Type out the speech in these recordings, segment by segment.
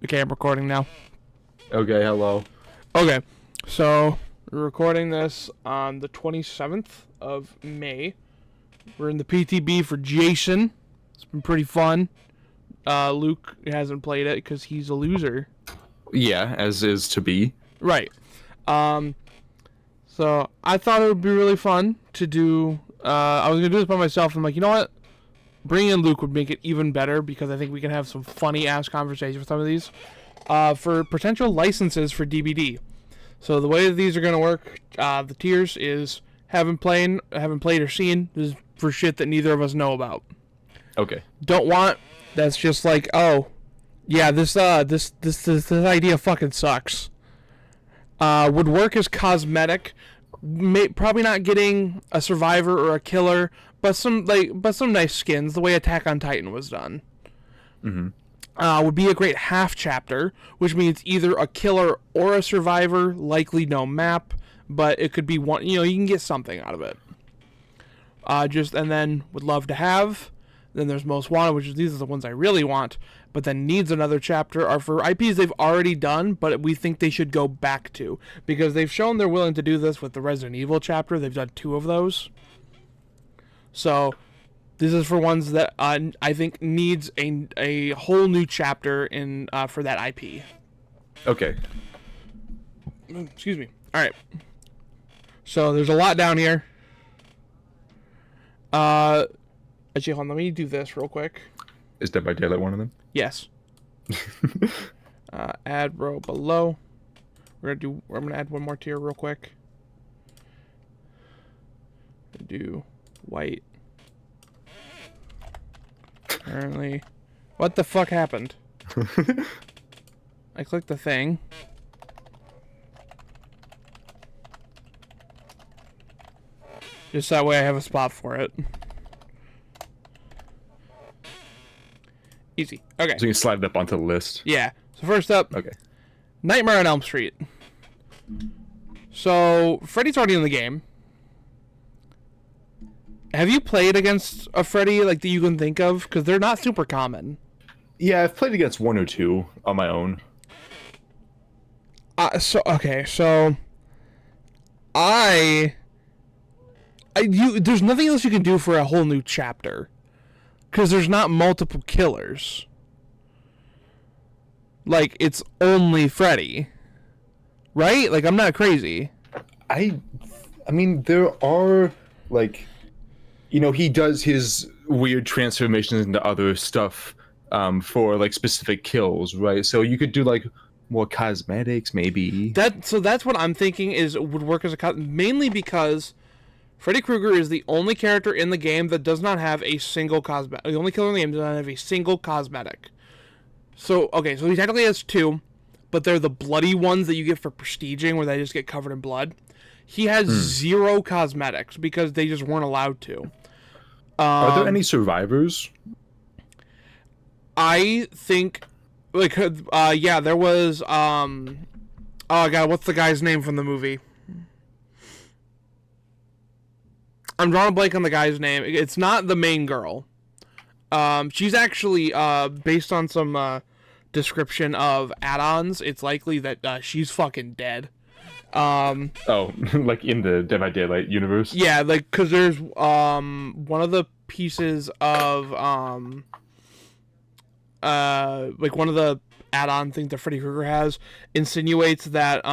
Okay, I'm recording now. Okay, hello. Okay, so we're recording this on the 27th of May. We're in the PTB for Jason. It's been pretty fun. Luke hasn't played it because he's a loser. Yeah, as is to be. Right. So I thought it would be really fun to do. I was going to do this by myself. I'm like, you know what? Bringing in Luke would make it even better because I think we can have some funny-ass conversations with some of these. For potential licenses for DBD. So the way that these are going to work, the tiers is haven't played or seen. This is for shit that neither of us know about. Okay. Don't want, that's just like, oh, yeah, this idea fucking sucks. Would work as cosmetic. Probably not getting a survivor or a killer, but some nice skins, the way Attack on Titan was done. Mm-hmm. Would be a great half chapter, which means either a killer or a survivor, likely no map, but it could be one, you can get something out of it. And then would love to have, then there's most wanted, which is these are the ones I really want, but then needs another chapter are for IPs they've already done, but we think they should go back to, because they've shown they're willing to do this with the Resident Evil chapter. They've done 2 of those. So this is for ones that I think needs a whole new chapter in for that IP. Okay. Excuse me. All right. So there's a lot down here. Actually, hold on, let me do this real quick. Is Dead by Daylight one of them? Yes. Add row below. I'm gonna add one more tier real quick. Do white. Currently, what the fuck happened? I clicked the thing. Just that way I have a spot for it. Easy. Okay. So you can slide it up onto the list. Yeah. So first up, Okay. Nightmare on Elm Street. So Freddy's already in the game. Have you played against a Freddy like that you can think of? Because they're not super common. Yeah, I've played against 1 or 2 on my own. So there's nothing else you can do for a whole new chapter. Because there's not multiple killers. Like, it's only Freddy. Right? Like, I'm not crazy. I mean, there are, like, he does his weird transformations into other stuff for, like, specific kills, right? So you could do, like, more cosmetics, maybe. So that's what I'm thinking would work as mainly because Freddy Krueger is the only character in the game that does not have a single cosmetic. The only killer in the game does not have a single cosmetic. So, okay, so he technically has 2, but they're the bloody ones that you get for prestiging, where they just get covered in blood. He has 0 cosmetics because they just weren't allowed to. Are there any survivors? I think, like, yeah, there was, oh god, what's the guy's name from the movie? I'm drawing a blank on the guy's name. It's not the main girl. She's actually, based on some description of add-ons, it's likely that she's fucking dead. Like in the Dead by Daylight universe? Yeah, like, because there's one of the pieces of, like, one of the add-on things that Freddy Krueger has insinuates that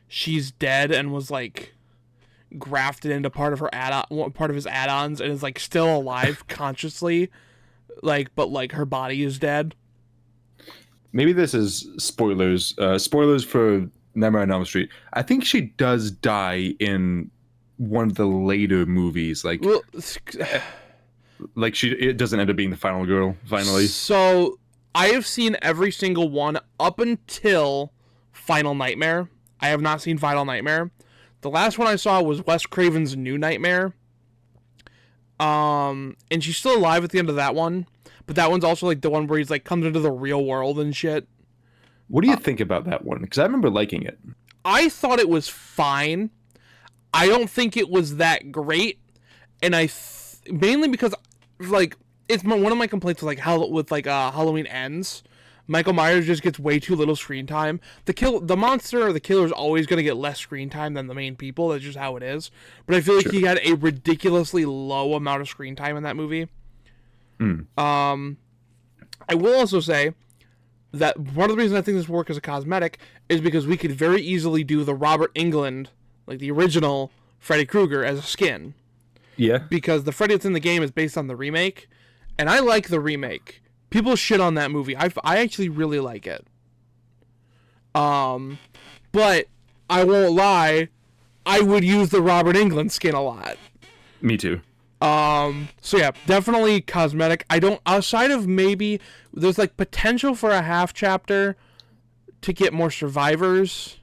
she's dead and was, like, grafted into part of his add-ons, and is like still alive consciously, but her body is dead. Maybe this is spoilers. Spoilers for Nightmare on Elm Street. I think she does die in one of the later movies. Like it doesn't end up being the final girl finally. So I have seen every single one up until Final Nightmare. I have not seen Final Nightmare. The last one I saw was Wes Craven's New Nightmare. And she's still alive at the end of that one. But that one's also like the one where he's like comes into the real world and shit. What do you think about that one? Because I remember liking it. I thought it was fine. I don't think it was that great. And mainly because, like, it's one of my complaints with Halloween Ends. Michael Myers just gets way too little screen time. The monster or the killer is always going to get less screen time than the main people. That's just how it is. But I feel like he had a ridiculously low amount of screen time in that movie. I will also say that one of the reasons I think this works as a cosmetic is because we could very easily do the Robert Englund, like the original Freddy Krueger, as a skin. Yeah. Because the Freddy that's in the game is based on the remake, and I like the remake. People shit on that movie. I actually really like it. But I won't lie, I would use the Robert Englund skin a lot. Me too. So yeah, definitely cosmetic. I don't, outside of maybe, there's like potential for a half chapter to get more survivors,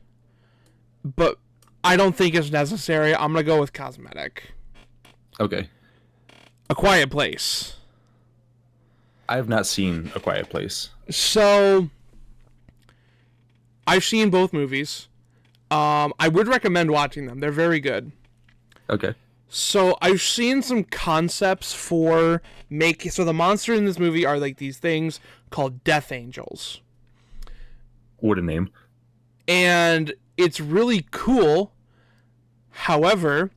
but I don't think it's necessary. I'm gonna go with cosmetic. Okay. A Quiet Place. I have not seen A Quiet Place. So, I've seen both movies. I would recommend watching them. They're very good. Okay. So I've seen some concepts for so the monsters in this movie are like these things called Death Angels. What a name. And it's really cool. However,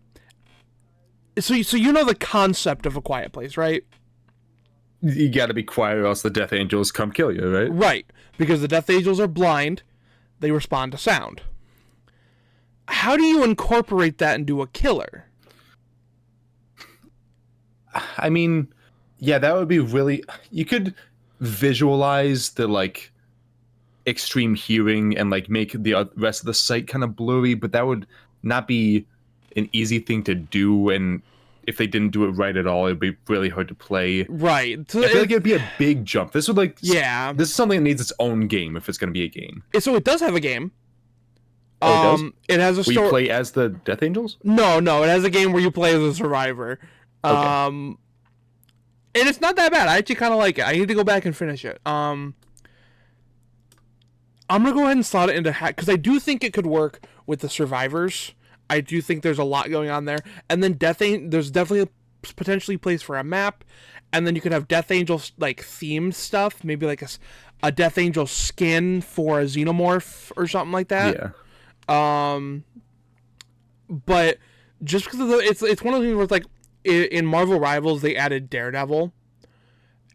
so you know the concept of A Quiet Place, right? You gotta be quiet or else the Death Angels come kill you, right? Right. Because the Death Angels are blind. They respond to sound. How do you incorporate that into a killer? I mean, yeah, that would be really... You could visualize the, like, extreme hearing and, like, make the rest of the sight kind of blurry, but that would not be an easy thing to do, and if they didn't do it right at all, it'd be really hard to play. Right. So I feel like it'd be a big jump. This would, like... Yeah. This is something that needs its own game if it's going to be a game. So it does have a game. Oh, it does? It has a story. Where you play as the Death Angels? No, it has a game where you play as a survivor. Okay. And it's not that bad. I actually kind of like it. I need to go back and finish it. I'm gonna go ahead and slot it into hack because I do think it could work with the survivors. I do think there's a lot going on there, and then there's definitely a potentially place for a map, and then you could have Death Angel like themed stuff, maybe like a Death Angel skin for a xenomorph or something like that. Yeah. But just because of it's one of the things where it's like in Marvel Rivals they added Daredevil,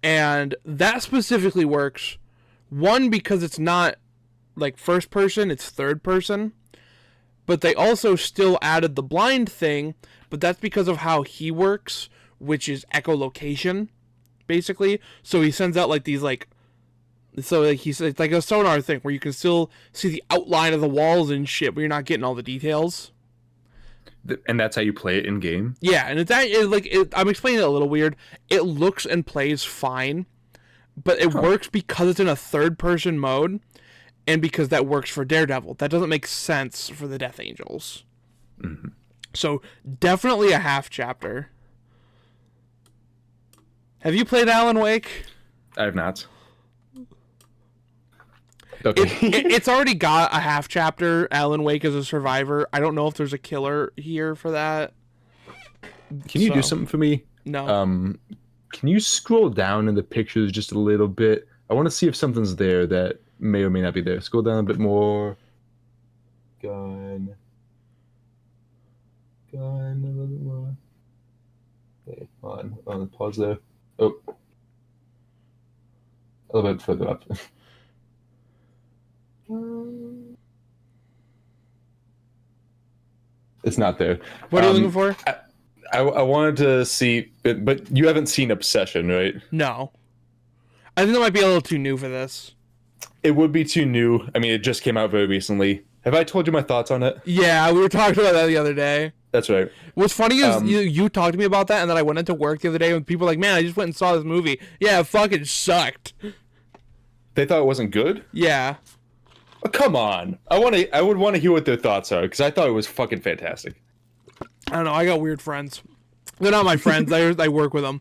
and that specifically works. One, because it's not like first person, it's third person. But they also still added the blind thing, but that's because of how he works, which is echolocation, basically. So he sends out like these like, so like it's like a sonar thing where you can still see the outline of the walls and shit, but you're not getting all the details. And that's how you play it in game? Yeah, and I'm explaining it a little weird. It looks and plays fine, but it works because it's in a third person mode. And because that works for Daredevil. That doesn't make sense for the Death Angels. Mm-hmm. So, definitely a half chapter. Have you played Alan Wake? I have not. Okay. It's already got a half chapter, Alan Wake as a survivor. I don't know if there's a killer here for that. Can you do something for me? No. Can you scroll down in the pictures just a little bit? I want to see if something's there that may or may not be there. Scroll down a bit more. Gun. A little bit more. Okay, on pause there. Oh. A little bit further up. It's not there. What are you looking for? I wanted to see, but you haven't seen Obsession, right? No. I think that might be a little too new for this. It would be too new. I mean, it just came out very recently. Have I told you my thoughts on it? Yeah, we were talking about that the other day. That's right. What's funny is you talked to me about that, and then I went into work the other day and people were like, man, I just went and saw this movie. Yeah, it fucking sucked. They thought it wasn't good? Yeah. Oh, come on. I would want to hear what their thoughts are, because I thought it was fucking fantastic. I don't know. I got weird friends. They're not my friends. I work with them.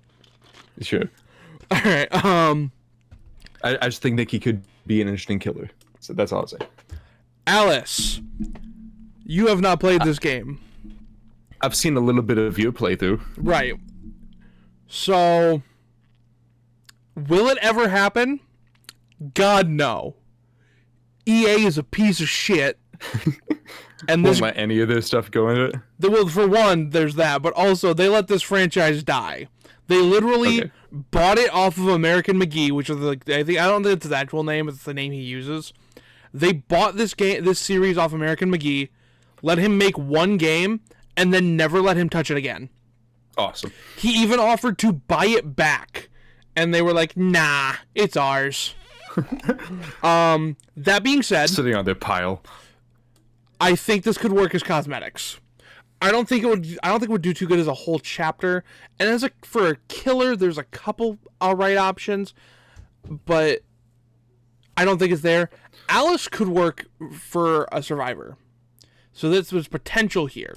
Sure. All right. I just think Nikki could be an interesting killer. So that's all I'll say. Alice, you have not played this game. I've seen a little bit of your playthrough. Right. So, will it ever happen? God, no. EA is a piece of shit. And Won't let any of their stuff go into it. Well, for one, there's that, but also they let this franchise die. They literally bought it off of American McGee, which is like I don't think it's his actual name, it's the name he uses. They bought this series off American McGee, let him make one game, and then never let him touch it again. Awesome. He even offered to buy it back, and they were like, "Nah, it's ours." That being said, Sitting on their pile. I think this could work as cosmetics. I don't think it would do too good as a whole chapter. And for a killer, there's a couple alright options, but I don't think it's there. Alice could work for a survivor, so this was potential here.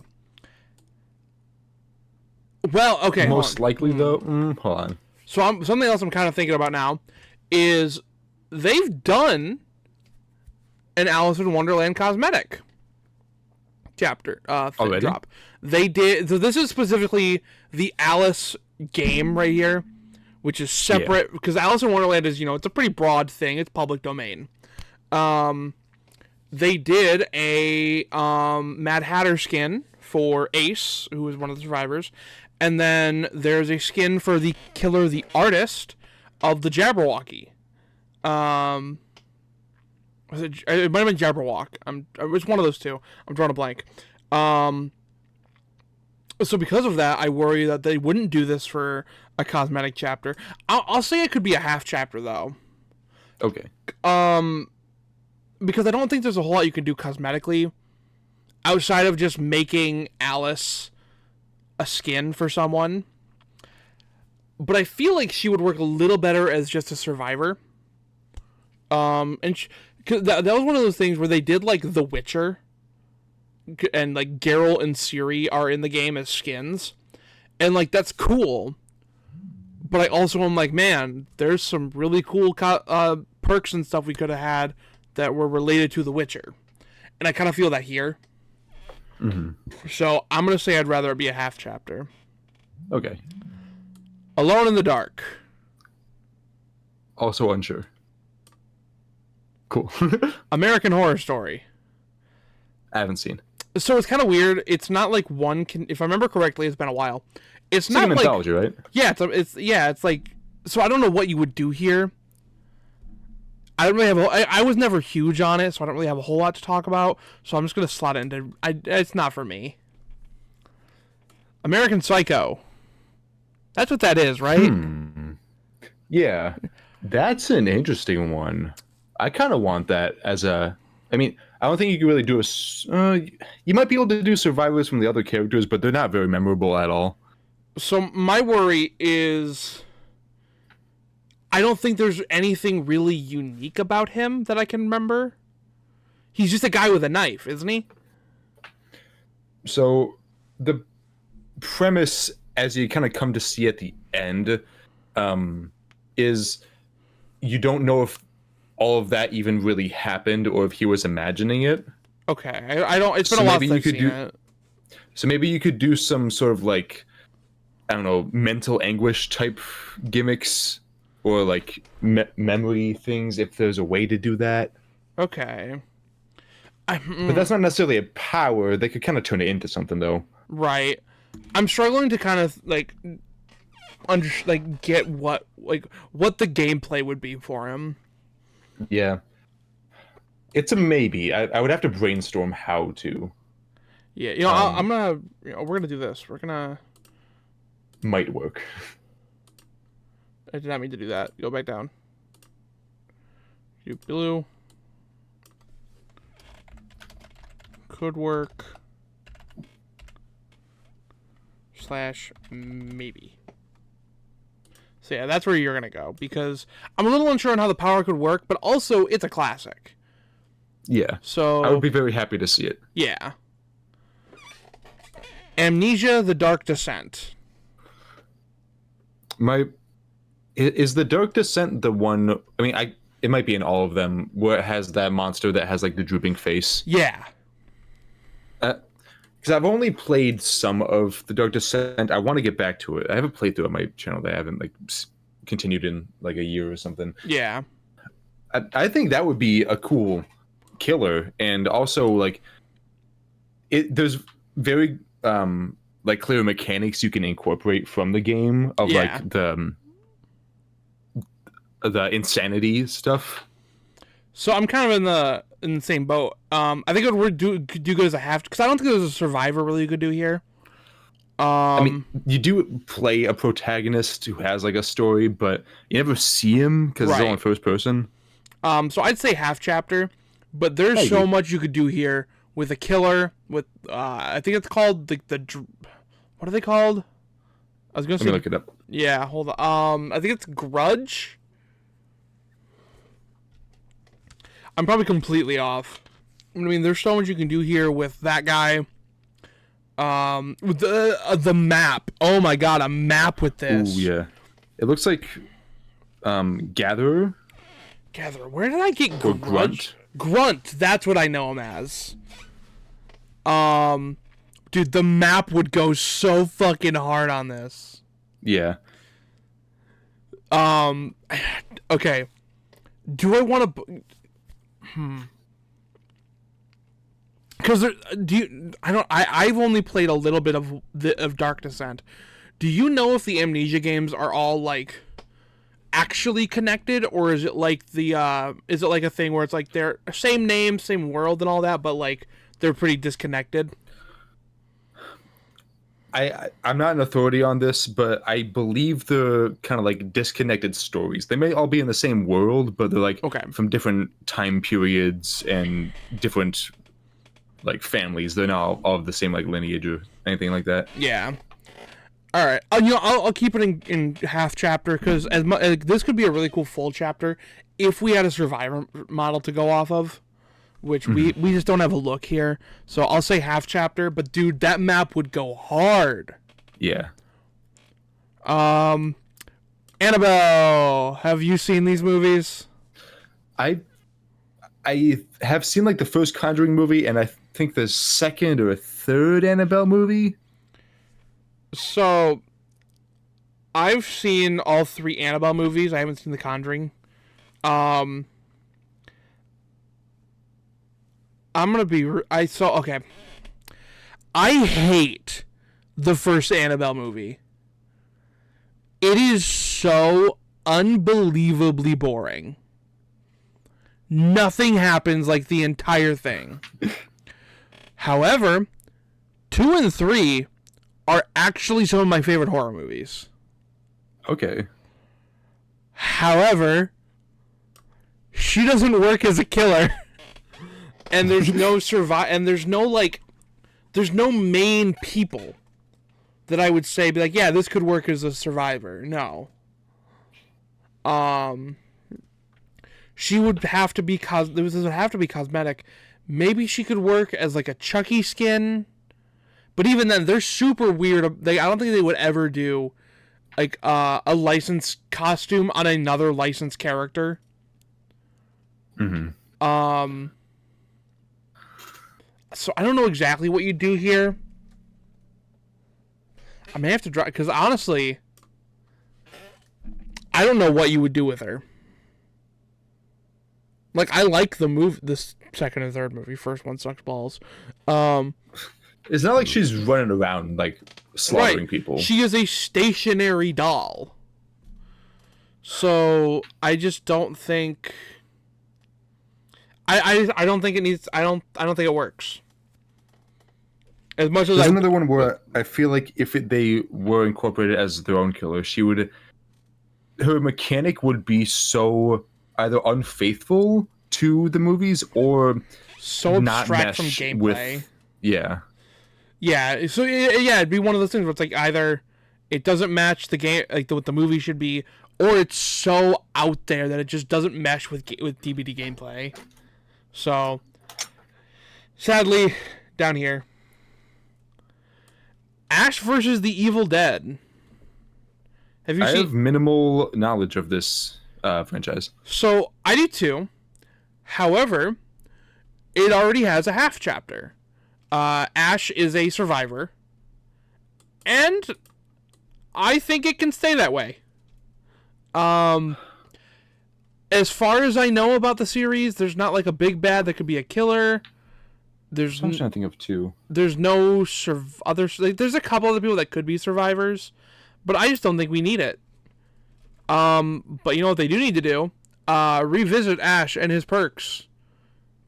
Well, okay. Most likely, though. Hold on. So something else I'm kind of thinking about now is they've done an Alice in Wonderland cosmetic chapter drop. They did. So this is specifically the Alice game right here, which is separate because Alice in Wonderland is, it's a pretty broad thing. It's public domain. They did a Mad Hatter skin for Ace, who was one of the survivors, and then there's a skin for the killer, the artist of the Jabberwocky. It might have been Jabberwock. It's one of those two. I'm drawing a blank. So because of that, I worry that they wouldn't do this for a cosmetic chapter. I'll say it could be a half chapter though. Okay. Because I don't think there's a whole lot you can do cosmetically outside of just making Alice a skin for someone. But I feel like she would work a little better as just a survivor. Cause that was one of those things where they did like The Witcher, and like Geralt and Ciri are in the game as skins, and like that's cool. But I also am like, man, there's some really cool perks and stuff we could have had that were related to The Witcher, and I kind of feel that here. Mm-hmm. So I'm gonna say I'd rather it be a half chapter. Okay. Alone in the Dark. Also unsure. Cool. American Horror Story. I haven't seen. So it's kind of weird. It's not like one can. If I remember correctly, it's been a while. It's not like an like anthology, right? Yeah, it's like. So I don't know what you would do here. I don't really have. I was never huge on it, so I don't really have a whole lot to talk about. So I'm just gonna slot it into. It's not for me. American Psycho. That's what that is, right? Yeah, that's an interesting one. I kind of want that as a. I mean, I don't think you can really do you might be able to do survivors from the other characters, but they're not very memorable at all. So my worry is, I don't think there's anything really unique about him that I can remember. He's just a guy with a knife, isn't he? So the premise, as you kind of come to see at the end, is you don't know if all of that even really happened or if he was imagining it. Okay, I don't. It's been a while since I've seen it. So maybe you could do some sort of like, I don't know, mental anguish type gimmicks or like memory things if there's a way to do that. Okay. But that's not necessarily a power. They could kind of turn it into something though. Right. I'm struggling to kind of like get what the gameplay would be for him. Yeah. It's a maybe. I would have to brainstorm how to. Yeah, I'm gonna. We're gonna do this. We're gonna. Might work. I did not mean to do that. Go back down. Do blue. Could work. / maybe. So yeah, that's where you're gonna go because I'm a little unsure on how the power could work, but also it's a classic. Yeah. So I would be very happy to see it. Yeah. Amnesia: The Dark Descent. Is the Dark Descent the one? I mean, it might be in all of them where it has that monster that has like the drooping face. Yeah. Because I've only played some of the Dark Descent. I want to get back to it. I have a playthrough on my channel that I haven't like continued in like a year or something. Yeah. I think that would be a cool killer, and also like there's very like clear mechanics you can incorporate from the game of Yeah. like the insanity stuff. So I'm kind of in the same boat. I think it would do good as a half, because I don't think there's a survivor really you could do here. I mean, you do play a protagonist who has like a story, but you never see him because it's all in first person. So I'd say half chapter, but there's so much you could do here with a killer. With I think it's called what are they called? I was gonna say. Let me look it up. Yeah, hold on. I think it's Grudge. I'm probably completely off. I mean, there's so much you can do here with that guy. With the map. Oh my god, a map with this. Ooh, yeah. It looks like Gatherer. Gatherer. Where did I get Or Grunt? Grunt. That's what I know him as. Dude, the map would go so fucking hard on this. Yeah. Okay. Do I want to? Because I've only played a little bit of Dark Descent. Do you know if the Amnesia games are all like actually connected, or is it like is it like a thing where it's like they're same name, same world, and all that, but like they're pretty disconnected? I'm not an authority on this, but I believe they're kind of like disconnected stories. They may all be in the same world, but they're like from different time periods and different like families. They're not all of the same like lineage or anything like that. Yeah. All right. I'll keep it in half chapter, because this could be a really cool full chapter if we had a survivor model to go off of, which we just don't have a look here. So I'll say half chapter, but dude, that map would go hard. Yeah. Annabelle, have you seen these movies? I have seen like the first Conjuring movie, and I think the second or third Annabelle movie. So I've seen all 3 Annabelle movies. I haven't seen The Conjuring. I'm gonna be. Okay. I hate the first Annabelle movie. It is so unbelievably boring. Nothing happens like the entire thing. However, 2 and 3 are actually some of my favorite horror movies. Okay. However, she doesn't work as a killer. And there's no there's no main people that I would say be like, yeah, this could work as a survivor. No. She would have to be this would have to be cosmetic. Maybe she could work as like a Chucky skin. But even then, they're super weird. I don't think they would ever do like a licensed costume on another licensed character. So I don't know exactly what you do here. I may have to draw, because honestly, I don't know what you would do with her. Like, I like this second and third movie. First one sucks balls. It's not like she's running around like slaughtering people. She is a stationary doll. So I just don't think. I don't think it needs. I don't think it works. As much as there's another one where I feel like if they were incorporated as their own killer, her mechanic would be so either unfaithful to the movies or so not abstract from mesh gameplay. Yeah. So it'd be one of those things where it's like either it doesn't match the game, like what the movie should be, or it's so out there that it just doesn't mesh with DVD gameplay. So sadly, down here. Ash versus the Evil Dead. Have you seen? I have minimal knowledge of this franchise. So I do too. However, it already has a half chapter. Ash is a survivor, and I think it can stay that way. As far as I know about the series, there's not like a big bad that could be a killer. I'm trying to think of two. There's no there's a couple other people that could be survivors, but I just don't think we need it. But you know what they do need to do? Revisit Ash and his perks.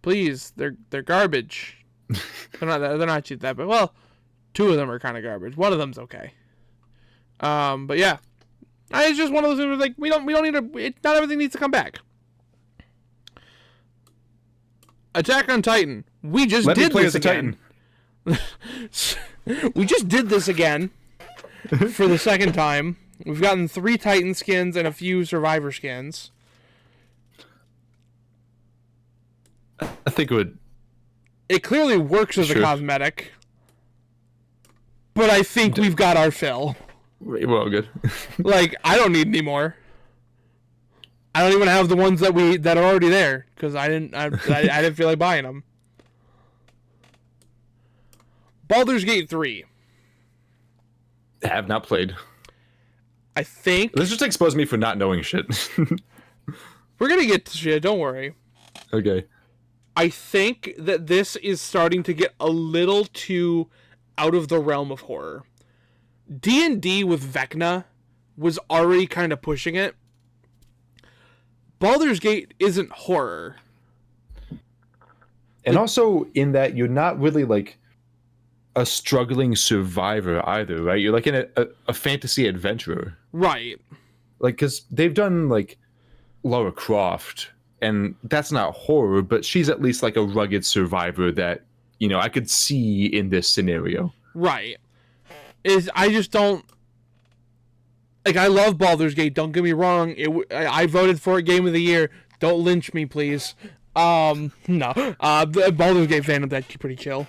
Please, they're garbage. they're not cheap that, but well, two of them are kind of garbage. One of them's okay. But yeah, it's just one of those things where, like, we don't need to. Not everything needs to come back. Attack on Titan. We just did this again. We just did this again for the second time. We've gotten 3 Titan skins and a few Survivor skins. I think it would. It clearly works as a cosmetic, but I think we've got our fill. Well, good. Like, I don't need any more. I don't even have the ones that are already there because I didn't feel like buying them. Baldur's Gate 3. Have not played. I think Let's just expose me for not knowing shit. we're gonna get to shit. Don't worry. Okay. I think that this is starting to get a little too out of the realm of horror. D&D with Vecna was already kind of pushing it. Baldur's Gate isn't horror. And also in that you're not really like a struggling survivor either, right? You're like in a fantasy adventurer. Right. Like, because they've done like Lara Croft, and that's not horror, but she's at least like a rugged survivor that, you know, I could see in this scenario. Right. I just don't... Like, I love Baldur's Gate, don't get me wrong. I voted for it Game of the Year. Don't lynch me, please. No. The Baldur's Gate fandom, that's pretty chill.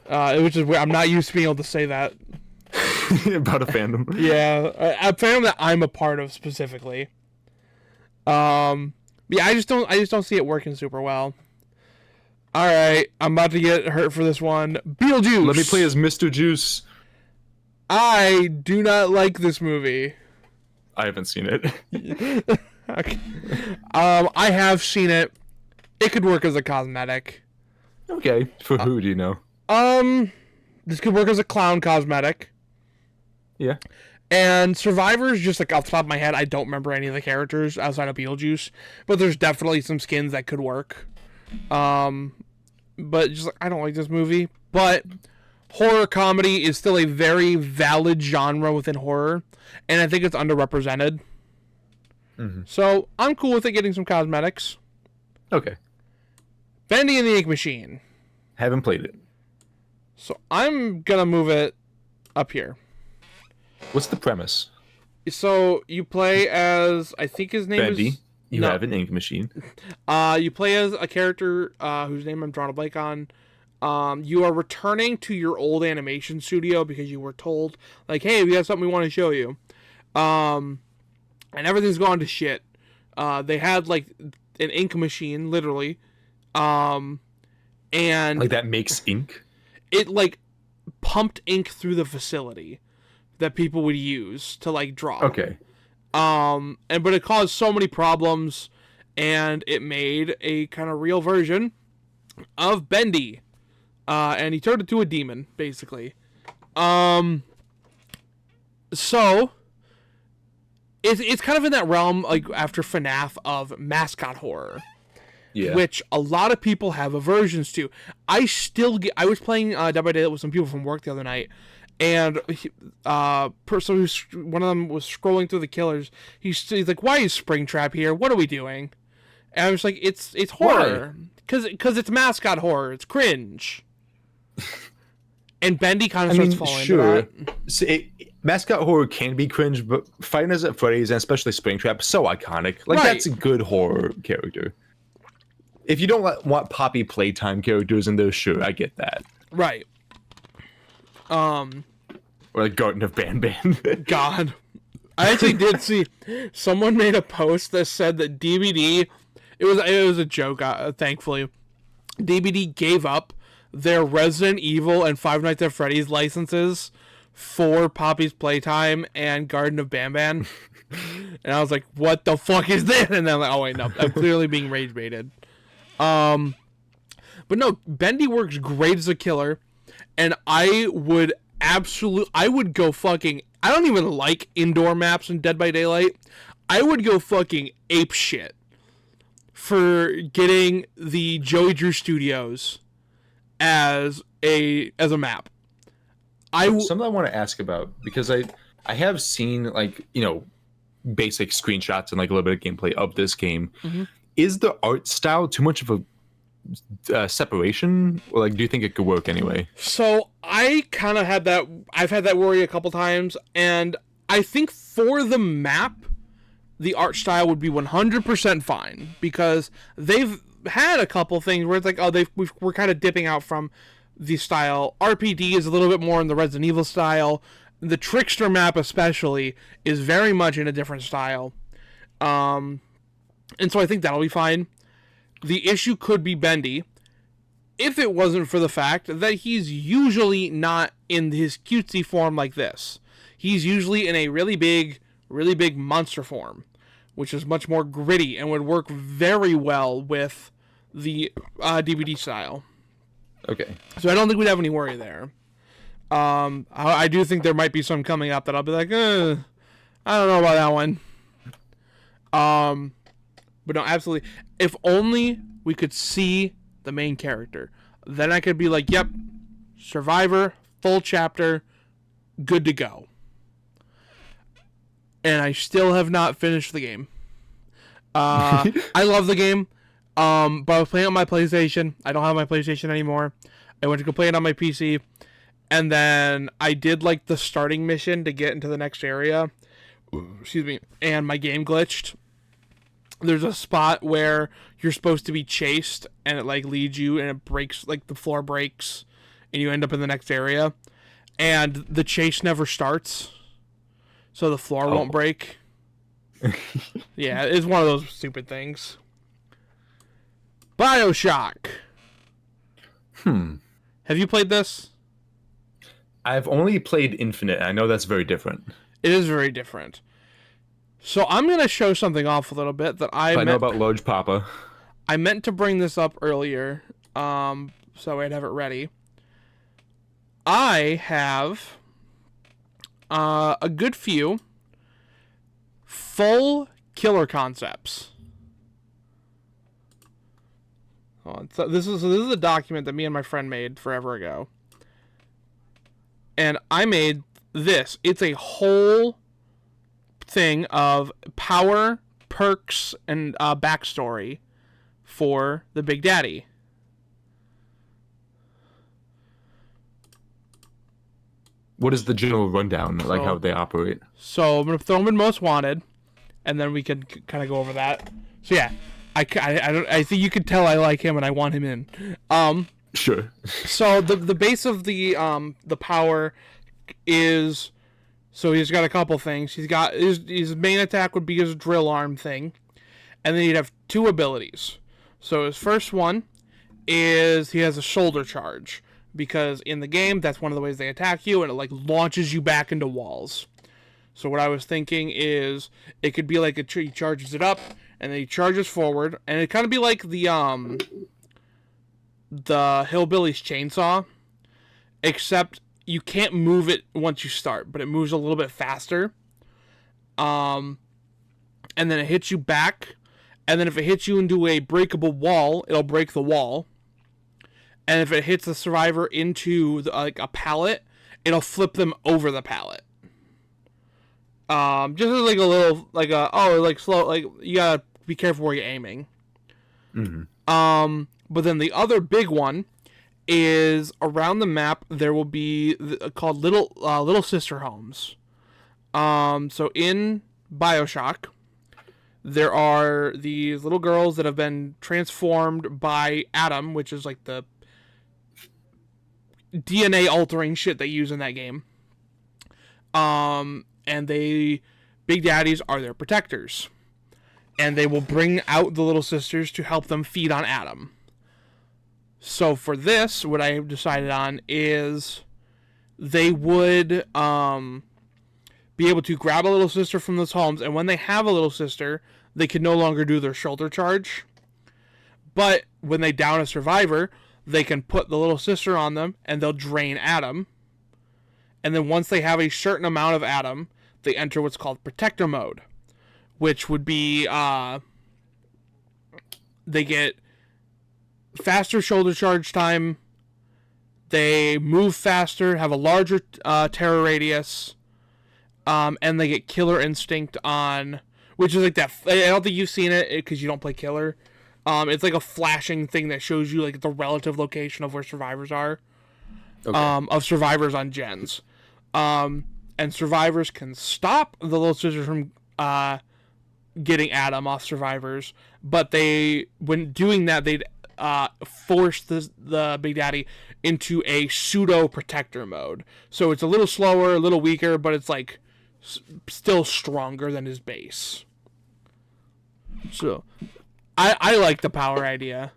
Which is weird. I'm not used to being able to say that. About a fandom. Yeah. A fandom that I'm a part of, specifically. Yeah, I just don't see it working super well. Alright, I'm about to get hurt for this one. Beetlejuice! Let me play as Mr. Juice. I do not like this movie. I haven't seen it. Okay. I have seen it. It could work as a cosmetic. Okay. For who do you know? This could work as a clown cosmetic. Yeah. And Survivors, just like off the top of my head, I don't remember any of the characters outside of Beetlejuice, but there's definitely some skins that could work. But just like, I don't like this movie. But horror comedy is still a very valid genre within horror, and I think it's underrepresented. Mm-hmm. So I'm cool with it getting some cosmetics. Okay. Bendy and the Ink Machine. Haven't played it. So I'm gonna move it up here. What's the premise? So you play as, I think his name Bendy. is... You No. have an ink machine. You play as a character whose name I'm drawing a blank on. You are returning to your old animation studio because you were told, like, hey, we have something we want to show you. And everything's gone to shit. They had, like, an ink machine, literally. And Like that makes ink? it, like, pumped ink through the facility that people would use to, like, draw. Okay. But it caused so many problems, and it made a kind of real version of Bendy. And he turned into a demon, basically. So it's kind of in that realm, like after FNAF, of mascot horror. Yeah. Which a lot of people have aversions to. I was playing Dead by Daylight with some people from work the other night, and one of them was scrolling through the killers. He's like, "Why is Springtrap here? What are we doing?" And I was like, "It's horror, because it's mascot horror. It's cringe." And Bendy kind of starts falling into that. So mascot horror can be cringe, but Five Nights at Freddy's and especially Springtrap, so iconic. Like, Right. That's a good horror character. If you don't want Poppy Playtime characters in there, sure, I get that. Right. Or like Garden of Banban. God. I actually did see someone made a post that said that DBD, it was a joke, thankfully. DBD gave up their Resident Evil and Five Nights at Freddy's licenses for Poppy's Playtime and Garden of Banban. And I was like, what the fuck is this? And then I'm like, oh wait, no, I'm clearly being rage baited. But no, Bendy works great as a killer, and I would go fucking, I don't even like indoor maps in Dead by Daylight. I would go fucking ape shit for getting the Joey Drew Studios as a map. Something I want to ask about, because I have seen, like, you know, basic screenshots and like a little bit of gameplay of this game. Mm-hmm. Is the art style too much of a separation, or like do you think it could work anyway? So I kind of had that. I've had that worry a couple times, and I think for the map, the art style would be 100% fine, because they've had a couple things where it's like, oh, we're kind of dipping out from the style. RPD is a little bit more in the Resident Evil style. The Trickster map especially is very much in a different style. And so I think that'll be fine. The issue could be Bendy, if it wasn't for the fact that he's usually not in his cutesy form like this. He's usually in a really big monster form, which is much more gritty and would work very well with the DVD style. Okay. So I don't think we'd have any worry there. I do think there might be some coming up that I'll be like, I don't know about that one. But no, absolutely. If only we could see the main character, then I could be like, yep, Survivor, full chapter, good to go. And I still have not finished the game. I love the game. But I was playing on my PlayStation. I don't have my PlayStation anymore. I went to go play it on my PC. And then I did like the starting mission to get into the next area. Excuse me. And my game glitched. There's a spot where you're supposed to be chased and it like leads you and it breaks, like the floor breaks and you end up in the next area. And the chase never starts. So the floor won't break. Yeah, it's one of those stupid things. BioShock. Have you played this? I've only played Infinite. I know that's very different. It is very different. So I'm going to show something off a little bit that I know about Large Papa. I meant to bring this up earlier, so I'd have it ready. I have a good few full killer concepts. So this is a document that me and my friend made forever ago. And I made this. It's a whole thing of power, perks, and backstory for the Big Daddy. What is the general rundown, like how they operate? So I'm going to throw him in Most Wanted, and then we can kind of go over that. So yeah, I think you can tell I like him and I want him in. Sure. So the base of the power is, so he's got a couple things. He's got his main attack would be his drill arm thing, and then he'd have two abilities. So his first one is he has a shoulder charge, because in the game that's one of the ways they attack you, and it like launches you back into walls. So what I was thinking is it could be like he charges it up and then he charges forward, and it kind of be like the Hillbilly's chainsaw, except you can't move it once you start, but it moves a little bit faster. And then it hits you back, and then if it hits you into a breakable wall, it'll break the wall. And if it hits the survivor into like a pallet, it'll flip them over the pallet. Just as like a little, like slow, like you gotta be careful where you're aiming. Mm-hmm. But then the other big one is around the map there will be called little sister homes. So in BioShock, there are these little girls that have been transformed by Adam, which is like the DNA altering shit they use in that game. And Big Daddies are their protectors. And they will bring out the little sisters to help them feed on Adam. So for this, what I have decided on is they would be able to grab a little sister from those homes, and when they have a little sister, they can no longer do their shoulder charge. But when they down a survivor, they can put the little sister on them, and they'll drain Adam. And then once they have a certain amount of Adam, they enter what's called protector mode, which would be they get faster shoulder charge time, they move faster, have a larger terror radius, and they get killer instinct on, which is like that. I don't think you've seen it because you don't play killer. It's like a flashing thing that shows you like the relative location of where survivors are, of survivors on gens. And survivors can stop the little sisters from getting Adam off survivors, but when doing that, they'd force the Big Daddy into a pseudo protector mode. So it's a little slower, a little weaker, but it's like still stronger than his base. So I like the power idea.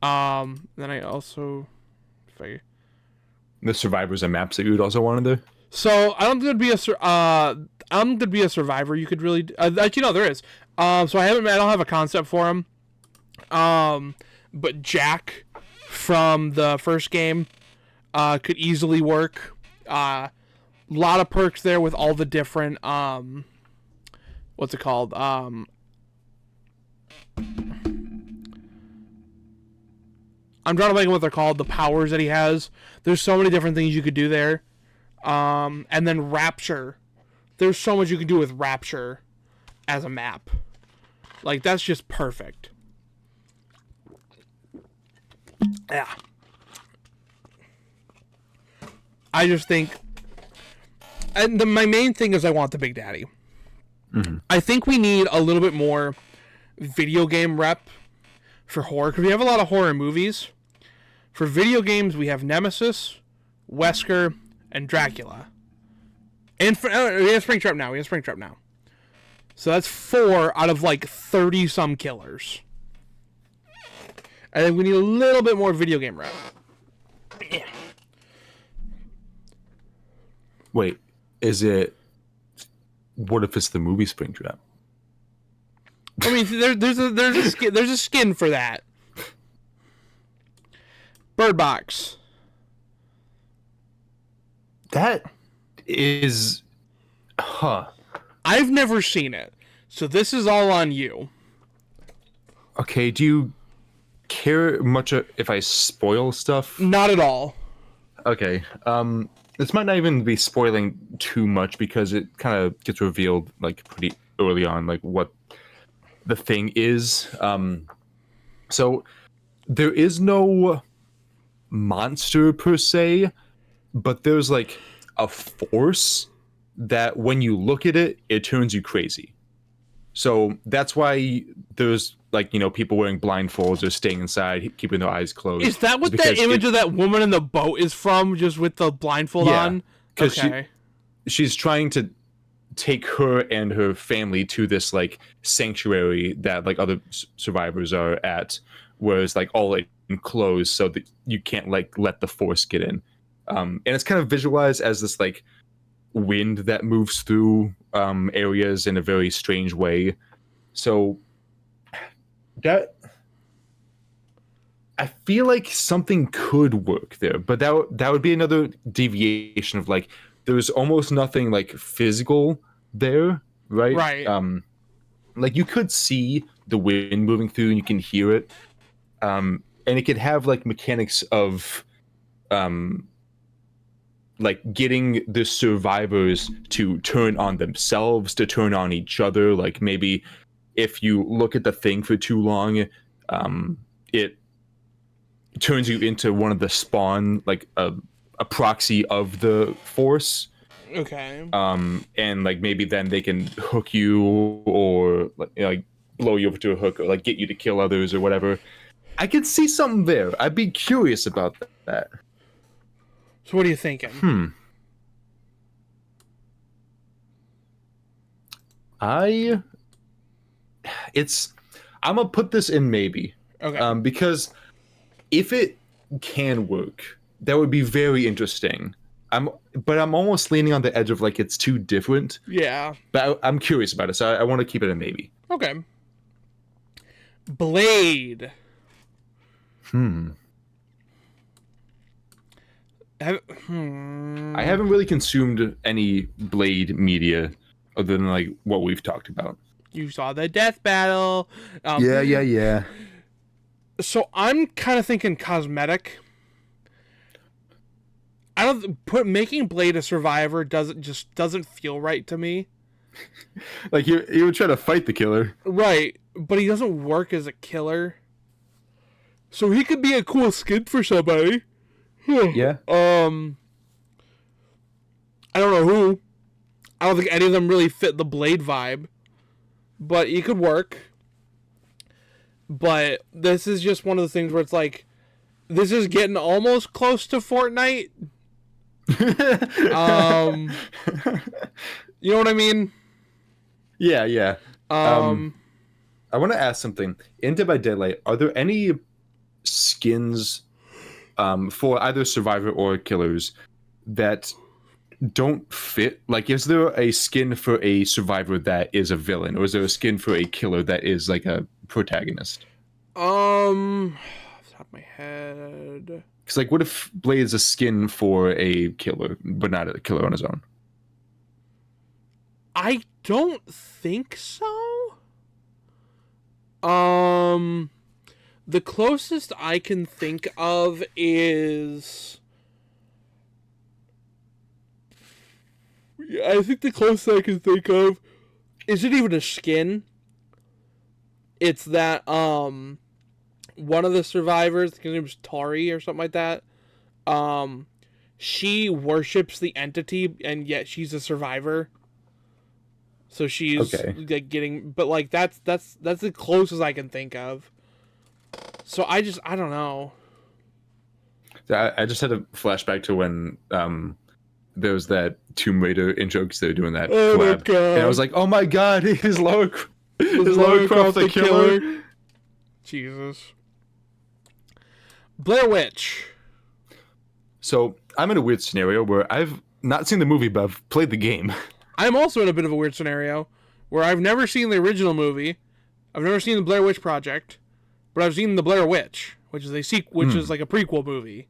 Then I also, The survivors and maps that you would also want to do. So I don't think it'd be a survivor. You could really there is. So I don't have a concept for him. But Jack from the first game could easily work. Lot of perks there with all the different what's it called? I'm trying to think of what they're called. The powers that he has. There's so many different things you could do there. And then Rapture. There's so much you can do with Rapture as a map. Like, that's just perfect. Yeah. I just think... And my main thing is I want the Big Daddy. Mm-hmm. I think we need a little bit more video game rep for horror. Because we have a lot of horror movies. For video games, we have Nemesis, Wesker, and Dracula. And we have Springtrap now. So that's 4 out of like 30-some killers. And then we need a little bit more video game rep. Yeah. Wait, is it... What if it's the movie Springtrap? I mean, there's a skin for that. Bird Box. That is... I've never seen it, so this is all on you. Okay, do you care much if I spoil stuff? Not at all. Okay, this might not even be spoiling too much because it kind of gets revealed like pretty early on, like what the thing is. So there is no monster per se, but there's like a force that when you look at it, it turns you crazy. So that's why there's like, people wearing blindfolds or staying inside, keeping their eyes closed. Is that what that image of that woman in the boat is from, just with the blindfold on? Because she's trying to take her and her family to this like sanctuary that like other survivors are at, whereas like all enclosed so that you can't like let the force get in. And it's kind of visualized as this like wind that moves through areas in a very strange way. So that, I feel like something could work there, but that would be another deviation of like there's almost nothing like physical there, right? Right. Like you could see the wind moving through and you can hear it, and it could have like mechanics of like getting the survivors to turn on themselves, to turn on each other. Like maybe if you look at the thing for too long, it turns you into one of the spawn, like a proxy of the force. Okay. And like maybe then they can hook you or like blow you over to a hook or like get you to kill others or whatever. I could see something there. I'd be curious about that. So what are you thinking? I'm gonna put this in maybe. Okay. Because if it can work. That would be very interesting. But I'm almost leaning on the edge of like it's too different. Yeah. But I'm curious about it, so I want to keep it a maybe. Okay. Blade. I haven't really consumed any Blade media other than like what we've talked about. You saw the death battle. Yeah. So I'm kind of thinking cosmetic. I don't making Blade a survivor doesn't feel right to me. Like you would try to fight the killer, right? But he doesn't work as a killer, so he could be a cool skin for somebody. Yeah. I don't know who. I don't think any of them really fit the Blade vibe, but he could work. But this is just one of the things where it's like, this is getting almost close to Fortnite. You know what I mean? Yeah. I want to ask something. In Dead by Daylight, are there any skins for either survivor or killers that don't fit? Like, is there a skin for a survivor that is a villain, or is there a skin for a killer that is like a protagonist? Off the top of my head. Because, like, what if Blade's a skin for a killer, but not a killer on his own? I don't think so. The closest I can think of is... I think the closest I can think of isn't even a skin. It's that, one of the survivors, I think his name was Tari or something like that, she worships the entity, and yet she's a survivor. So she's like getting, but like that's the closest I can think of. So I don't know. I just had a flashback to when there was that Tomb Raider intro because they were doing that collab, and I was like, oh my god, is Lara Croft the killer? Jesus. Blair Witch. So I'm in a weird scenario where I've not seen the movie, but I've played the game. I'm also in a bit of a weird scenario where I've never seen the original movie. I've never seen the Blair Witch Project, but I've seen the Blair Witch, which is is like a prequel movie.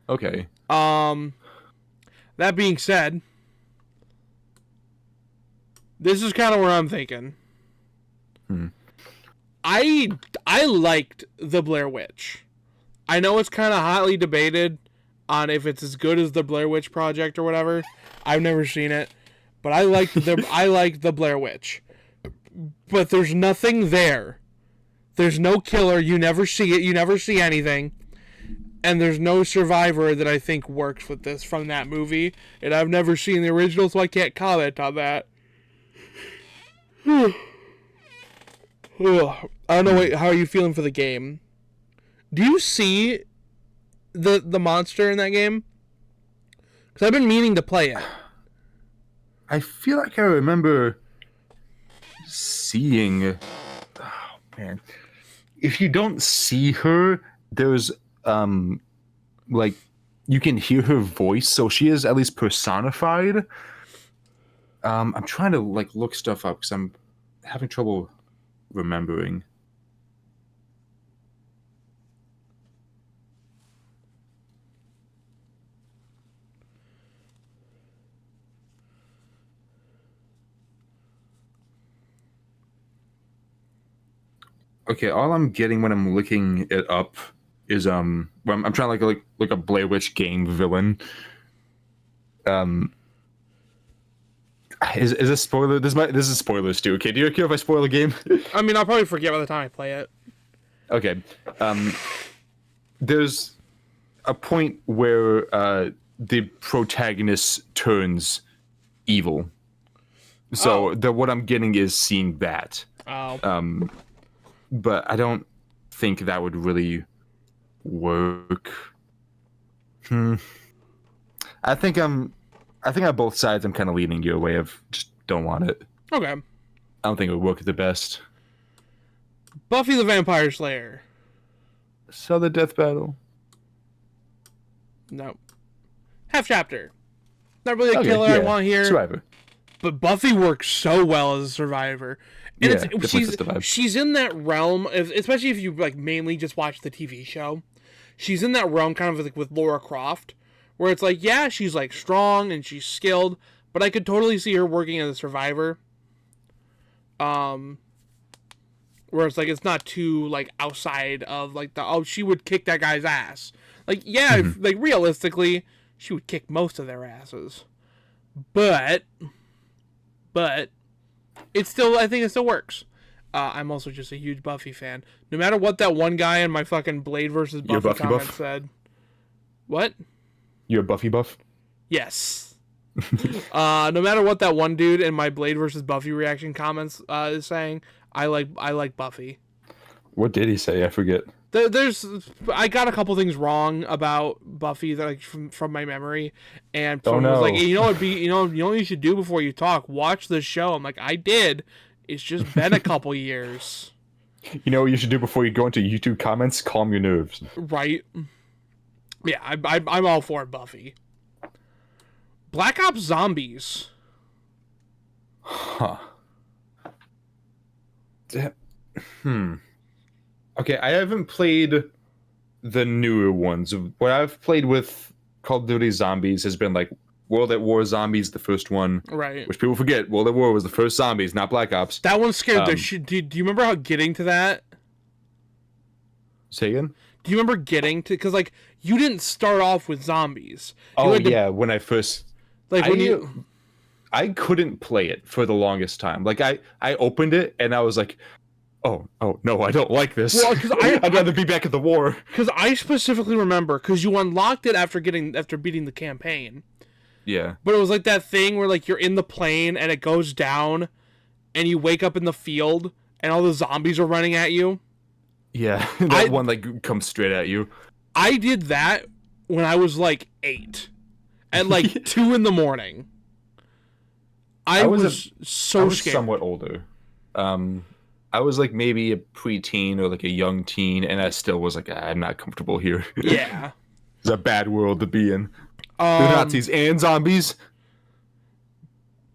Okay. That being said, this is kind of where I'm thinking. I liked the Blair Witch. I know it's kind of hotly debated on if it's as good as the Blair Witch Project or whatever. I've never seen it, but I liked the Blair Witch. But there's nothing there. There's no killer. You never see it. You never see anything. And there's no survivor that I think works with this from that movie. And I've never seen the original, so I can't comment on that. I don't know. How are you feeling for the game? Do you see the monster in that game? Because I've been meaning to play it. I feel like I remember seeing... Oh, man. If you don't see her, there's... like, you can hear her voice, so she is at least personified. I'm trying to, like, look stuff up, because I'm having trouble remembering. Okay, all I'm getting when I'm looking it up is I'm trying to like a Blair Witch game villain. Is a spoiler? This is spoilers too. Okay, do you care if I spoil the game? I mean, I'll probably forget by the time I play it. Okay. There's a point where the protagonist turns evil. So what I'm getting is seeing that. Oh. But I don't think that would really work. I think on both sides I'm kind of leaning your way of just don't want it. Okay. I don't think it would work the best. Buffy the Vampire Slayer. So the death battle. No. Half chapter. Not really a Okay, killer yeah. I want here. Survivor. But Buffy works so well as a survivor. And Yeah, definitely fits the vibe. she's in that realm, especially if you like mainly just watch the TV show. She's in that realm kind of like with Laura Croft, where it's like, yeah, she's like strong and she's skilled, but I could totally see her working as a survivor. Where it's like it's not too like outside of like she would kick that guy's ass. Like yeah, like realistically, she would kick most of their asses. But it's still, I think it still works. I'm also just a huge Buffy fan. No matter what that one guy in my fucking Blade versus Buffy comment said. What? You're a Buffy buff? Yes. No matter what that one dude in my Blade versus Buffy reaction comments is saying, I like Buffy. What did he say? I forget. I got a couple things wrong about Buffy that like from my memory, and someone was like, hey, you know what you should do before you talk? Watch the show. I'm like, I did. It's just been a couple years. You know what you should do before you go into YouTube comments? Calm your nerves. Right. Yeah, I'm all for Buffy. Black Ops Zombies. Huh. Okay, I haven't played the newer ones. What I've played with Call of Duty Zombies has been like World at War Zombies, the first one. Right. Which people forget. World at War was the first Zombies, not Black Ops. That one scared the shit. Do you remember how getting to that? Say again? Do you remember getting to... Because, like, you didn't start off with zombies. Yeah, when I first... Like, I couldn't play it for the longest time. Like, I opened it, and I was like... Oh no, I don't like this. Well, I'd rather be back at the war. Because I specifically remember, because you unlocked it after beating the campaign. Yeah. But it was like that thing where like you're in the plane and it goes down, and you wake up in the field and all the zombies are running at you. Yeah, that one like comes straight at you. I did that when I was like 8, at like 2 in the morning. I was so scared. Somewhat older. I was like maybe a preteen or like a young teen, and I still was like, I'm not comfortable here. Yeah. It's a bad world to be in. The Nazis and zombies.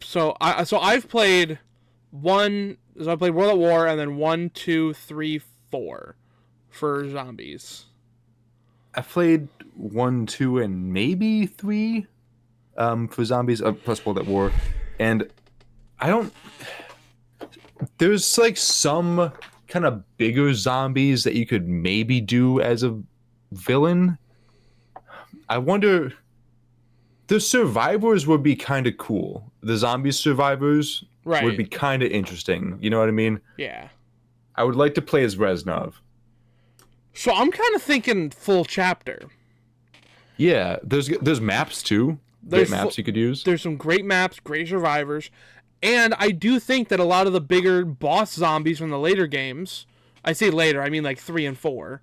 So I've played World at War, and then 1, 2, 3, 4 for zombies. I played 1, 2, and maybe 3 for zombies, plus World at War, and I don't. There's like some kind of bigger zombies that you could maybe do as a villain. I wonder. The survivors would be kind of cool. The zombie survivors would be kind of interesting. You know what I mean? Yeah. I would like to play as Reznov. So I'm kind of thinking full chapter. Yeah, there's maps too. Great maps you could use. There's some great maps, great survivors. And I do think that a lot of the bigger boss zombies from the later games, I say later, I mean like 3 and 4,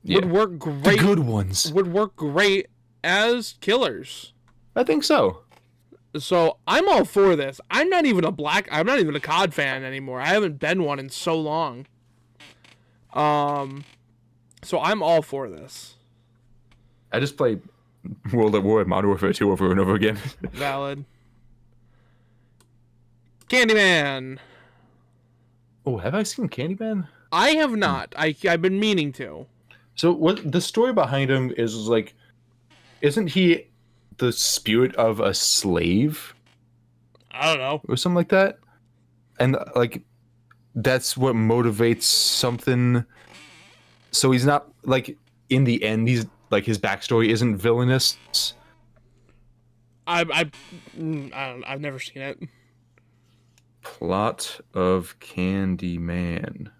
would work great. The good ones would work great as killers. I think so. So I'm all for this. I'm not even a COD fan anymore. I haven't been one in so long. So I'm all for this. I just play World at War and Modern Warfare 2 over and over again. Valid. Candyman. Oh, have I seen Candyman? I have not. I've been meaning to. So what the story behind him is like, isn't he the spirit of a slave? I don't know. Or something like that? And like, that's what motivates something. So he's not like, in the end, he's like, his backstory isn't villainous. I've never seen it. Plot of Candyman.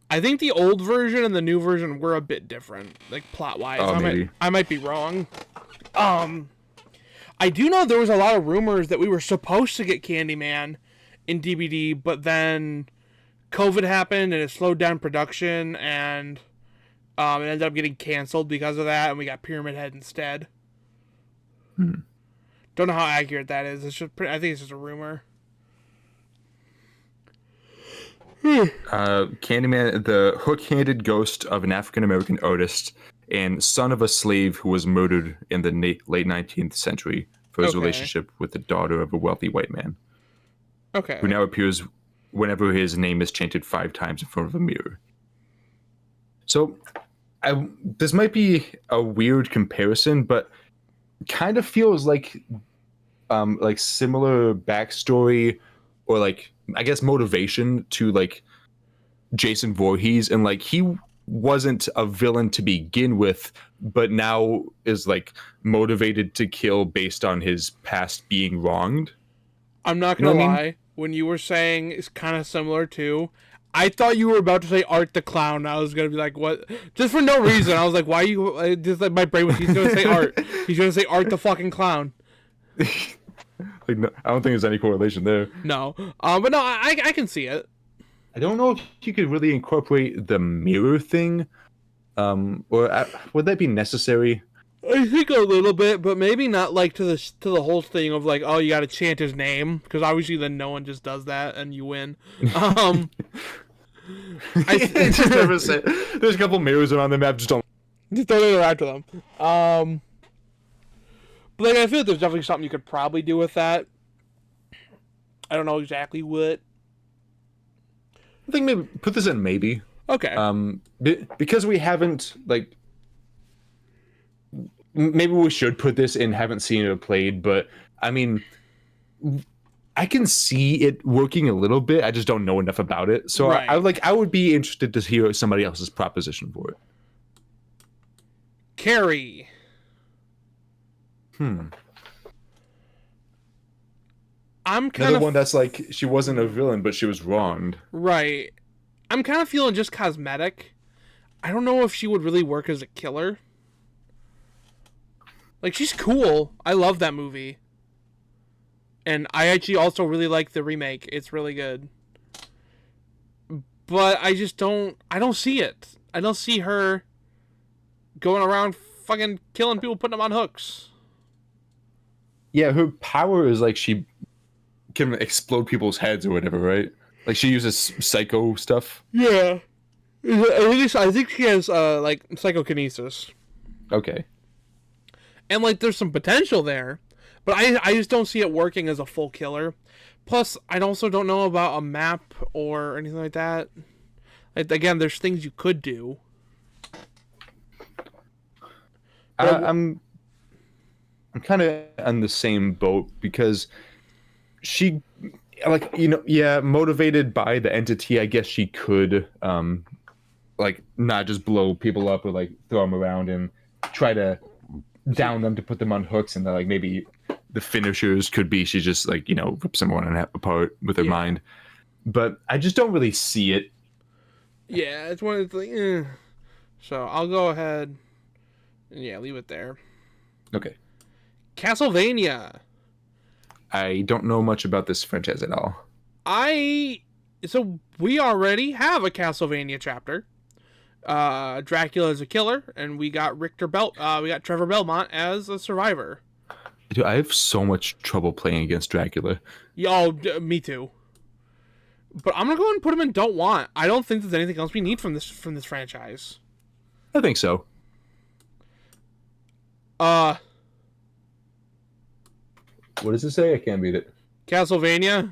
I think the old version and the new version were a bit different, like plot-wise. I might be wrong. I do know there was a lot of rumors that we were supposed to get Candyman in DVD, but then COVID happened and it slowed down production, and it ended up getting canceled because of that, and we got Pyramid Head instead. Don't know how accurate that is. I think it's just a rumor. Candyman, the hook-handed ghost of an African-American artist, and son of a slave who was murdered in the late 19th century for his Okay. relationship with the daughter of a wealthy white man, Okay. who now appears whenever his name is chanted 5 times in front of a mirror. So, this might be a weird comparison, but kind of feels like similar backstory or like I guess motivation to like Jason Voorhees, and like he wasn't a villain to begin with, but now is like motivated to kill based on his past being wronged. I'm not You know gonna what I mean? lie. When you were saying it's kind of similar too, I thought you were about to say Art the Clown. I was gonna be like, what? Just for no reason. I was like, why you? Just like my brain was. He's gonna say Art. He's gonna say Art the fucking clown. Like, no, I don't think there's any correlation there. No. But no, I can see it. I don't know if you could really incorporate the mirror thing, or would that be necessary? I think a little bit, but maybe not like to the whole thing of like, oh, you got to chant his name, because obviously then no one just does that and you win. I just never say. There's a couple mirrors around the map. Just don't interact with them. But like I feel like there's definitely something you could probably do with that. I don't know exactly what. I think maybe put this in maybe. Okay. Because we haven't like. Maybe we should put this in haven't seen it or played, but I mean, I can see it working a little bit. I just don't know enough about it. So right. I would be interested to hear somebody else's proposition for it. Carrie. I'm kind Another of one that's like she wasn't a villain, but she was wronged. right. I'm kind of feeling just cosmetic. I don't know if she would really work as a killer. Like, she's cool. I love that movie. And I actually also really like the remake. It's really good. But I just don't see it. I don't see her going around fucking killing people, putting them on hooks. Yeah, her power is like she can explode people's heads or whatever, right? Like she uses psycho stuff. Yeah. I think she has, like, psychokinesis. Okay. And, like, there's some potential there. But I just don't see it working as a full killer. Plus, I also don't know about a map or anything like that. Like, again, there's things you could do. I'm kind of on the same boat because she, like, you know, yeah, motivated by the entity, I guess she could, like, not just blow people up or, like, throw them around and try to down them to put them on hooks, and then, like, maybe the finishers could be she just, like, you know, rips someone apart with her mind. But I just don't really see it. Yeah, it's one of the things. So I'll go ahead and leave it there. Okay. Castlevania. I don't know much about this franchise at all. So we already have a Castlevania chapter. Dracula is a killer, and we got we got Trevor Belmont as a survivor. Dude, I have so much trouble playing against Dracula. Me too. But I'm gonna go ahead and put him in Don't Want. I don't think there's anything else we need from this franchise. I think so. What does it say? I can't read it. Castlevania.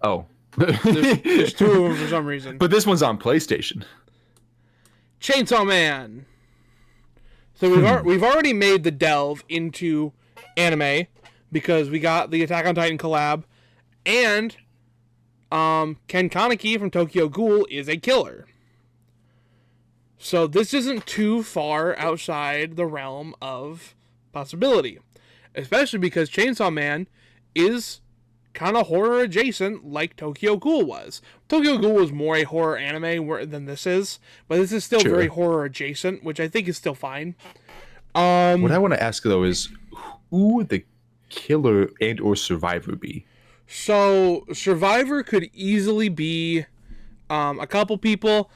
Oh. There's two of them for some reason. But this one's on PlayStation. Chainsaw Man. So we've already made the delve into anime because we got the Attack on Titan collab, and Ken Kaneki from Tokyo Ghoul is a killer. So this isn't too far outside the realm of possibility, especially because Chainsaw Man is kind of horror adjacent like Tokyo Ghoul was. Tokyo Ghoul was more a horror anime than this is, but this is still very horror adjacent, which I think is still fine. What I want to ask though is who would the killer and or survivor be? So survivor could easily be a couple people.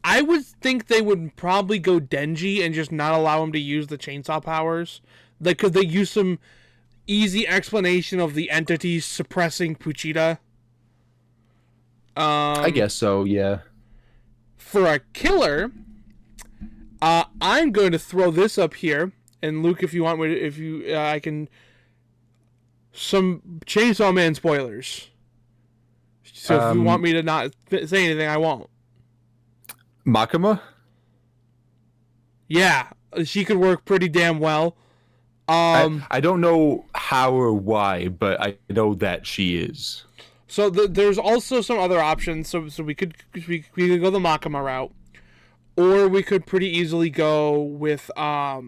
I would think they would probably go Denji and just not allow him to use the chainsaw powers. Like, could they use some easy explanation of the entities suppressing Puchita? I guess so, yeah. For a killer, I'm going to throw this up here, and Luke, if you want me, I can. Some Chainsaw Man spoilers. So if you want me to not say anything, I won't. Makima? Yeah, she could work pretty damn well. I don't know how or why, but I know that she is. So there's also some other options. So we could go the Makima route, or we could pretty easily go with I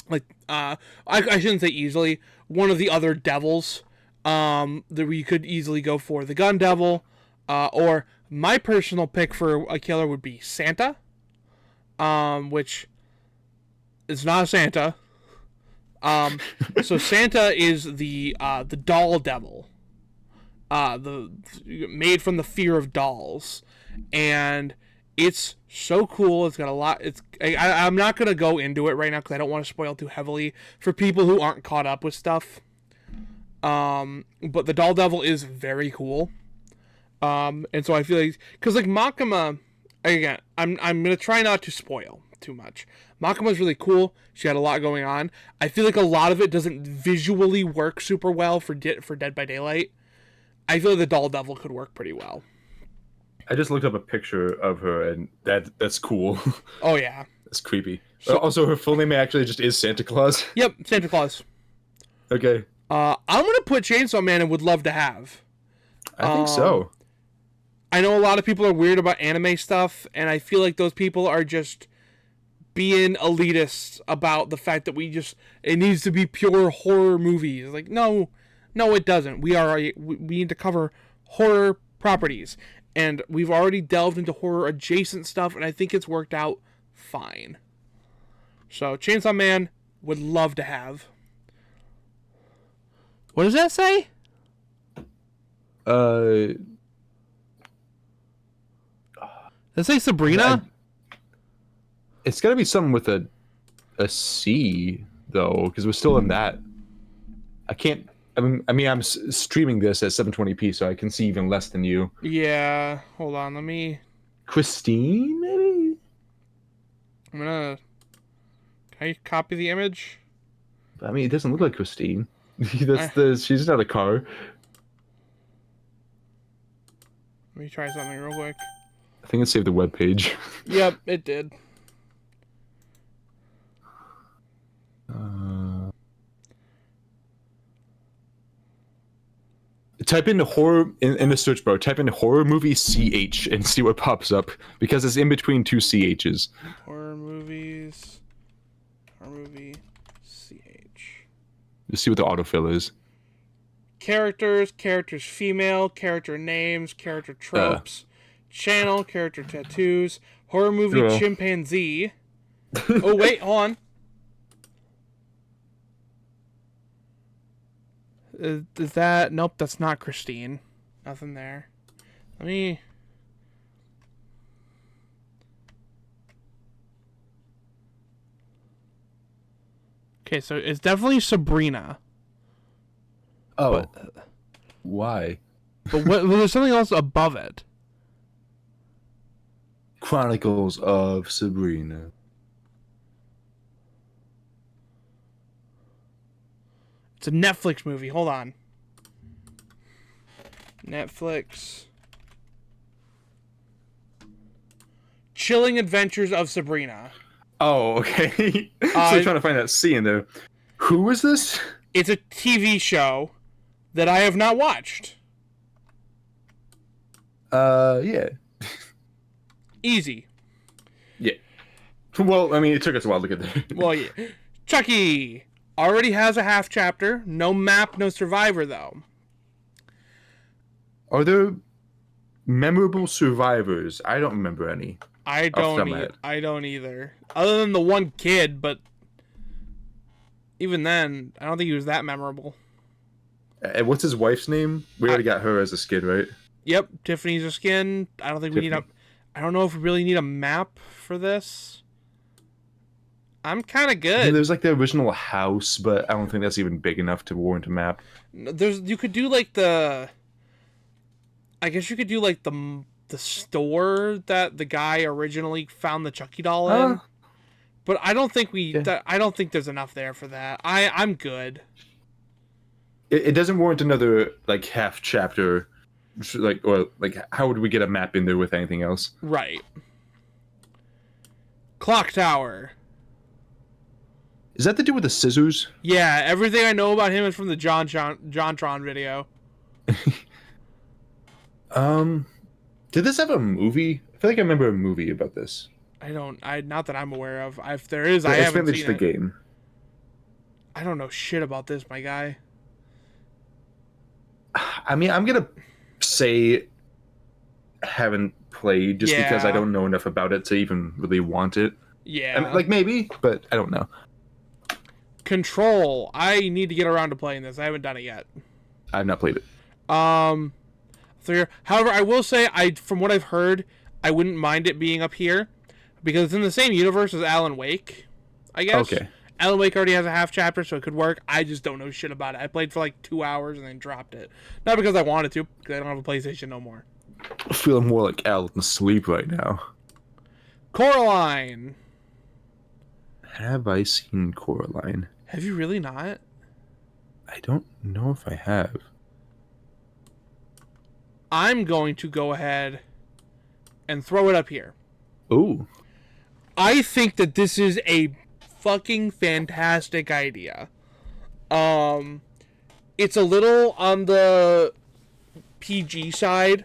shouldn't say easily, one of the other devils. That we could easily go for the Gun Devil, or my personal pick for a killer would be Santa, which is not a Santa. So Santa is the doll devil, made from the fear of dolls, and it's so cool. It's got a lot. I'm not gonna go into it right now because I don't want to spoil too heavily for people who aren't caught up with stuff. But the doll devil is very cool. And so I feel like, because like Makima, again, I'm gonna try not to spoil too much. Makima's really cool. She had a lot going on. I feel like a lot of it doesn't visually work super well for Dead by Daylight. I feel like the doll devil could work pretty well. I just looked up a picture of her, and that's cool. Oh yeah, that's creepy. So, also, her full name actually just is Santa Claus. Yep, Santa Claus. Okay. I'm gonna put Chainsaw Man and Would Love to Have. I think so. I know a lot of people are weird about anime stuff, and I feel like those people are just being elitists about the fact that it needs to be pure horror movies. Like, no, it doesn't. We need to cover horror properties, and we've already delved into horror adjacent stuff, and I think it's worked out fine. So, Chainsaw Man, Would Love to Have. What does that say? Does it say Sabrina? It's got to be something with a C, though, because we're still in that. I can't... I mean, I'm streaming this at 720p, so I can see even less than you. Yeah, hold on, let me... Christine, maybe? I'm gonna... Can I copy the image? I mean, it doesn't look like Christine. She's not a car. Let me try something real quick. I think it saved the web page. Yep, it did. Type in horror in the search bar. Type in horror movie CH and see what pops up, because it's in between two CHs. Horror movie CH. Just see what the autofill is. Characters female, character names, character tropes, channel, character tattoos, horror movie chimpanzee. Oh wait, hold on. Is that... Nope, that's not Christine. Nothing there. Let me... Okay, so it's definitely Sabrina. Oh. Why? But there's something else above it. Chronicles of Sabrina. It's a Netflix movie. Hold on. Netflix. Chilling Adventures of Sabrina. Oh, okay. So I'm trying to find that C in there. Who is this? It's a TV show that I have not watched. Yeah. Easy. Yeah. Well, I mean, it took us a while to get there. Well, yeah. Chucky already has a half chapter. No map, no survivor, though. Are there memorable survivors? I don't remember any. I don't either. Other than the one kid, but even then, I don't think he was that memorable. And what's his wife's name? We already got her as a skid, right? Yep, Tiffany's a skin. I don't think we need a... I don't know if we really need a map for this. I'm kind of good. There's like the original house, but I don't think that's even big enough to warrant a map. You could do like the... I guess you could do like the store that the guy originally found the Chucky doll in. But I don't think we. Yeah. I don't think there's enough there for that. I'm good. It doesn't warrant another like half chapter, like or like how would we get a map in there with anything else? Right. Clock Tower. Is that to do with the scissors? Yeah, everything I know about him is from the JonTron video. Did this have a movie? I feel like I remember a movie about this. Not that I'm aware of. If there is, I It's haven't mainly seen just the it. game. I don't know shit about this, my guy. I mean, I'm gonna say haven't played just because I Yeah. don't know enough about it to even really want it. Yeah. I mean, like maybe, but I don't know. Control. I need to get around to playing this. I haven't done it yet. I've not played it. However, I will say, from what I've heard, I wouldn't mind it being up here because it's in the same universe as Alan Wake, I guess. Okay. Alan Wake already has a half chapter, so it could work. I just don't know shit about it. I played for like 2 hours and then dropped it. Not because I wanted to, because I don't have a PlayStation no more. I'm feeling more like Al in sleep right now. Coraline. Have I seen Coraline? Have you really not? I don't know if I have. I'm going to go ahead and throw it up here. Ooh. I think that this is a fucking fantastic idea. It's a little on the PG side,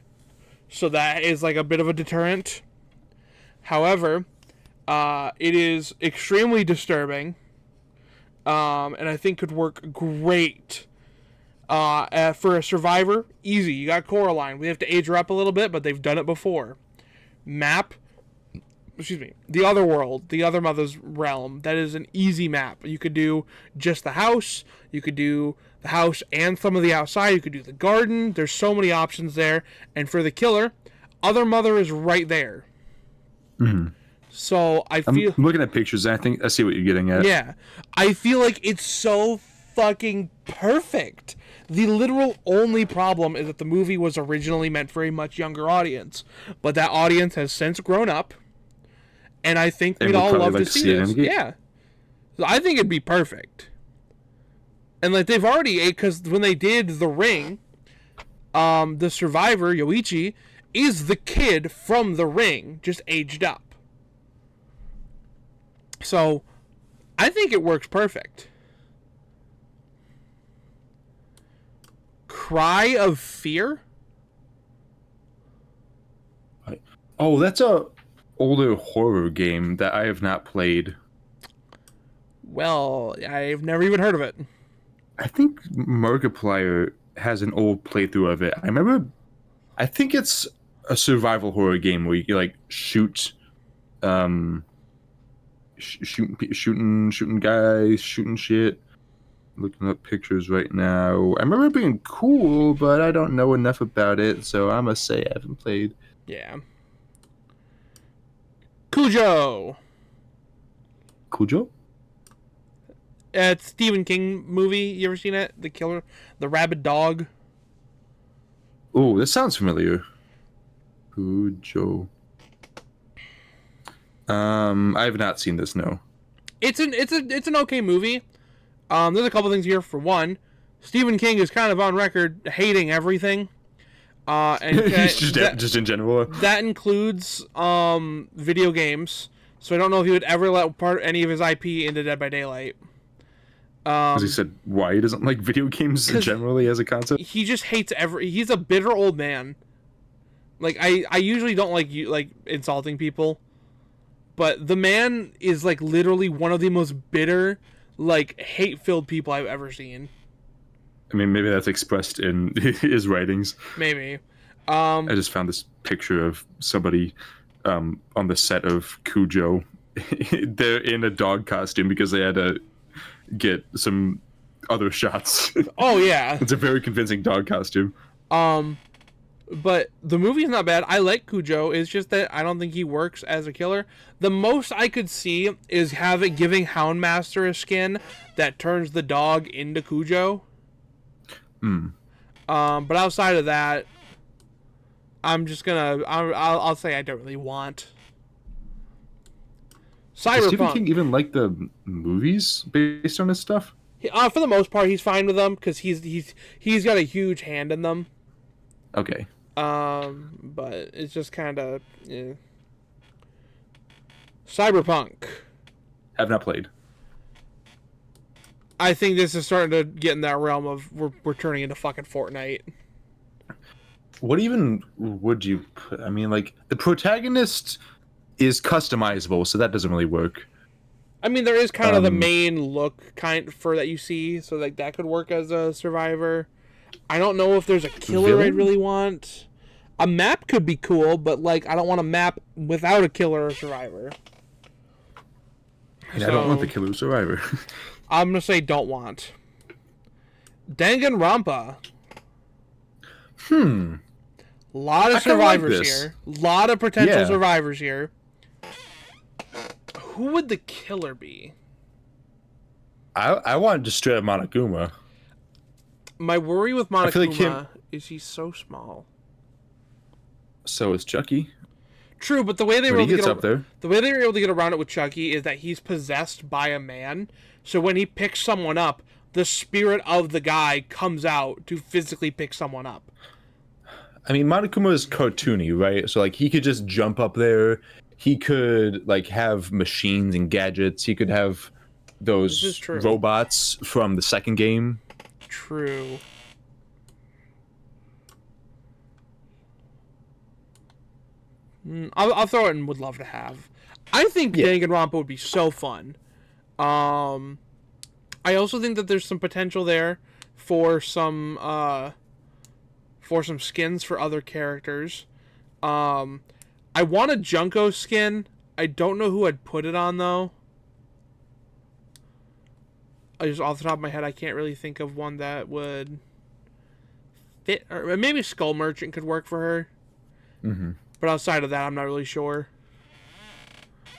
so that is like a bit of a deterrent. However, it is extremely disturbing, and I think could work great. For a survivor, easy. You got Coraline. We have to age her up a little bit, but they've done it before. Map. Excuse me. The other world, the other mother's realm. That is an easy map. You could do just the house. You could do the house and some of the outside. You could do the garden. There's so many options there. And for the killer, other mother is right there. Mm-hmm. So I'm looking at pictures. And I think I see what you're getting at. Yeah, I feel like it's so fucking perfect. The literal only problem is that the movie was originally meant for a much younger audience, but that audience has since grown up, and I think we'd all love to see this. Yeah, so I think it'd be perfect. And like they've already, because when they did The Ring, the survivor Yoichi is the kid from The Ring, just aged up. So, I think it works perfect. Cry of Fear? Oh, that's a older horror game that I have not played. Well, I've never even heard of it. I think Markiplier has an old playthrough of it. I think it's a survival horror game where you like shooting guys, shooting shit. Looking up pictures right now. I remember it being cool, but I don't know enough about it, so I'm gonna say I haven't played. Yeah. Cujo. Cujo? It's Stephen King movie. You ever seen it? The killer, the rabid dog. Oh, this sounds familiar. Cujo. I have not seen this. No. It's an okay movie. There's a couple things here. For one, Stephen King is kind of on record hating everything. And just in general. That includes video games. So I don't know if he would ever let any of his IP into Dead by Daylight. Because he said why he doesn't like video games generally as a concept. He just hates he's a bitter old man. Like I usually don't like insulting people, but the man is like literally one of the most bitter, like hate-filled people I've ever seen. I mean, maybe that's expressed in his writings. Maybe. I just found this picture of somebody on the set of Cujo. They're in a dog costume because they had to get some other shots. Oh yeah. It's a very convincing dog costume. But the movie's not bad. I like Cujo. It's just that I don't think he works as a killer. The most I could see is giving Houndmaster a skin that turns the dog into Cujo. But outside of that, I'm just gonna I'll say I don't really want. Does Stephen King Cyberpunk. even like the movies based on his stuff? For the most part, he's fine with them because he's got a huge hand in them. Okay. But it's just kind of Cyberpunk. Have not played. I think this is starting to get in that realm of we're turning into fucking Fortnite. What even would you put? I mean, like, the protagonist is customizable, so that doesn't really work. I mean, there is kind of the main look for that you see, so like that could work as a survivor. I don't know if there's a killer I really want. A map could be cool, but like I don't want a map without a killer or survivor. I don't want the killer survivor. I'm gonna say don't want. Danganronpa. Lot of survivors here. Lot of potential survivors here. Who would the killer be? I want just straight up Monokuma. My worry with Monokuma is he's so small. So is Chucky. True, but the way they were able to get around it with Chucky is that he's possessed by a man. So when he picks someone up, the spirit of the guy comes out to physically pick someone up. I mean, Monokuma is cartoony, right? So like he could just jump up there. He could like have machines and gadgets. He could have those robots from the second game. True. I'll throw it in would love to have. I think Danganronpa would be so fun. I also think that there's some potential there for some skins for other characters. I want a Junko skin. I don't know who I'd put it on though. I just off the top of my head, I can't really think of one that would fit. Or maybe Skull Merchant could work for her. But outside of that, I'm not really sure.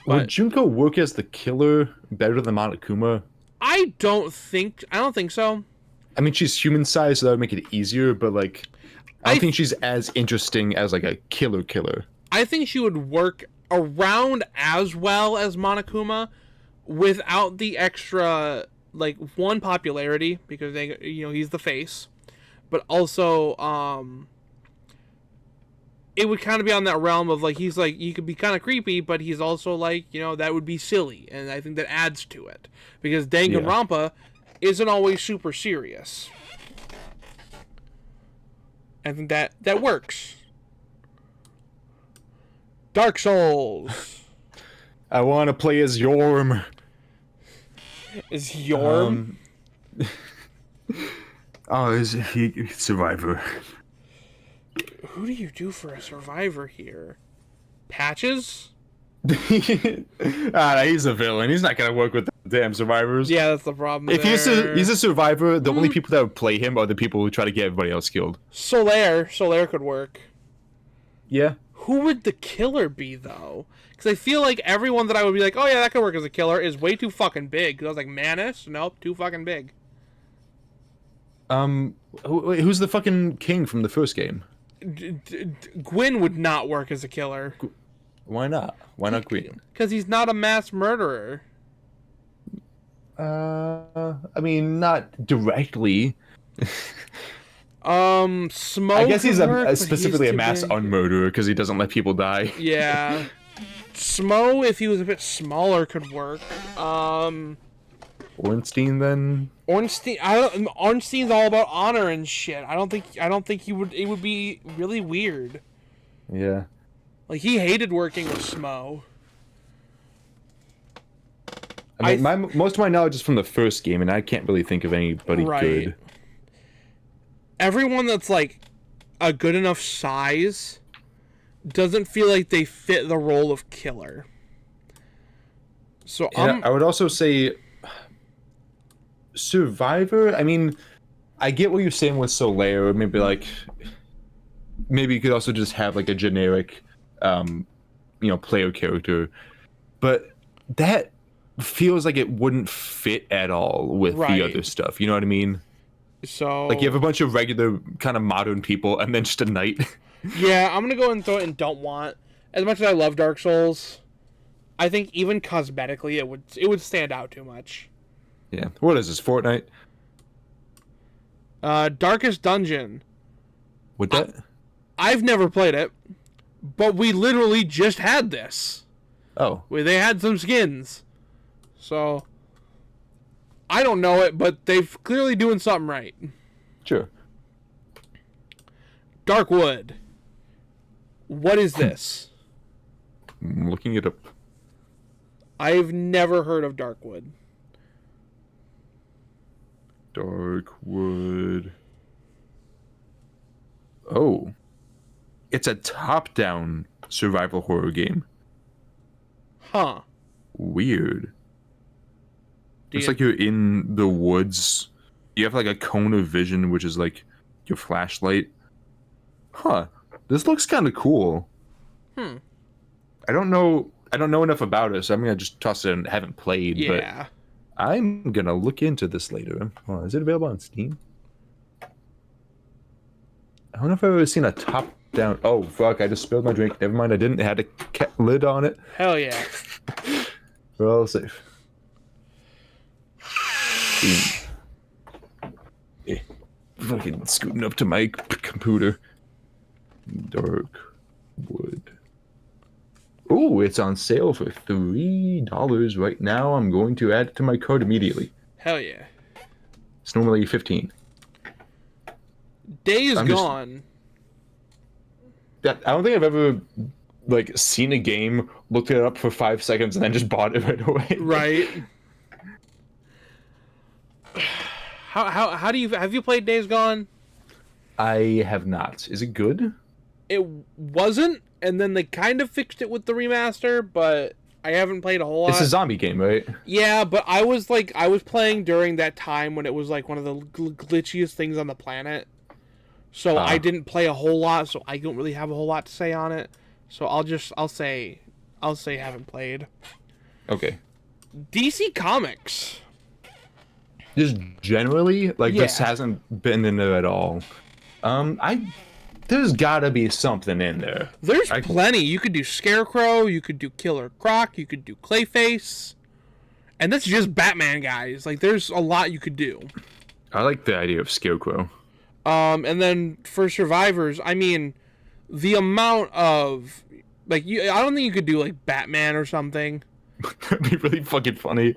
Would Junko work as the killer better than Monokuma? I don't think so. I mean, she's human sized, so that would make it easier. But like, I don't think she's as interesting as like a killer. I think she would work around as well as Monokuma, without the extra like one popularity because he's the face, but also it would kind of be on that realm of like he's like you could be kind of creepy, but he's also like that would be silly, and I think that adds to it because Danganronpa isn't always super serious. I think that works. Dark Souls. I want to play as Yorm. Is Yorm? Is he survivor? Who do you do for a survivor here? Patches? He's a villain. He's not gonna work with the damn survivors. Yeah, that's the problem. If he's a survivor, the only people that would play him are the people who try to get everybody else killed. Solaire could work. Yeah. Who would the killer be though? Because I feel like everyone that I would be like, oh yeah, that could work as a killer is way too fucking big. Because I was like, Manus? Nope, too fucking big. Who's the fucking king from the first game? Gwyn would not work as a killer. Why not? Why not Gwyn? Because he's not a mass murderer. I mean, not directly. Smoke. I guess he's specifically a mass unmurderer because he doesn't let people die. Yeah. Smo, if he was a bit smaller, could work. Ornstein then. Ornstein's all about honor and shit. I don't think he would. It would be really weird. Yeah. Like he hated working with Smo. I mean, most of my knowledge is from the first game, and I can't really think of anybody good. Everyone that's like a good enough size doesn't feel like they fit the role of killer. So I would also say survivor. I mean, I get what you're saying with Solaire, or maybe you could also just have like a generic player character, but that feels like it wouldn't fit at all with the other stuff. You know what I mean? So like you have a bunch of regular kind of modern people and then just a knight. Yeah, I'm gonna go and throw it in don't want. As much as I love Dark Souls, I think even cosmetically, it would stand out too much. Yeah. What is this, Fortnite? Darkest Dungeon. What that? I've never played it, but we literally just had this. Oh. Where they had some skins. So, I don't know it, but they're clearly doing something right. Sure. Darkwood. What is this? I'm looking it up. I've never heard of Darkwood. Darkwood. Oh. It's a top-down survival horror game. Huh. Weird. Do It's you- like you're in the woods. You have like a cone of vision, which is like your flashlight. Huh. This looks kind of cool. Hmm. I don't know enough about it, so I'm gonna just toss it in. Haven't played, Yeah. but I'm gonna look into this later. Oh, is it available on Steam? I don't know if I've ever seen a top-down. Oh fuck! I just spilled my drink. Never mind. I didn't. It had a lid on it. Hell yeah. We're all safe. Fucking scooting up to my computer. Darkwood. Oh, it's on sale for $3 right now. I'm going to add it to my cart immediately. Hell yeah. It's normally $15. Days I'm just- Gone. I don't think I've ever like seen a game, looked it up for 5 seconds, and then just bought it right away. Right. How do you have you played Days Gone? I have not. Is it good? It wasn't, and then they kind of fixed it with the remaster, but I haven't played a whole lot. It's a zombie game, right? Yeah, but I was playing during that time when it was like one of the glitchiest things on the planet. So I didn't play a whole lot, so I don't really have a whole lot to say on it. So I'll say haven't played. Okay. DC Comics. Just generally, like this Yeah. hasn't been in there at all. There's gotta be something in there. There's plenty. You could do Scarecrow, you could do Killer Croc, you could do Clayface. And that's just Batman guys. Like there's a lot you could do. I like the idea of Scarecrow. And then for survivors, I mean, the amount of like I don't think you could do like Batman or something. That'd be really fucking funny.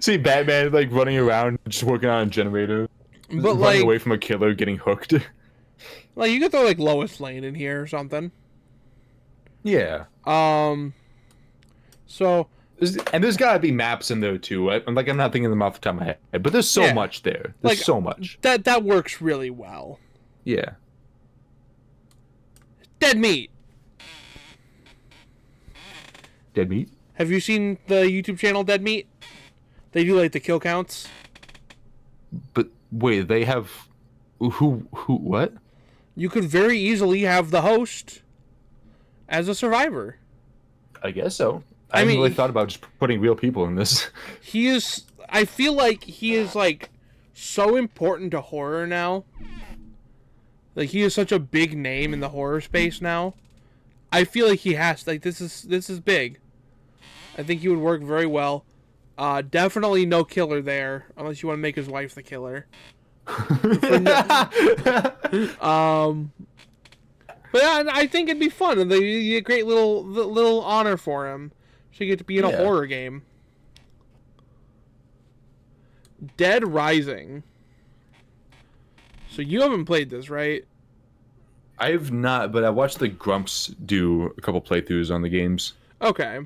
See Batman like running around, just working on a generator, But running like, away from a killer, getting hooked. like you could throw like Lois Lane in here or something. Yeah. So There's gotta be maps in there too. I'm not thinking of them off the top of my head, but there's so Yeah. much there. There's Like, so much. that works really well. Yeah. Dead Meat. Dead meat. Have you seen the YouTube channel Dead Meat? They do like the kill counts. But wait, they have who what? You could very easily have the host as a survivor. I guess so. I I haven't mean- really thought about just putting real people in this. I feel like he is like so important to horror now. Like he is such a big name in the horror space now. I feel like he has this is big. I think he would work very well. Definitely no killer there, unless you want to make his wife the killer. But yeah, I think it'd be fun, and they a great little honor for him. So you get to be in a Yeah. horror game. Dead Rising. So you haven't played this, right? I've not, but I watched the Grumps do a couple playthroughs on the games. Okay.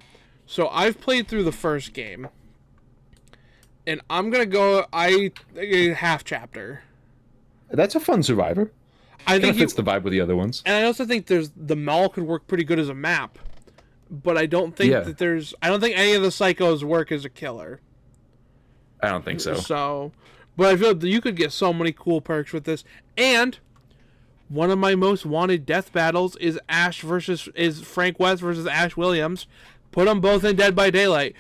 So I've played through the first game. And I'm going to go half chapter. That's a fun survivor. I Kind think of fits the vibe with the other ones. and I also think the mall could work pretty good as a map. But I don't think Yeah. I don't think any of the psychos work as a killer. I don't think so. So, but I feel that you could get so many cool perks with this. And one of my most wanted death battles is Frank West versus Ash Williams. Put them both in Dead by Daylight.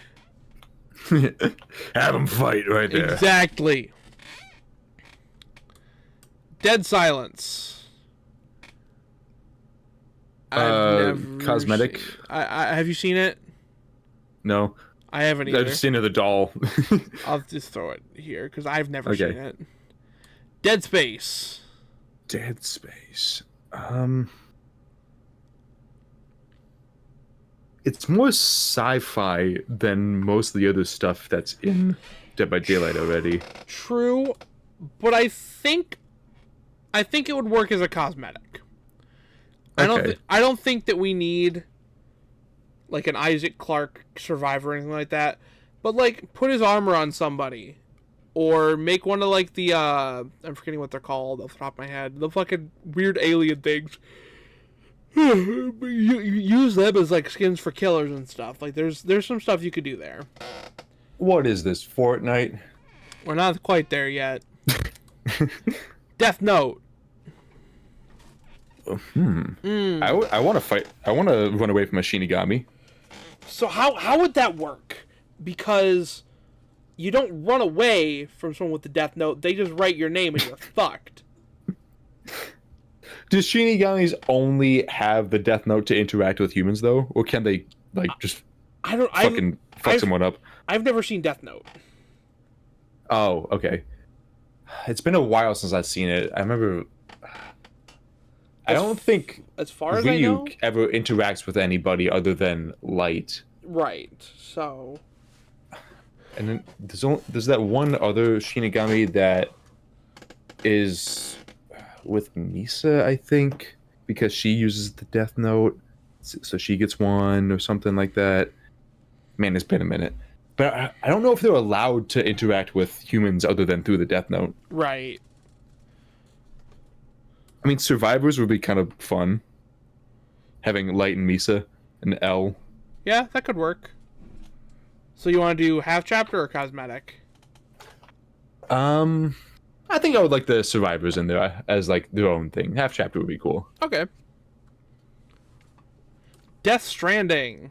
Have them fight right there. Exactly. Dead Silence. I've never Cosmetic. seen- have you seen it? No, I haven't I've either. seen the doll. I'll just throw it here because I've never Okay. seen it. Dead Space. Dead Space. It's more sci-fi than most of the other stuff that's in Dead by Daylight already. True, but I think it would work as a cosmetic. Okay. I don't think that we need like an Isaac Clarke survivor or anything like that. But like put his armor on somebody. Or make one of like the I'm forgetting what they're called off the top of my head. The fucking weird alien things. Use them as like skins for killers and stuff. Like there's some stuff you could do there. What is this, Fortnite? We're not quite there yet. Death Note. I want to fight. I want to run away from a Shinigami. So how would that work? Because you don't run away from someone with the Death Note. They just write your name and you're fucked. Do Shinigamis only have the Death Note to interact with humans though, or can they like just fuck someone up? I've never seen Death Note. Oh, okay. It's been a while since I've seen it. I remember. I don't think as far as I know, Ryuk ever interacts with anybody other than Light. Right. So. And then there's that one other Shinigami that is with Misa, I think, because she uses the Death Note, so she gets one or something like that. Man, it's been a minute. But I don't know if they're allowed to interact with humans other than through the Death Note. Right. I mean, survivors would be kind of fun. Having Light and Misa and L. Yeah, that could work. So you want to do half chapter or cosmetic? I think I would like the survivors in there as like their own thing. Half chapter would be cool. Okay. Death Stranding.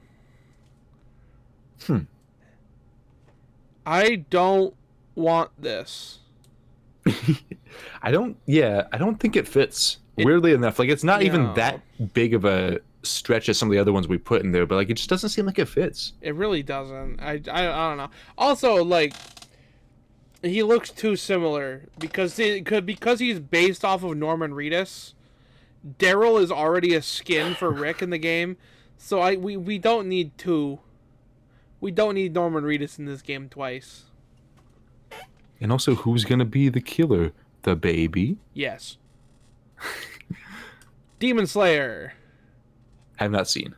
I don't want this. I don't think it fits. Weirdly enough, like it's not even that big of a stretch as some of the other ones we put in there, but like it just doesn't seem like it fits. It really doesn't. I don't know. Also, like he looks too similar because he's based off of Norman Reedus. Daryl is already a skin for Rick in the game, so we don't need two. We don't need Norman Reedus in this game twice. And also, who's gonna be the killer? The baby? Yes. Demon Slayer. Have not seen.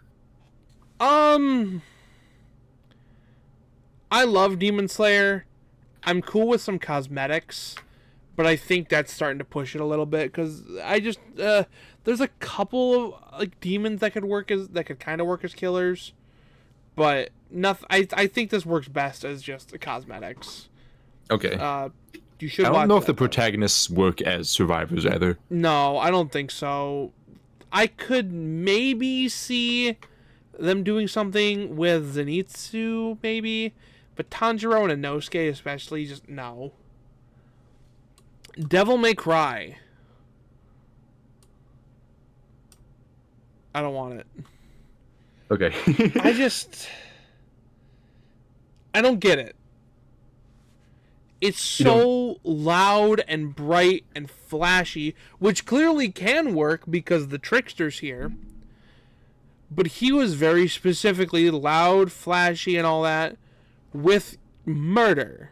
I love Demon Slayer. I'm cool with some cosmetics, but I think that's starting to push it a little bit because I just there's a couple of like demons that could kind of work as killers, but nothing. I think this works best as just the cosmetics. Okay. You should. I don't know if the protagonists work as survivors either. No, I don't think so. I could maybe see them doing something with Zenitsu, maybe, but Tanjiro and Inosuke especially, just no. Devil May Cry. I don't want it. Okay. I don't get it. It's so loud and bright and flashy, which clearly can work because the trickster's here. But he was very specifically loud, flashy, and all that with murder.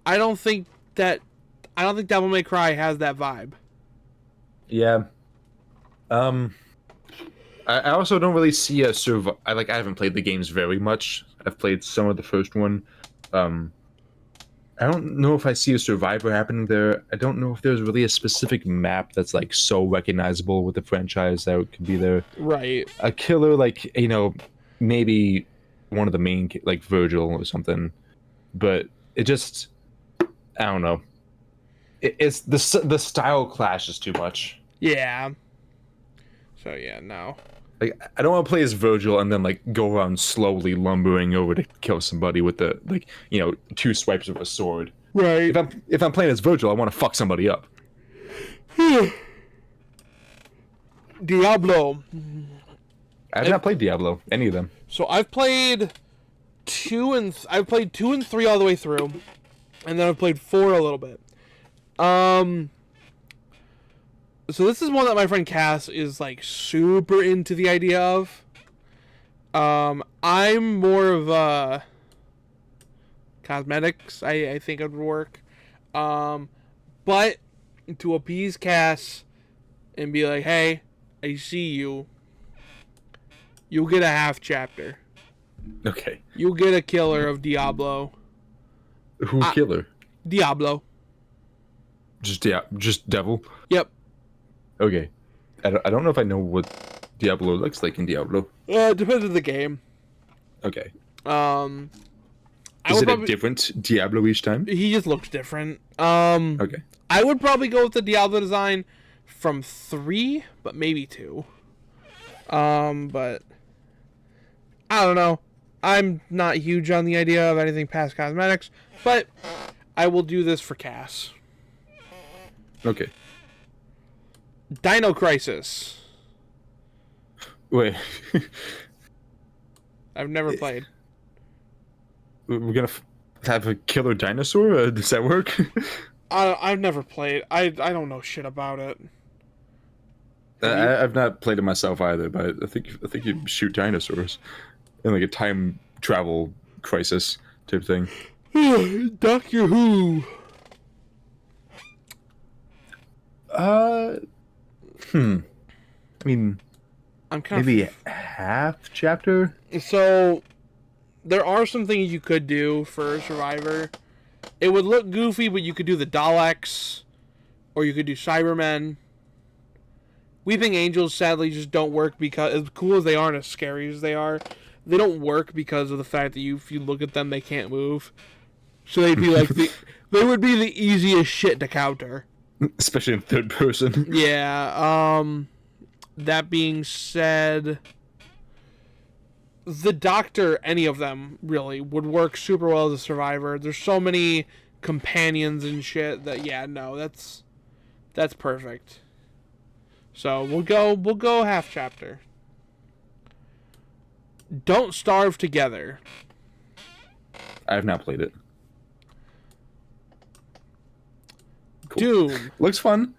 I don't think Devil May Cry has that vibe. Yeah. I also don't really see a I haven't played the games very much. I've played some of the first one. I don't know if I see a survivor happening there. I don't know if there's really a specific map that's like so recognizable with the franchise that could be there. Right. A killer, like, maybe one of the main, like Virgil or something. But it just, I don't know. It's the style clashes too much. Yeah. So yeah, no. Like, I don't want to play as Virgil and then like go around slowly lumbering over to kill somebody with the two swipes of a sword. Right. If I'm playing as Virgil, I want to fuck somebody up. Diablo. I have not played Diablo, any of them. So I've played 2 and 3 all the way through, and then I've played 4 a little bit. So this is one that my friend Cass is like super into the idea of. I'm more of a cosmetics. I think it would work. But to appease Cass and be like, hey, I see you. You'll get a half chapter. Okay. You'll get a killer of Diablo. Who's killer? Diablo. Just devil? Yep. Okay. I don't know if I know what Diablo looks like in Diablo. It depends on the game. Okay. Is it a different Diablo each time? He just looks different. Okay. I would probably go with the Diablo design from 3, but maybe 2. But I don't know. I'm not huge on the idea of anything past cosmetics, but I will do this for Cass. Okay. Dino Crisis. Wait. I've never played. We're gonna have a killer dinosaur? Does that work? I've never played. I don't know shit about it. I've not played it myself either, but I think you shoot dinosaurs in like a time travel crisis type thing. Doctor Who. I mean, I'm kind maybe of half chapter. So there are some things you could do for Survivor. It would look goofy, but you could do the Daleks, or you could do Cybermen. Weeping Angels sadly just don't work because, as cool as they are and as scary as they are, they don't work because of the fact that if you look at them, they can't move. So they'd be like they would be the easiest shit to counter. Especially in third person. Yeah. That being said, the Doctor, any of them really would work super well as a Survivor. There's so many companions and shit that that's perfect. So we'll go half chapter. Don't Starve Together. I have not played it. Cool. Doom. Looks fun.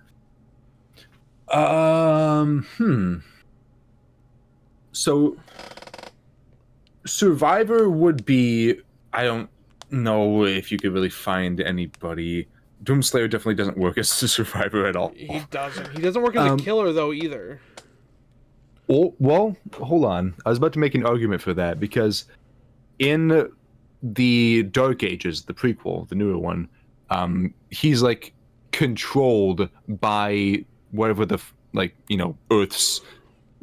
So Survivor would be, I don't know if you could really find anybody. Doomslayer definitely doesn't work as a Survivor at all. He doesn't. He doesn't work as a killer though either. Well, hold on. I was about to make an argument for that because in the Dark Ages, the prequel, the newer one, he's like controlled by whatever the Earth's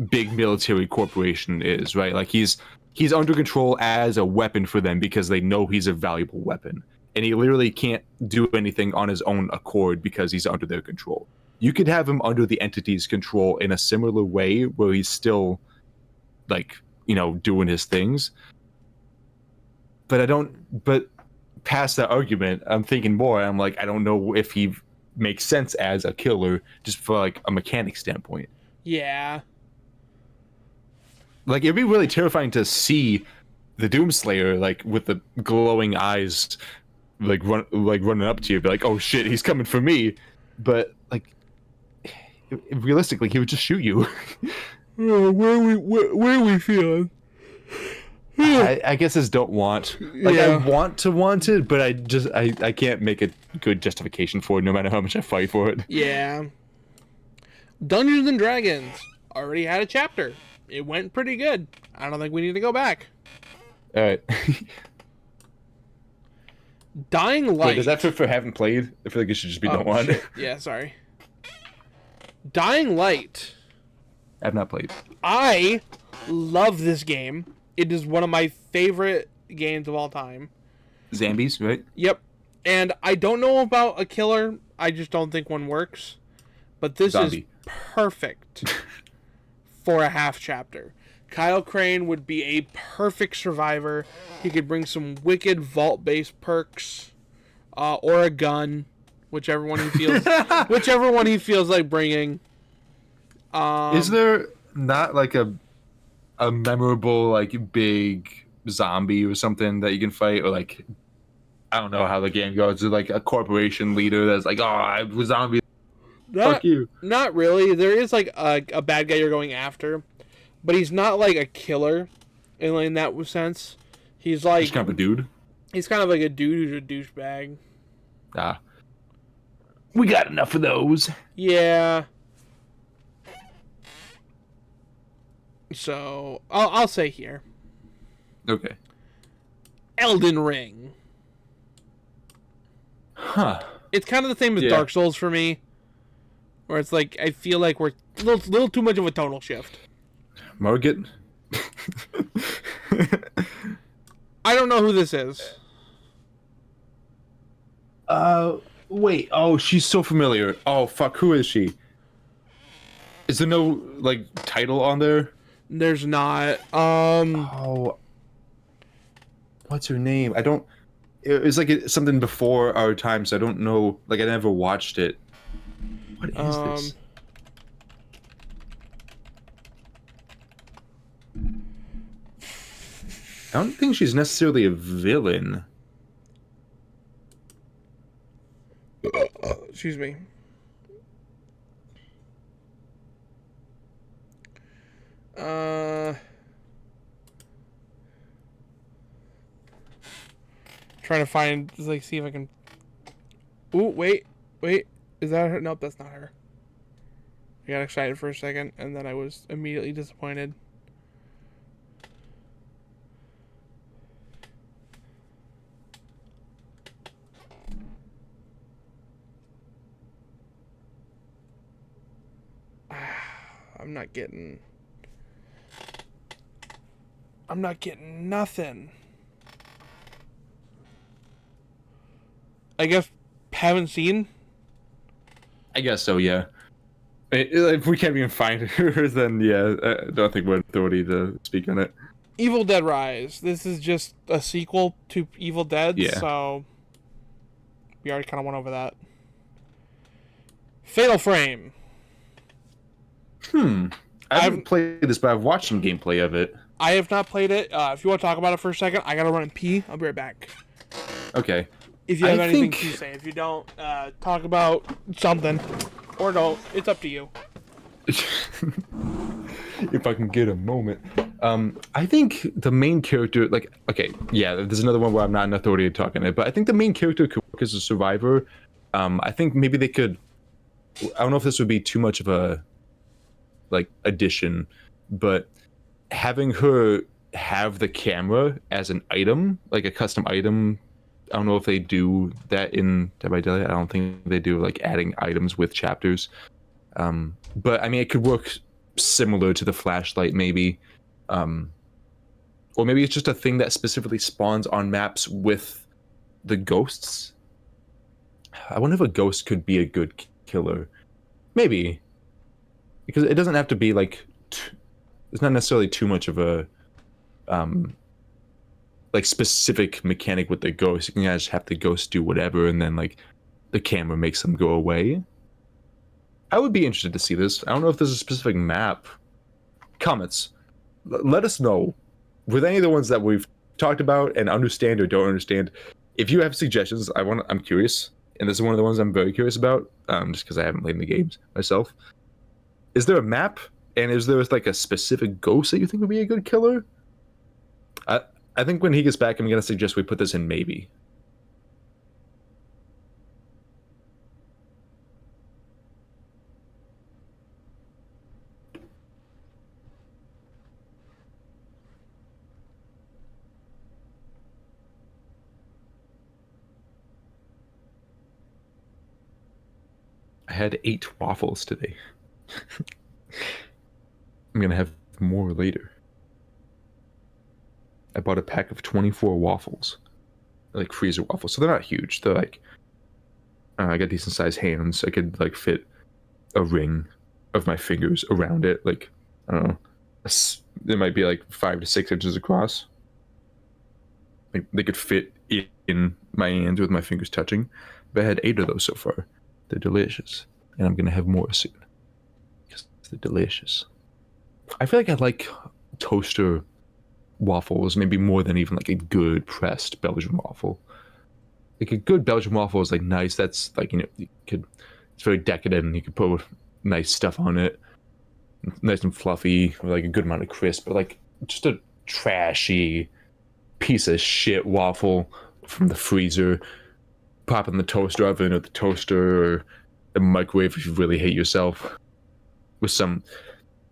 big military corporation is, right? Like he's under control as a weapon for them because they know he's a valuable weapon, and he literally can't do anything on his own accord because he's under their control. You could have him under the entity's control in a similar way where he's still doing his things. But past that argument, I'm thinking more. I'm like, I don't know if he makes sense as a killer just for like a mechanic standpoint. Yeah. Like it'd be really terrifying to see the Doomslayer like with the glowing eyes running up to you, be like, oh shit, he's coming for me. But like realistically, he would just shoot you. Where are we feeling? I guess is don't want. Like Yeah. I want it, but I can't make a good justification for it no matter how much I fight for it. Yeah. Dungeons and Dragons already had a chapter. It went pretty good. I don't think we need to go back. All right. Dying Light. Wait, does that fit for haven't played? I feel like it should just be don't want. Shit. Yeah, sorry. Dying Light. I've not played. I love this game. It is one of my favorite games of all time. Zombies, right? Yep. And I don't know about a killer. I just don't think one works. But this is perfect for a half chapter. Kyle Crane would be a perfect survivor. He could bring some wicked vault-based perks, or a gun, whichever one he feels like bringing. Is there not like a a memorable like big zombie or something that you can fight, or like I don't know how the game goes. It's like a corporation leader that's like, oh, I was zombie. Fuck Not, you. not really. There is like a bad guy you're going after, but he's not like a killer, in that sense. He's like Just kind of a dude. he's kind of like a dude who's a douchebag. Ah, we got enough of those. Yeah. So I'll say here, Okay. Elden Ring. Huh. It's kind of the same as Yeah. Dark Souls for me, where it's like I feel like we're a little too much of a tonal shift. Margit. I don't know who this is. Wait. Oh, she's so familiar. Oh, fuck. Who is she? Is there no like title on there? There's not. Oh, what's her name? I don't. It was like something before our time, so I don't know. Like I never watched it. What is this? I don't think she's necessarily a villain. Excuse me. Trying to find, like, see if I can. Ooh, wait. Is that her? Nope, that's not her. I got excited for a second, and then I was immediately disappointed. I'm not getting nothing. I guess haven't seen. I guess so. Yeah. If we can't even find her, then yeah, I don't think we're authority to speak on it. Evil Dead Rise. This is just a sequel to Evil Dead, Yeah. so we already kind of went over that. Fatal Frame. I haven't played this, but I've watched some gameplay of it. I have not played it. If you want to talk about it for a second, I gotta run and pee. I'll be right back. Okay. If you have I anything think- to say, if you don't, talk about something, or don't. It's up to you. If I can get a moment. I think the main character, like, okay, yeah, there's another one where I'm not an authority to talk on it, but I think the main character could work as a survivor. I think maybe they could. I don't know if this would be too much of a like addition, but having her have the camera as an item, like a custom item. I don't know if they do that in Dead by Daylight. I don't think they do like adding items with chapters. But I mean, it could work similar to the flashlight, maybe, or maybe it's just a thing that specifically spawns on maps with the ghosts. I wonder if a ghost could be a good killer. Maybe, because it doesn't have to be like. It's not necessarily too much of a, like specific mechanic with the ghost. You can just have the ghost do whatever, and then like the camera makes them go away. I would be interested to see this. I don't know if there's a specific map. Comments. Let us know with any of the ones that we've talked about and understand or don't understand. If you have suggestions, I'm curious, and this is one of the ones I'm very curious about, just because I haven't played the games myself. Is there a map, and is there like a specific ghost that you think would be a good killer? I think when he gets back, I'm gonna suggest we put this in maybe. I had 8 waffles today. I'm gonna have more later. I bought a pack of 24 waffles, like freezer waffles. So they're not huge. They're like, I got decent sized hands. I could like fit a ring of my fingers around it. Like, I don't know. It might be like 5 to 6 inches across. Like they could fit in my hands with my fingers touching. But I had 8 of those so far. They're delicious, and I'm gonna have more soon because they're delicious. I feel like I like toaster waffles, maybe more than even like a good pressed Belgian waffle. Like a good Belgian waffle is like nice. That's like, you know, it's very decadent and you could put nice stuff on it. Nice and fluffy with like a good amount of crisp, but like just a trashy piece of shit waffle from the freezer. Pop in the toaster oven or the toaster or the microwave if you really hate yourself. With some,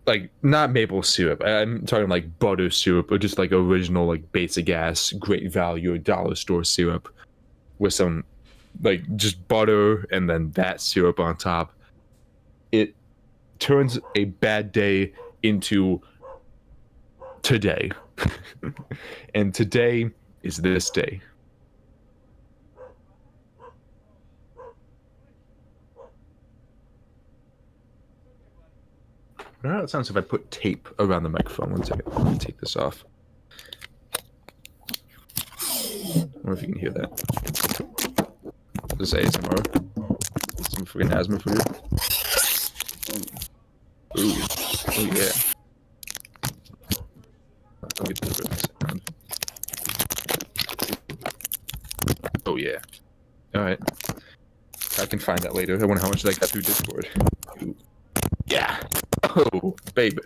like, not maple syrup. I'm talking like butter syrup or just like original, like basic ass, great value, dollar store syrup. With some, like, just butter and then that syrup on top. It turns a bad day into today. And today is this day. I don't know how it sounds if I put tape around the microphone. One second. Let me take this off. I wonder if you can hear that. This is ASMR. Some freaking asthma for you. Ooh. Oh, yeah. I'll get this for a second. Oh, yeah. Alright. I can find that later. I wonder how much that got through Discord. Ooh. Yeah. Oh, baby.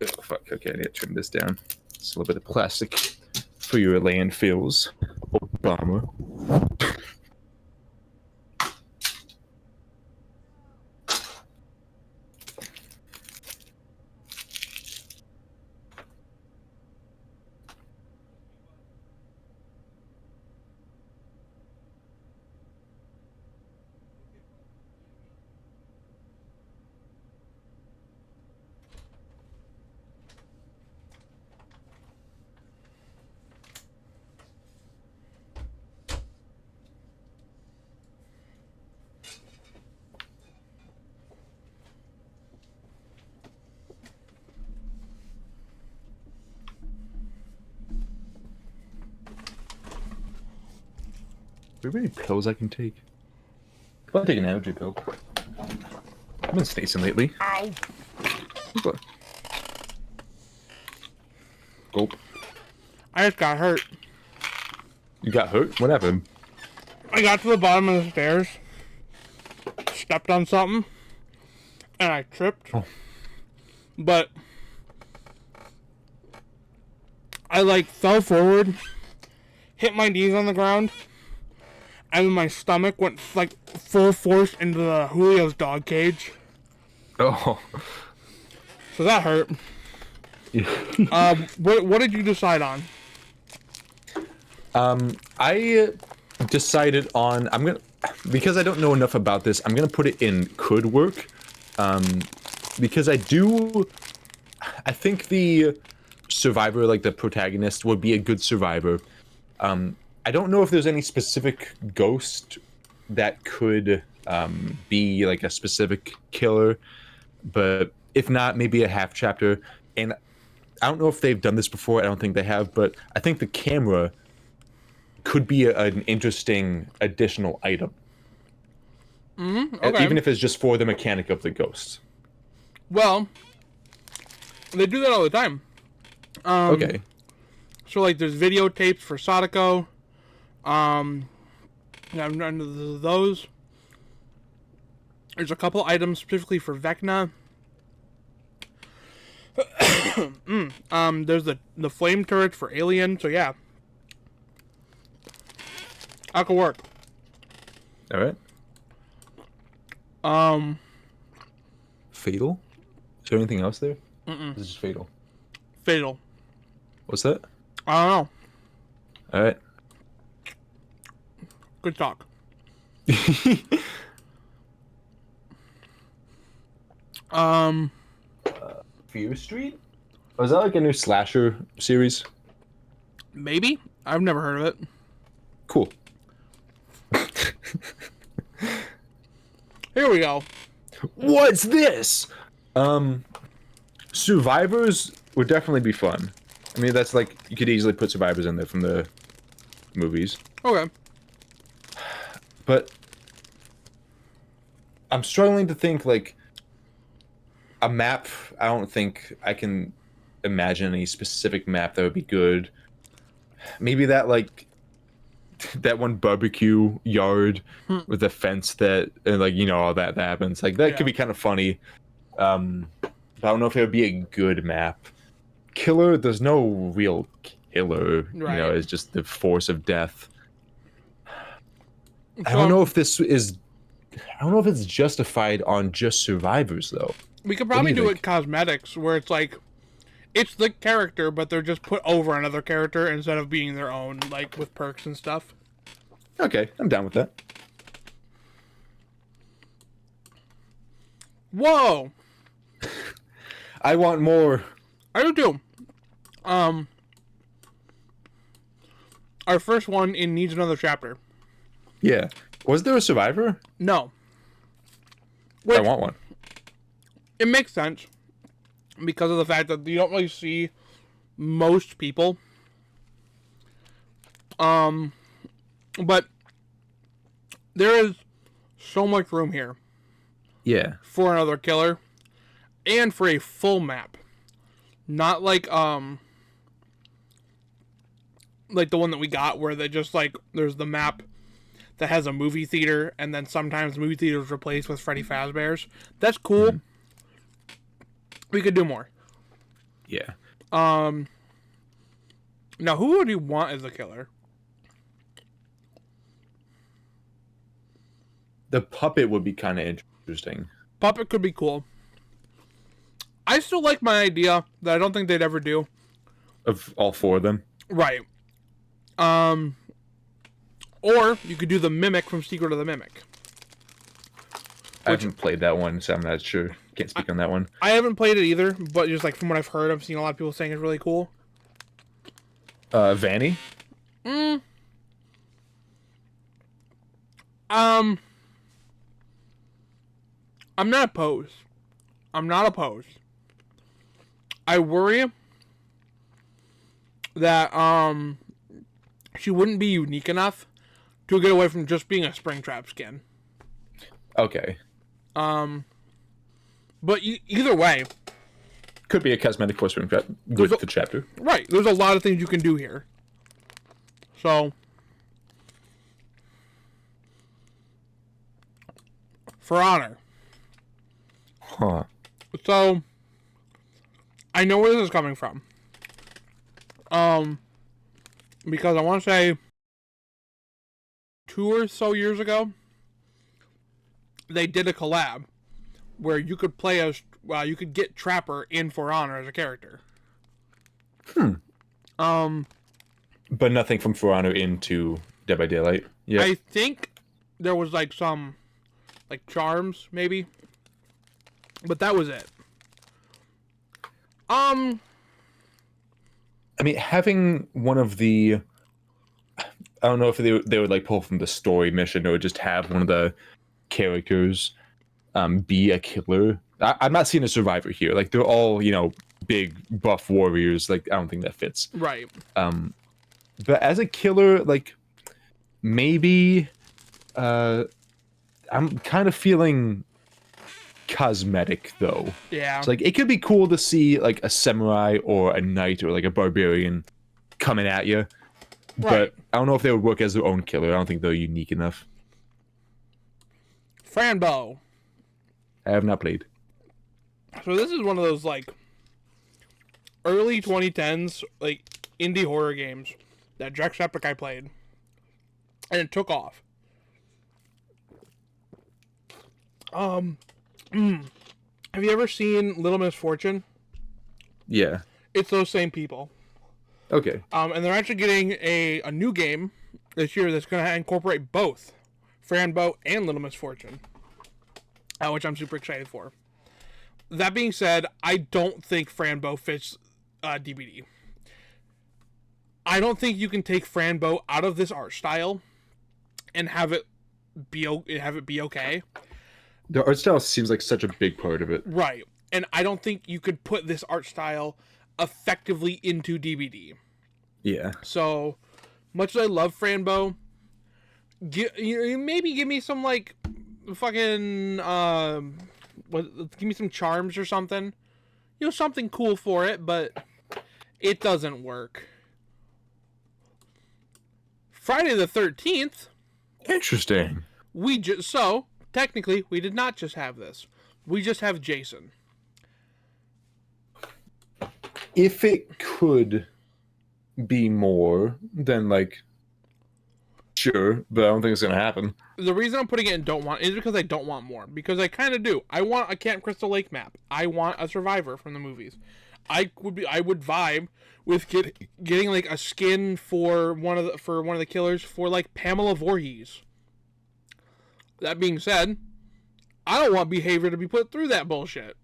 Oh, fuck. Okay, I need to trim this down. It's a little bit of plastic for your landfills. Obama. Are there any pills I can take? I'll take an energy pill. I've been sneezing lately. Ow. What? Gulp. I just got hurt. You got hurt? What happened? I got to the bottom of the stairs, stepped on something, and I tripped. Oh. But I like fell forward, hit my knees on the ground, and then my stomach went like full force into the Julio's dog cage. Oh. So that hurt. What did you decide on? I decided on because I don't know enough about this, I'm gonna put it in could work. Because I think the survivor, like the protagonist, would be a good survivor. I don't know if there's any specific ghost that could be like a specific killer, but if not, maybe a half chapter. And I don't know if they've done this before. I don't think they have, but I think the camera could be an interesting additional item. Okay. Even if it's just for the mechanic of the ghost. Well, they do that all the time. Okay. So like, there's videotapes for Sadako. Those. There's a couple items specifically for Vecna. There's the flame turret for Alien. So yeah, that could work. All right. Fatal? Is there anything else there? This is fatal. Fatal. What's that? I don't know. All right. Good talk. Fear Street? Oh, is that like a new slasher series? Maybe. I've never heard of it. Cool. Here we go. What's this? Survivors would definitely be fun. I mean, that's like, you could easily put survivors in there from the movies. Okay. But I'm struggling to think, like, a map. I don't think I can imagine any specific map that would be good. Maybe that like that one barbecue yard with the fence that and like all that happens. Like that could be kind of funny. But I don't know if it would be a good map. Killer, there's no real killer. Right. It's just the force of death. So, I don't know if it's justified on just survivors though. We could probably do it cosmetics, where it's like, it's the character, but they're just put over another character instead of being their own, like with perks and stuff. Okay, I'm down with that. Whoa! I want more. I do too. Our first one in needs another chapter. Yeah. Was there a survivor? No. I want one. It makes sense because of the fact that you don't really see most people. But there is so much room here. Yeah. For another killer and for a full map. Not like the one that we got where they just like there's the map that has a movie theater and then sometimes the movie theater is replaced with Freddy Fazbear's. That's cool. Mm-hmm. We could do more. Yeah. Now who would you want as a killer? The puppet would be kind of interesting. Puppet could be cool. I still like my idea that I don't think they'd ever do. Of all four of them? Right. Or you could do the Mimic from Secret of the Mimic. I haven't played that one, so I'm not sure. Can't speak on that one. I haven't played it either, but just like from what I've heard, I've seen a lot of people saying it's really cool. Vanny? I'm not opposed. I worry that she wouldn't be unique enough to get away from just being a Springtrap skin. Okay. But either way, could be a cosmetic for Springtrap with the chapter. Right. There's a lot of things you can do here. So For Honor. Huh. So I know where this is coming from. Because I want to say 2 or so years ago, they did a collab where you could play as, you could get Trapper in For Honor as a character. But nothing from For Honor into Dead by Daylight. Yeah. I think there was like some, like charms maybe, but that was it. I mean, having one of the, I don't know if they would like pull from the story mission or just have one of the characters be a killer. I'm not seeing a survivor here. Like, they're all, big buff warriors. Like, I don't think that fits. Right. But as a killer, like, maybe I'm kind of feeling cosmetic though. Yeah. So, like, it could be cool to see like a samurai or a knight or like a barbarian coming at you. Right. But I don't know if they would work as their own killer. I don't think they're unique enough. Franbo. I have not played. So this is one of those like early 2010s like indie horror games that Jacksepticeye played, and it took off. Have you ever seen Little Misfortune? Yeah. It's those same people. Okay. And they're actually getting a new game this year that's going to incorporate both Franbo and Little Misfortune, which I'm super excited for. That being said, I don't think Franbo fits DBD. I don't think you can take Franbo out of this art style and have it be okay. The art style seems like such a big part of it. Right. And I don't think you could put this art style effectively into DBD. Yeah. So, much as I love Franbo, maybe give me some, like, fucking, give me some charms or something. Something cool for it, but It doesn't work. Friday the 13th. Interesting. So technically we did not just have this. We just have Jason. If it could be more, then like, sure, but I don't think it's gonna happen. The reason I'm putting it in don't want is because I don't want more. Because I kind of do. I want a Camp Crystal Lake map. I want a survivor from the movies. I would vibe with getting like a skin for one of the killers for like Pamela Voorhees. That being said, I don't want behavior to be put through that bullshit.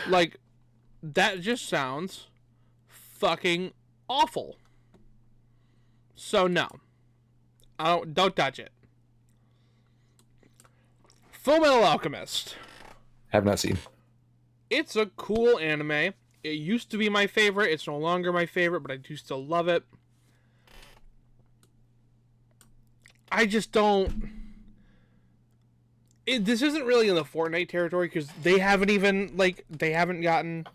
Like, that just sounds fucking awful. So no, don't touch it. Fullmetal Alchemist. Have not seen. It's a cool anime. It used to be my favorite. It's no longer my favorite, but I do still love it. I just don't... this isn't really in the Fortnite territory, because they haven't gotten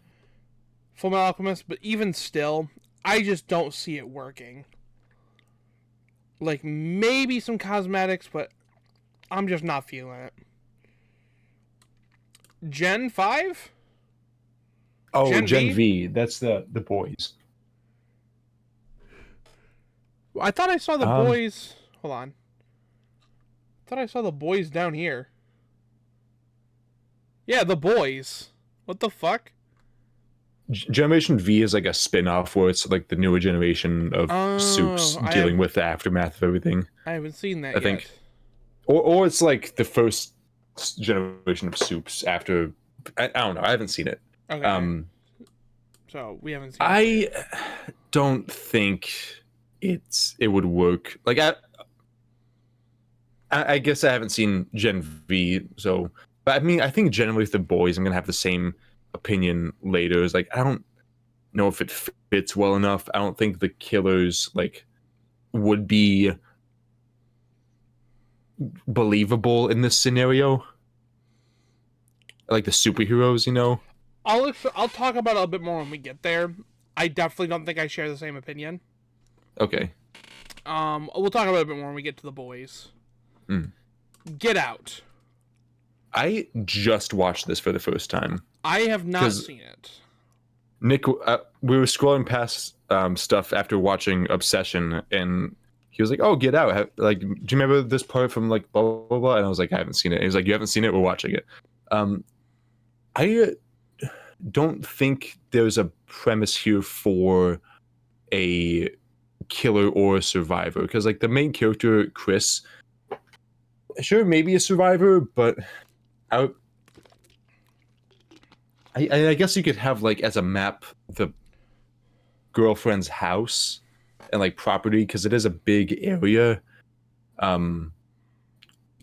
Fullmetal Alchemist, but even still, I just don't see it working. Like, maybe some cosmetics, but I'm just not feeling it. Gen 5? Oh, Gen V. That's the boys. I thought I saw the boys... Hold on. I thought I saw the boys down here. Yeah, the boys. What the fuck? Generation V is like a spin-off where it's like the newer generation of Soups dealing with the aftermath of everything. I haven't seen that I yet. think. Or it's like the first generation of Soups after... I don't know. I haven't seen it. Okay. So we haven't seen it. I don't think it would work. Like, I guess I haven't seen Gen V, so... But I mean, I think generally with the boys, I'm going to have the same opinion later. It's like, I don't know if it fits well enough. I don't think the killers, like, would be believable in this scenario. Like the superheroes, you know? I'll talk about it a bit more when we get there. I definitely don't think I share the same opinion. Okay. We'll talk about it a bit more when we get to the boys. Get Out. I just watched this for the first time. I have not seen it. Nick, we were scrolling past stuff after watching Obsession, and he was like, "Oh, Get Out! Like, do you remember this part from like blah blah blah?" And I was like, "I haven't seen it." And he was like, "You haven't seen it? We're watching it." I don't think there's a premise here for a killer or a survivor, because like the main character, Chris, sure, maybe a survivor, but I guess you could have like as a map the girlfriend's house and like property, because it is a big area.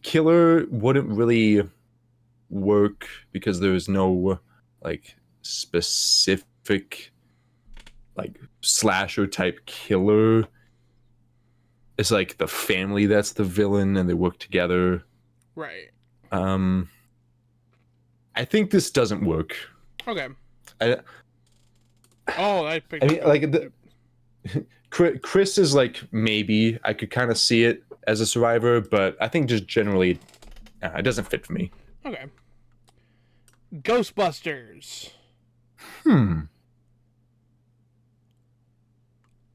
Killer wouldn't really work because there's no like specific like slasher type killer. It's like the family that's the villain and they work together. Right. I think this doesn't work. Okay. I picked mean, like Chris is like, maybe I could kind of see it as a survivor, but I think just generally, it doesn't fit for me. Okay. Ghostbusters.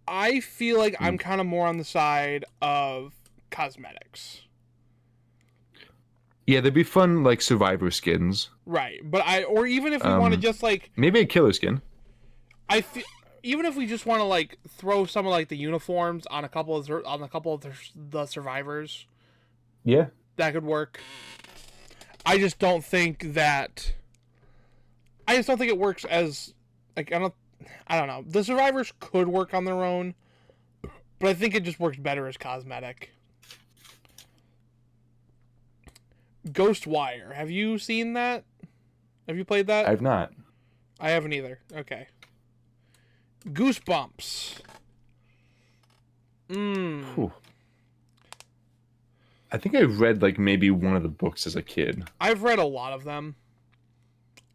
I feel like I'm kind of more on the side of cosmetics. Yeah, they'd be fun, like survivor skins. Right, but or even if we want to just like maybe a killer skin. Even if we just want to like throw some of like the uniforms on a couple of the survivors. Yeah, that could work. I just don't think it works as like I don't know. The survivors could work on their own, but I think it just works better as cosmetic. Ghostwire. Have you seen that? Have you played that? I've not. I haven't either. Okay. Goosebumps. I think I read like maybe one of the books as a kid. I've read a lot of them.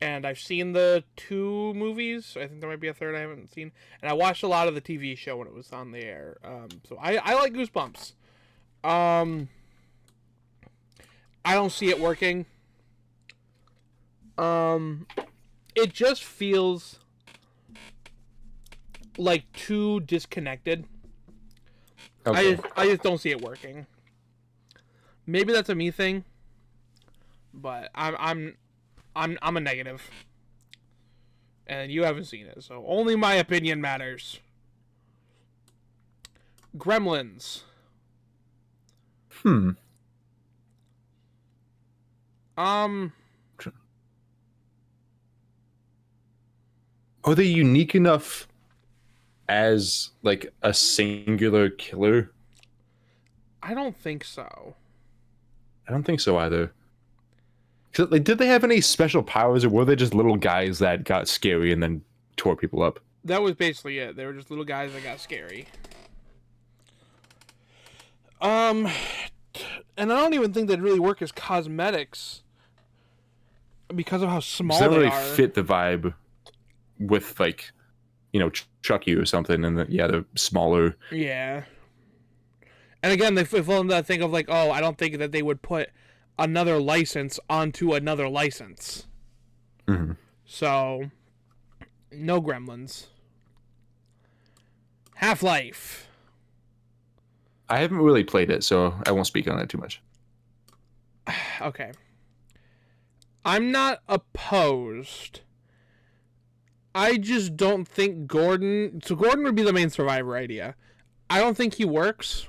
and I've seen the 2 movies. I think there might be a third I haven't seen, and I watched a lot of the TV show when it was on the air. So I like Goosebumps. I don't see it working. It just feels like too disconnected. Okay. I just don't see it working. Maybe that's a me thing, but I'm a negative, and you haven't seen it, so only my opinion matters. Gremlins. Are they unique enough as like a singular killer? I don't think so. I don't think so either. Like, did they have any special powers, or were they just little guys that got scary and then tore people up? That was basically it. They were just little guys that got scary. And I don't even think they'd really work as cosmetics because of how small They don't they really are. fit the vibe with, like, you know, Chucky or something, and they're smaller. Yeah. And again, they fall into that thing of like, oh, I don't think that they would put another license onto another license. Mm-hmm. So, no Gremlins. Half-Life. I haven't really played it, so I won't speak on it too much. Okay. I'm not opposed. I just don't think Gordon... So Gordon would be the main survivor idea. I don't think he works.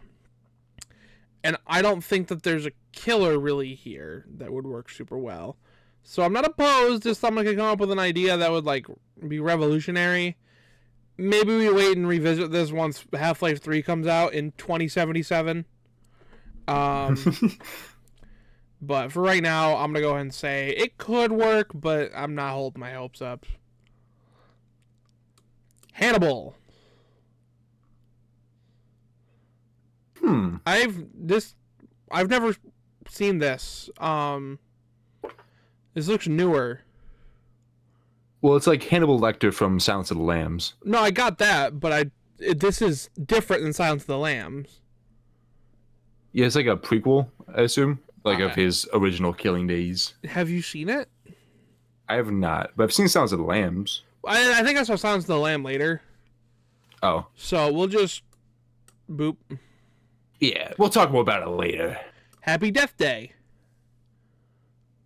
And I don't think that there's a killer really here that would work super well. So I'm not opposed if someone could come up with an idea that would like be revolutionary. Maybe we wait and revisit this once Half-Life 3 comes out in 2077. But for right now, I'm going to go ahead and say it could work, but I'm not holding my hopes up. Hannibal. I've never seen this. This looks newer. Well, it's like Hannibal Lecter from Silence of the Lambs. No, I got that, but this is different than Silence of the Lambs. Yeah, it's like a prequel, I assume, like of his original killing days. Have you seen it? I have not, but I've seen Silence of the Lambs. I think I saw Silence of the Lamb later. Oh. So we'll just boop. Yeah, we'll talk more about it later. Happy Death Day.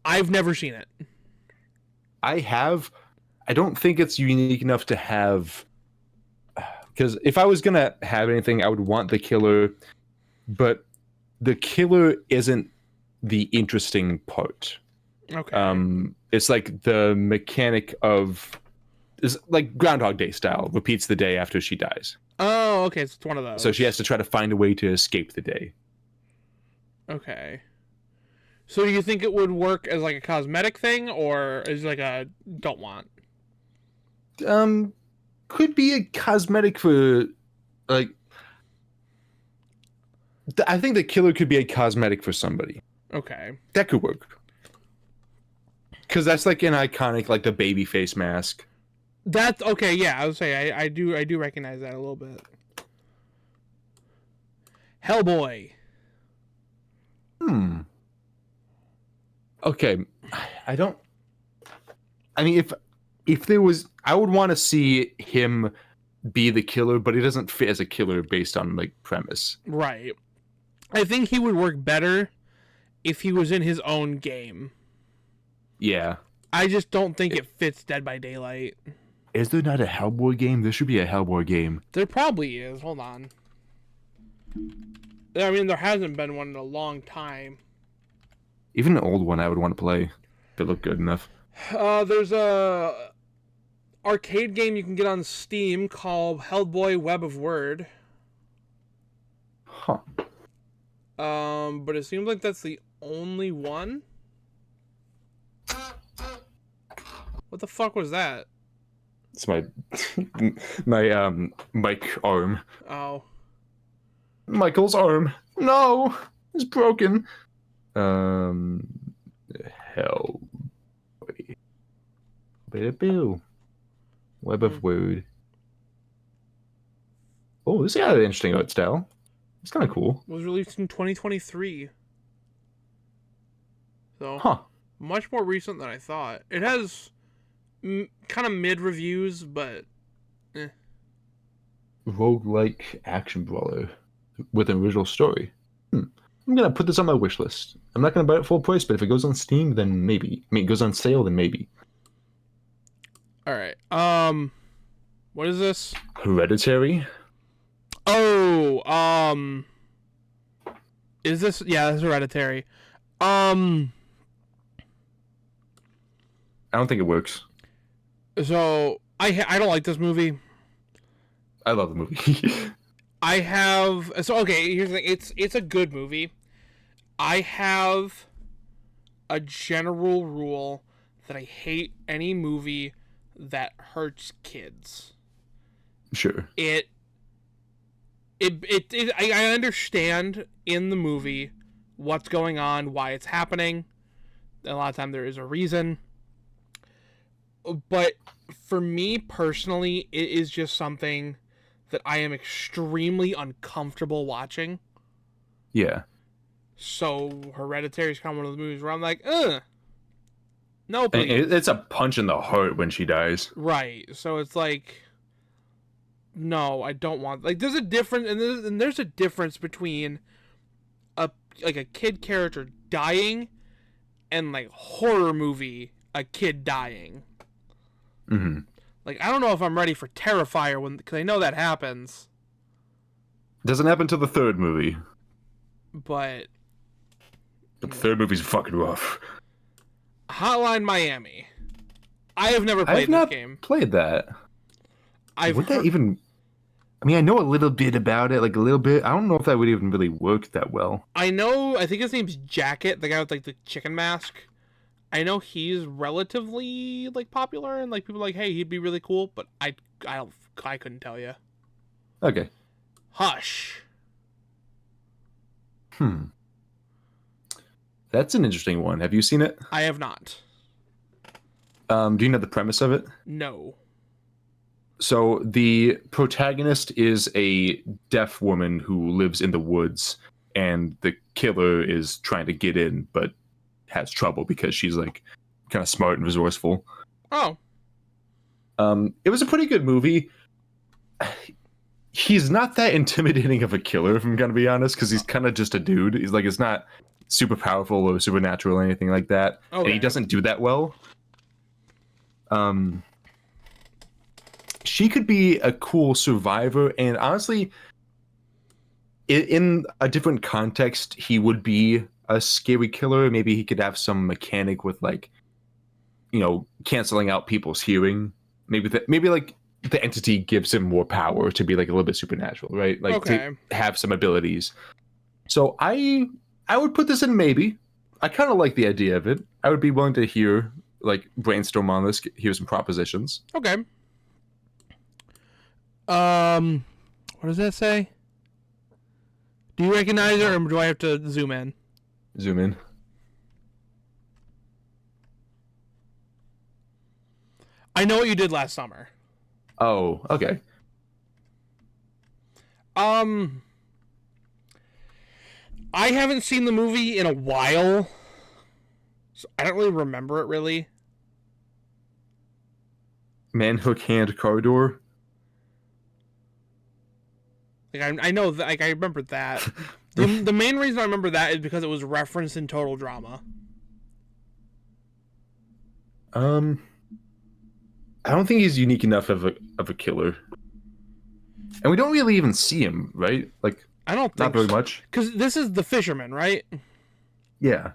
I've never seen it. I have. I don't think it's unique enough to have. Because if I was going to have anything, I would want the killer. But the killer isn't the interesting part. Okay. It's like the mechanic of. It's like Groundhog Day style, repeats the day after she dies. Oh, okay. So it's one of those. So she has to try to find a way to escape the day. Okay. So do you think it would work as like a cosmetic thing, or is it like a don't want? Could be a cosmetic for, like. I think the killer could be a cosmetic for somebody. Okay. That could work. Because that's like an iconic, like the baby face mask. That's okay. Yeah, I would say I do recognize that a little bit. Hellboy. Okay, I don't. I mean, if there was, I would want to see him be the killer, but he doesn't fit as a killer based on like premise. Right. I think he would work better if he was in his own game. Yeah. I just don't think it fits Dead by Daylight. Is there not a Hellboy game? There should be a Hellboy game. There probably is. Hold on. I mean, there hasn't been one in a long time. Even an old one I would want to play if it looked good enough. There's a arcade game you can get on Steam called Hellboy Web of Word. Huh. But it seems like that's the only one. What the fuck was that? It's my mic arm. Oh. Michael's arm. No, it's broken. Hell. Boo. Web of Word. Oh, this got an interesting art style. It's kind of cool. Was released in 2023. So, Huh. much more recent than I thought. It has kind of mid reviews, but Roguelike action brawler with an original story. I'm gonna put this on my wish list. I'm not gonna buy it full price, but if it goes on Steam, then maybe. I mean, it goes on sale, then maybe. all right. What is this? Hereditary. Oh, is this? Yeah, this is Hereditary. I don't think it works. So I don't like this movie. I love the movie. Okay, here's the thing. It's a good movie. I have a general rule that I hate any movie that hurts kids. Sure. I understand in the movie what's going on, why it's happening. A lot of time there is a reason. But for me personally, it is just something that I am extremely uncomfortable watching. Yeah. So Hereditary is kind of one of those movies where I'm like, ugh. No, please. And it's a punch in the heart when she dies. Right. So it's like, no, I don't want. Like, there's a difference, and there's a difference between a kid character dying and like horror movie a kid dying. Mm-hmm. Like, I don't know if I'm ready for Terrifier because I know that happens. Doesn't happen to the third movie. But The third movie's fucking rough. Hotline Miami. I have never played this game. Played that. Would that even? I mean, I know a little bit about it, like a little bit. I don't know if that would even really work that well. I know. I think his name's Jacket, the guy with like the chicken mask. I know he's relatively like popular and like people are like, hey, he'd be really cool, but I couldn't tell you. Okay. Hush. That's an interesting one. Have you seen it? I have not. Do you know the premise of it? No. So the protagonist is a deaf woman who lives in the woods, and the killer is trying to get in, but has trouble because she's like kind of smart and resourceful. Oh. It was a pretty good movie. He's not that intimidating of a killer, if I'm gonna be honest, because he's kind of just a dude. He's like, it's not super powerful or supernatural or anything like that. Okay. And he doesn't do that well. She could be a cool survivor, and honestly, in a different context, he would be a scary killer. Maybe he could have some mechanic with, like, you know, canceling out people's hearing. Maybe like the entity gives him more power to be like a little bit supernatural, right? Like to have some abilities. So I would put this in maybe. I kind of like the idea of it. I would be willing to hear, like, brainstorm on this, hear some propositions. Okay. What does that say? Do you recognize her, or do I have to zoom in? Zoom in. I know what you did last summer. Oh, okay. I haven't seen the movie in a while, so I don't really remember it really. Man, hook, hand, corridor. Like I know that, like I remember that. The main reason I remember that is because it was referenced in Total Drama. I don't think he's unique enough of a killer, and we don't really even see him, right? Like, I don't think not very much. Because this is the fisherman, right? Yeah.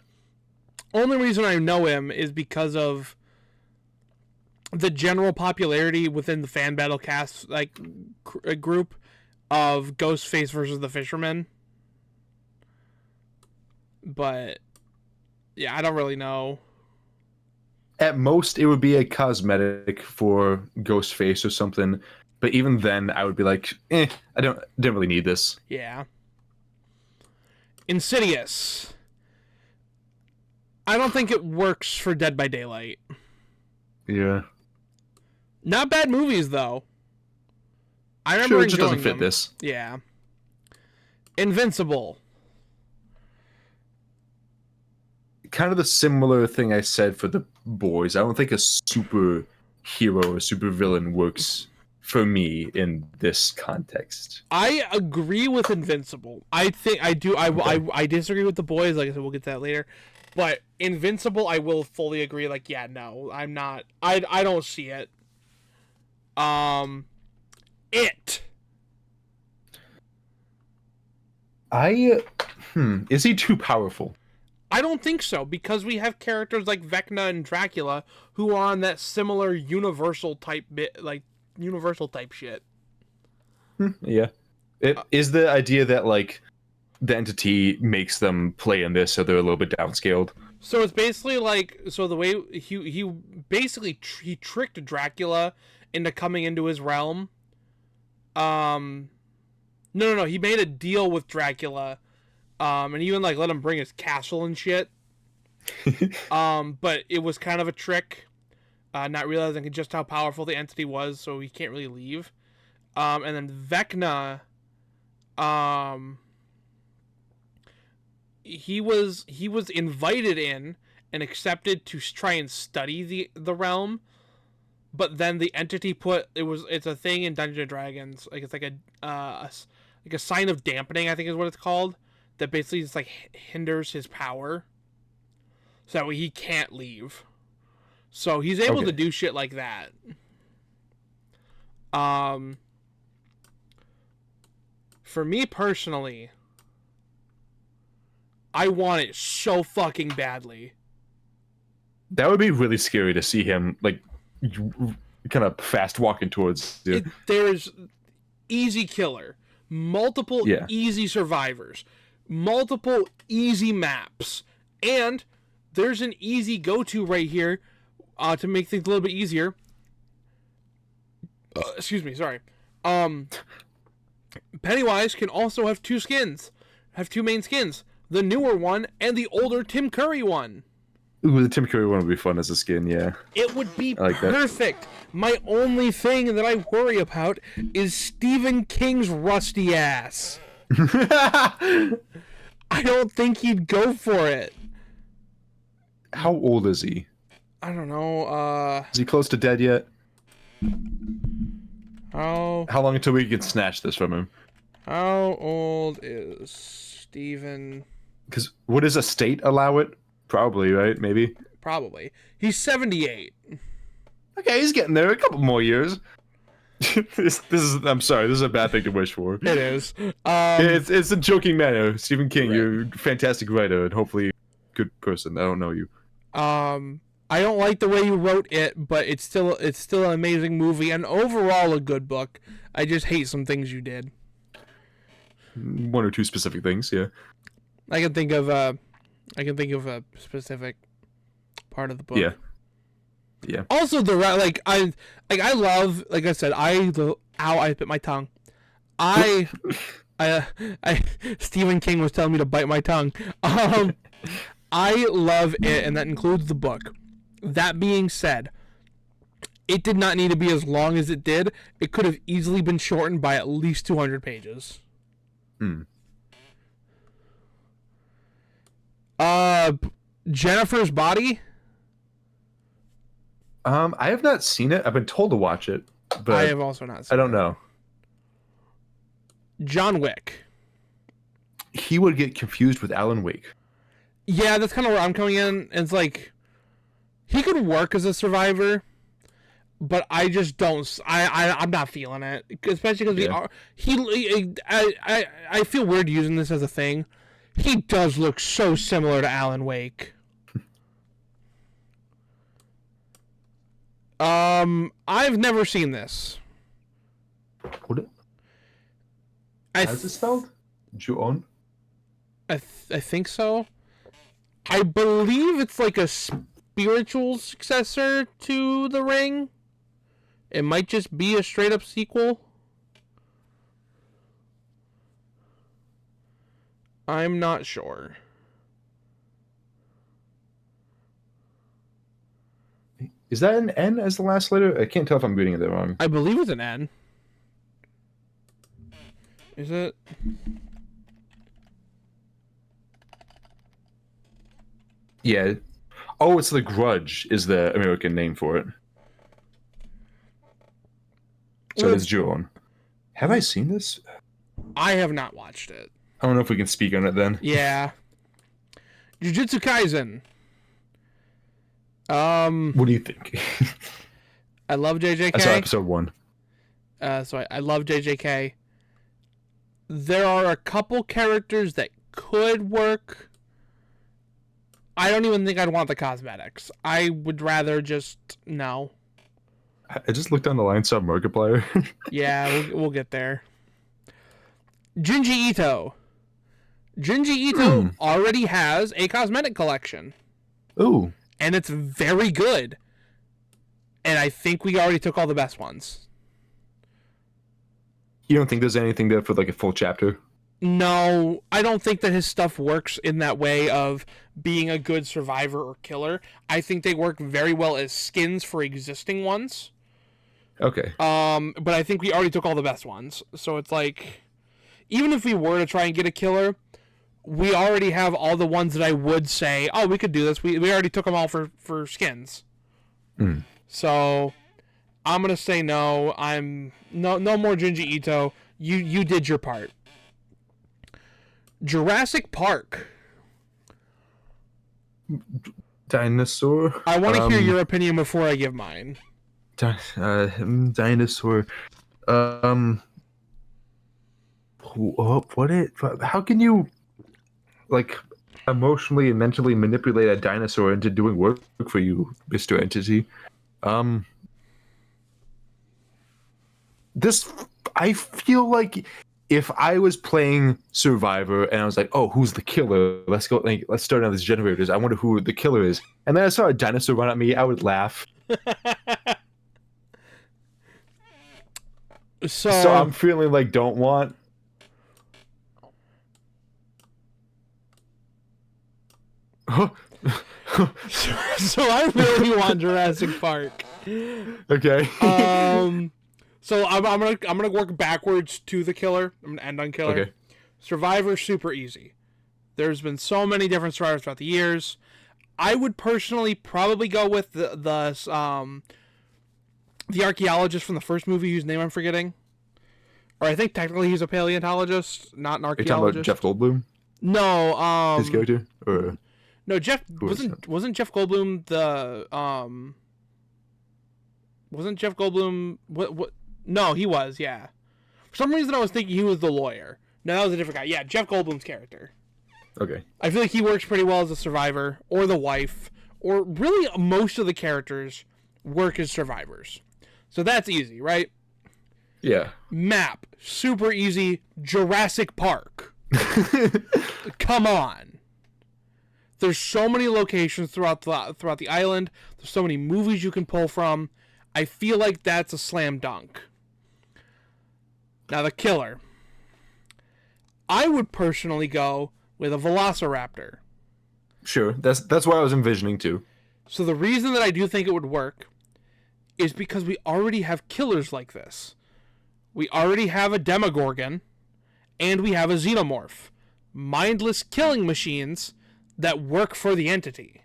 Only reason I know him is because of the general popularity within the fan battle cast, like, group of Ghostface versus the Fisherman. But yeah, I don't really know. At most, it would be a cosmetic for Ghostface or something. But even then, I would be like, I didn't really need this. Yeah. Insidious. I don't think it works for Dead by Daylight. Yeah. Not bad movies though. I remember Sure, it just enjoying doesn't fit them. this. Yeah. Invincible. Kind of the similar thing I said for the boys. I don't think a super hero or super villain works for me in this context. I agree with Invincible. I think I do. Okay. I disagree with the boys. Like I said, we'll get to that later. But Invincible, I will fully agree. Like, yeah, no, I'm not. I don't see it. Um, it. Is he too powerful? I don't think so because we have characters like Vecna and Dracula who are on that similar universal type universal type shit. Yeah. It is the idea that like the entity makes them play in this, so they're a little bit downscaled. So it's basically like the way he basically he tricked Dracula into coming into his realm. No, he made a deal with Dracula, and even like let him bring his castle and shit. But it was kind of a trick, not realizing just how powerful the entity was, so he can't really leave. And then Vecna, he was invited in and accepted to try and study the realm, but then the entity it's a thing in Dungeons and Dragons, like it's like a sign of dampening, I think is what it's called, that basically just like hinders his power, so that way he can't leave. So he's able to do shit like that. For me personally, I want it so fucking badly. That would be really scary to see him like kind of fast walking towards you. There's easy killer, multiple easy survivors, multiple easy maps, and there's an easy go-to right here to make things a little bit easier. Excuse me, sorry. Pennywise can also have two main skins. The newer one and the older Tim Curry one. Ooh, the Tim Curry one would be fun as a skin, yeah. It would be like perfect. That. My only thing that I worry about is Stephen King's rusty ass. I don't think he'd go for it. How old is he? I don't know. Is he close to dead yet? How long until we can snatch this from him? How old is Stephen? Because would his estate allow it? Probably, right? Maybe. Probably. He's 78. Okay, he's getting there. A couple more years. this is. I'm sorry. This is a bad thing to wish for. It is. It's a joking manner. Stephen King, right. You're a fantastic writer and hopefully good person. I don't know you. I don't like the way you wrote it, but it's still an amazing movie and overall a good book. I just hate some things you did. One or two specific things, yeah. I can think of a specific part of the book. Yeah. Also, I love, like I said, I bit my tongue. Stephen King was telling me to bite my tongue. I love it, and that includes the book. That being said, it did not need to be as long as it did. It could have easily been shortened by at least 200 pages. Jennifer's Body? I have not seen it. I've been told to watch it, but I have also not seen it. I don't know. John Wick. He would get confused with Alan Wake. Yeah, that's kind of where I'm coming in. It's like, he could work as a survivor, but I just don't. I'm not feeling it, especially because I feel weird using this as a thing. He does look so similar to Alan Wake. I've never seen this. What? How's it spelled? Ju-on? I think so. I believe it's like a spiritual successor to The Ring. It might just be a straight up sequel. I'm not sure. Is that an N as the last letter? I can't tell if I'm reading it wrong. I believe it's an N. Is it? Yeah. Oh, it's The Grudge is the American name for it. So there's Ju-on. Have I seen this? I have not watched it. I don't know if we can speak on it then. Yeah. Jujutsu Kaisen. What do you think? I love JJK. I saw episode 1. So I love JJK. There are a couple characters that could work. I don't even think I'd want the cosmetics. I would rather just no. I just looked on the line, saw Markiplier. Yeah, we'll get there. Junji Ito. Junji Ito already has a cosmetic collection. Ooh. And it's very good. And I think we already took all the best ones. You don't think there's anything there for like a full chapter? No, I don't think that his stuff works in that way of being a good survivor or killer. I think they work very well as skins for existing ones. Okay. But I think we already took all the best ones. So it's like, even if we were to try and get a killer, we already have all the ones that I would say, oh, we could do this. We already took them all for skins. So I'm going to say no. No more Junji Ito. You did your part. Jurassic Park. Dinosaur. I want to hear your opinion before I give mine. Dinosaur. How can you like emotionally and mentally manipulate a dinosaur into doing work for you, Mr. Entity? I feel like if I was playing Survivor and I was like, oh, who's the killer? Let's start on these generators. I wonder who the killer is. And then I saw a dinosaur run at me, I would laugh. So I'm feeling like don't want. So I really want Jurassic Park. Okay. So I'm gonna work backwards to the killer. I'm gonna end on killer. Okay. Survivor, super easy. There's been so many different survivors throughout the years. I would personally probably go with the archaeologist from the first movie whose name I'm forgetting. Or I think technically he's a paleontologist, not an archaeologist. Are you talking about Jeff Goldblum? No, his character? Or no, wasn't Jeff Goldblum the wasn't Jeff Goldblum what no, he was, yeah. For some reason I was thinking he was the lawyer. No, that was a different guy. Yeah, Jeff Goldblum's character. Okay. I feel like he works pretty well as a survivor, or the wife, or really most of the characters work as survivors. So that's easy, right? Yeah. Map, super easy. Jurassic Park. Come on. There's so many locations throughout the island. There's so many movies you can pull from. I feel like that's a slam dunk. Now the killer. I would personally go with a velociraptor. Sure, that's what I was envisioning too. So the reason that I do think it would work is because we already have killers like this. We already have a Demogorgon, and we have a Xenomorph. Mindless killing machines that work for the entity.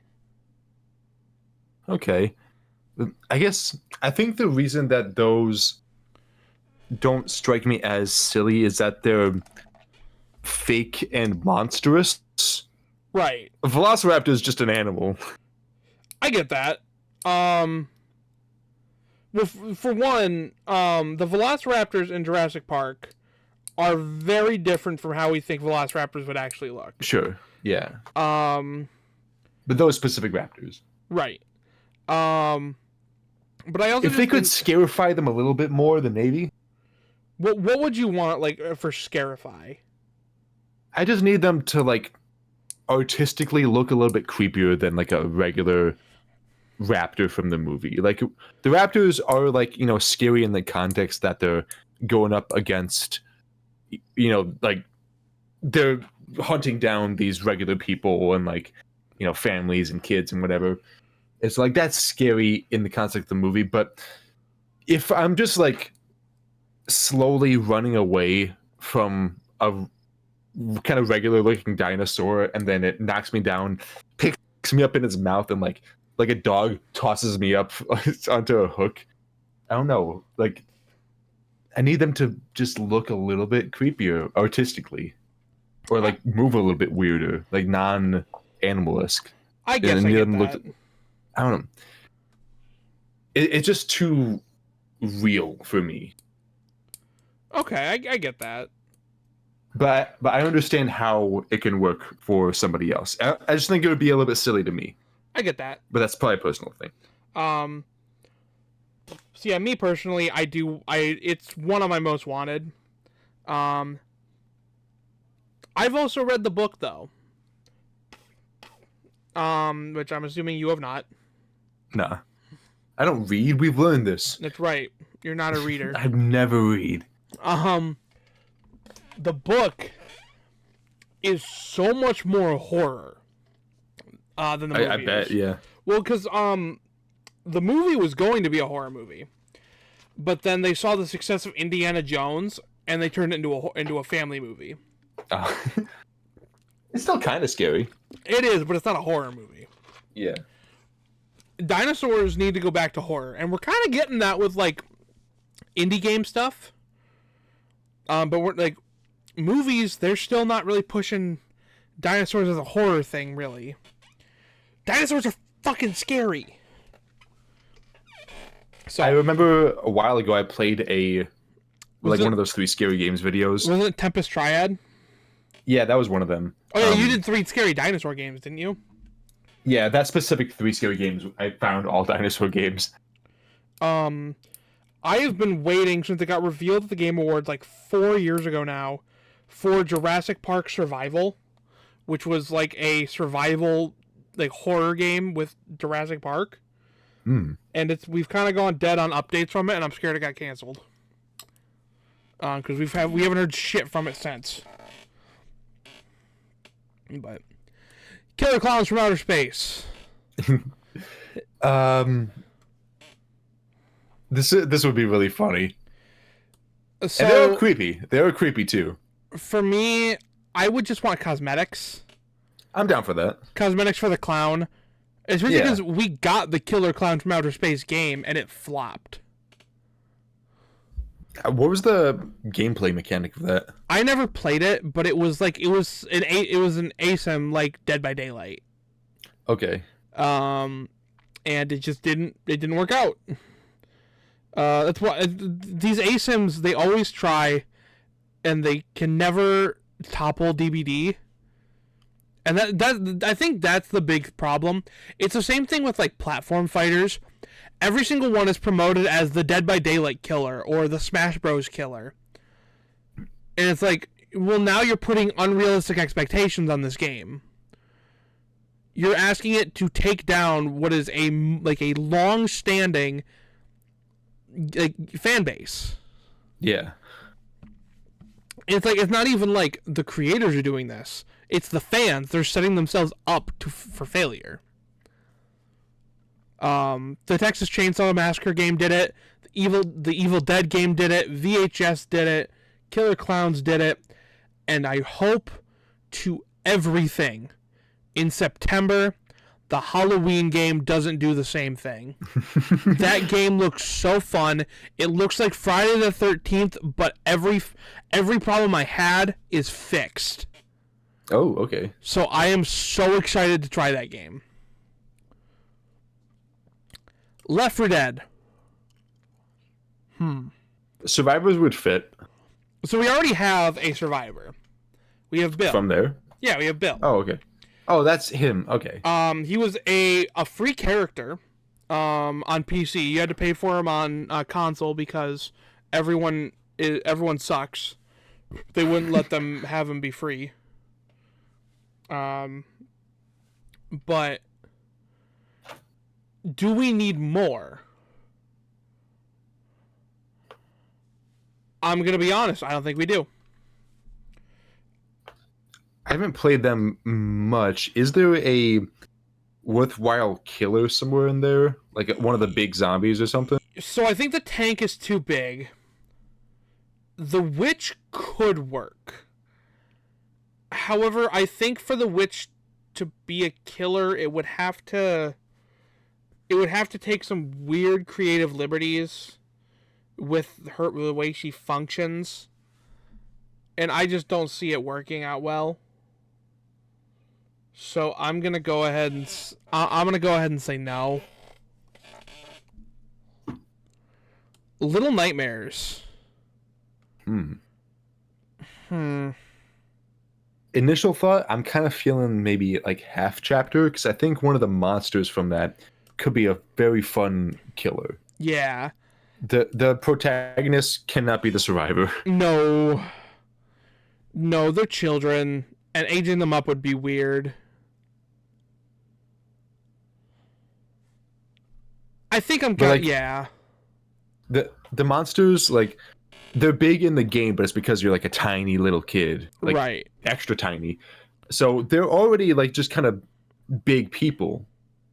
Okay. I think the reason that those don't strike me as silly is that they're fake and monstrous. Right. A velociraptor is just an animal. I get that. Well, for one, the velociraptors in Jurassic Park are very different from how we think velociraptors would actually look. Sure. Yeah. But those specific raptors. Right. But I also if they could scarify them a little bit more, the Navy. What would you want for scarify? I just need them to artistically look a little bit creepier than a regular raptor from the movie. Like the raptors are scary in the context that they're going up against, they're hunting down these regular people and families and kids and whatever. It's like that's scary in the context of the movie, but if I'm just like slowly running away from a kind of regular looking dinosaur and then it knocks me down, picks me up in its mouth and like a dog tosses me up onto a hook. I don't know. Like I need them to just look a little bit creepier artistically. Or like move a little bit weirder, like non-animal-esque. I guess I get that. I don't know. It's just too real for me. Okay, I get that. But I understand how it can work for somebody else. I just think it would be a little bit silly to me. I get that. But that's probably a personal thing. So yeah, me personally, it's one of my most wanted. I've also read the book though. Which I'm assuming you have not. Nah. I don't read. We've learned this. That's right. You're not a reader. I've never read. The book is so much more horror than the movie. I bet, yeah. Well, because the movie was going to be a horror movie, but then they saw the success of Indiana Jones and they turned it into a family movie. It's still kind of scary. It is, but it's not a horror movie. Yeah. Dinosaurs need to go back to horror, and we're kind of getting that with like indie game stuff. But we're like movies, they're still not really pushing dinosaurs as a horror thing, really. Dinosaurs are fucking scary. So I remember a while ago I played one of those 3 scary games videos. Was it Tempest Triad? Yeah, that was one of them. Oh yeah, you did 3 scary dinosaur games, didn't you? Yeah, that specific 3 scary games, I found all dinosaur games. I have been waiting since it got revealed at the Game Awards like 4 years ago now for Jurassic Park Survival, which was like a survival like horror game with Jurassic Park. And we've kind of gone dead on updates from it, and I'm scared it got canceled. Because we haven't heard shit from it since. But Killer Clowns from Outer Space. This would be really funny. So, and they were creepy. They were creepy too. For me, I would just want cosmetics. I'm down for that. Cosmetics for the clown. Especially because we got the Killer Clowns from Outer Space game and it flopped. What was the gameplay mechanic of that? I never played it, but it was an ASIM like Dead by Daylight. Okay. And it just didn't work out. That's why these ASIMs, they always try and they can never topple DBD. And that I think that's the big problem. It's the same thing with like platform fighters. Every single one is promoted as the Dead by Daylight killer or the Smash Bros killer. And it's like, well, now you're putting unrealistic expectations on this game. You're asking it to take down what is a long-standing fan base. Yeah. It's like, it's not even like the creators are doing this. It's the fans. They're setting themselves up for failure. The Texas Chainsaw Massacre game did it. The Evil Dead game did it. VHS did it. Killer Clowns did it. And I hope to everything in September the Halloween game doesn't do the same thing. That game looks so fun. It looks like Friday the 13th, but every problem I had is fixed. Oh, okay. So I am so excited to try that game. Left 4 Dead. Survivors would fit. So we already have a survivor. We have Bill. From there? Yeah, we have Bill. Oh, okay. Oh, that's him. Okay. He was a free character on PC. You had to pay for him on console because everyone sucks. They wouldn't let them have him be free. But do we need more? I'm going to be honest. I don't think we do. I haven't played them much. Is there a worthwhile killer somewhere in there, like one of the big zombies or something. So I think the tank is too big. The witch could work. However, I think for the witch to be a killer, it would have to take some weird creative liberties with her, the way she functions. And I just don't see it working out well. So I'm gonna go ahead and say no. Little Nightmares. Initial thought, I'm kind of feeling maybe like half chapter, because I think one of the monsters from that could be a very fun killer. Yeah. The protagonist cannot be the survivor. No. No, they're children, and aging them up would be weird. I think I'm kind of, yeah. The monsters, like, they're big in the game, but it's because you're like a tiny little kid. Like, right. Extra tiny. So they're already like just kind of big people.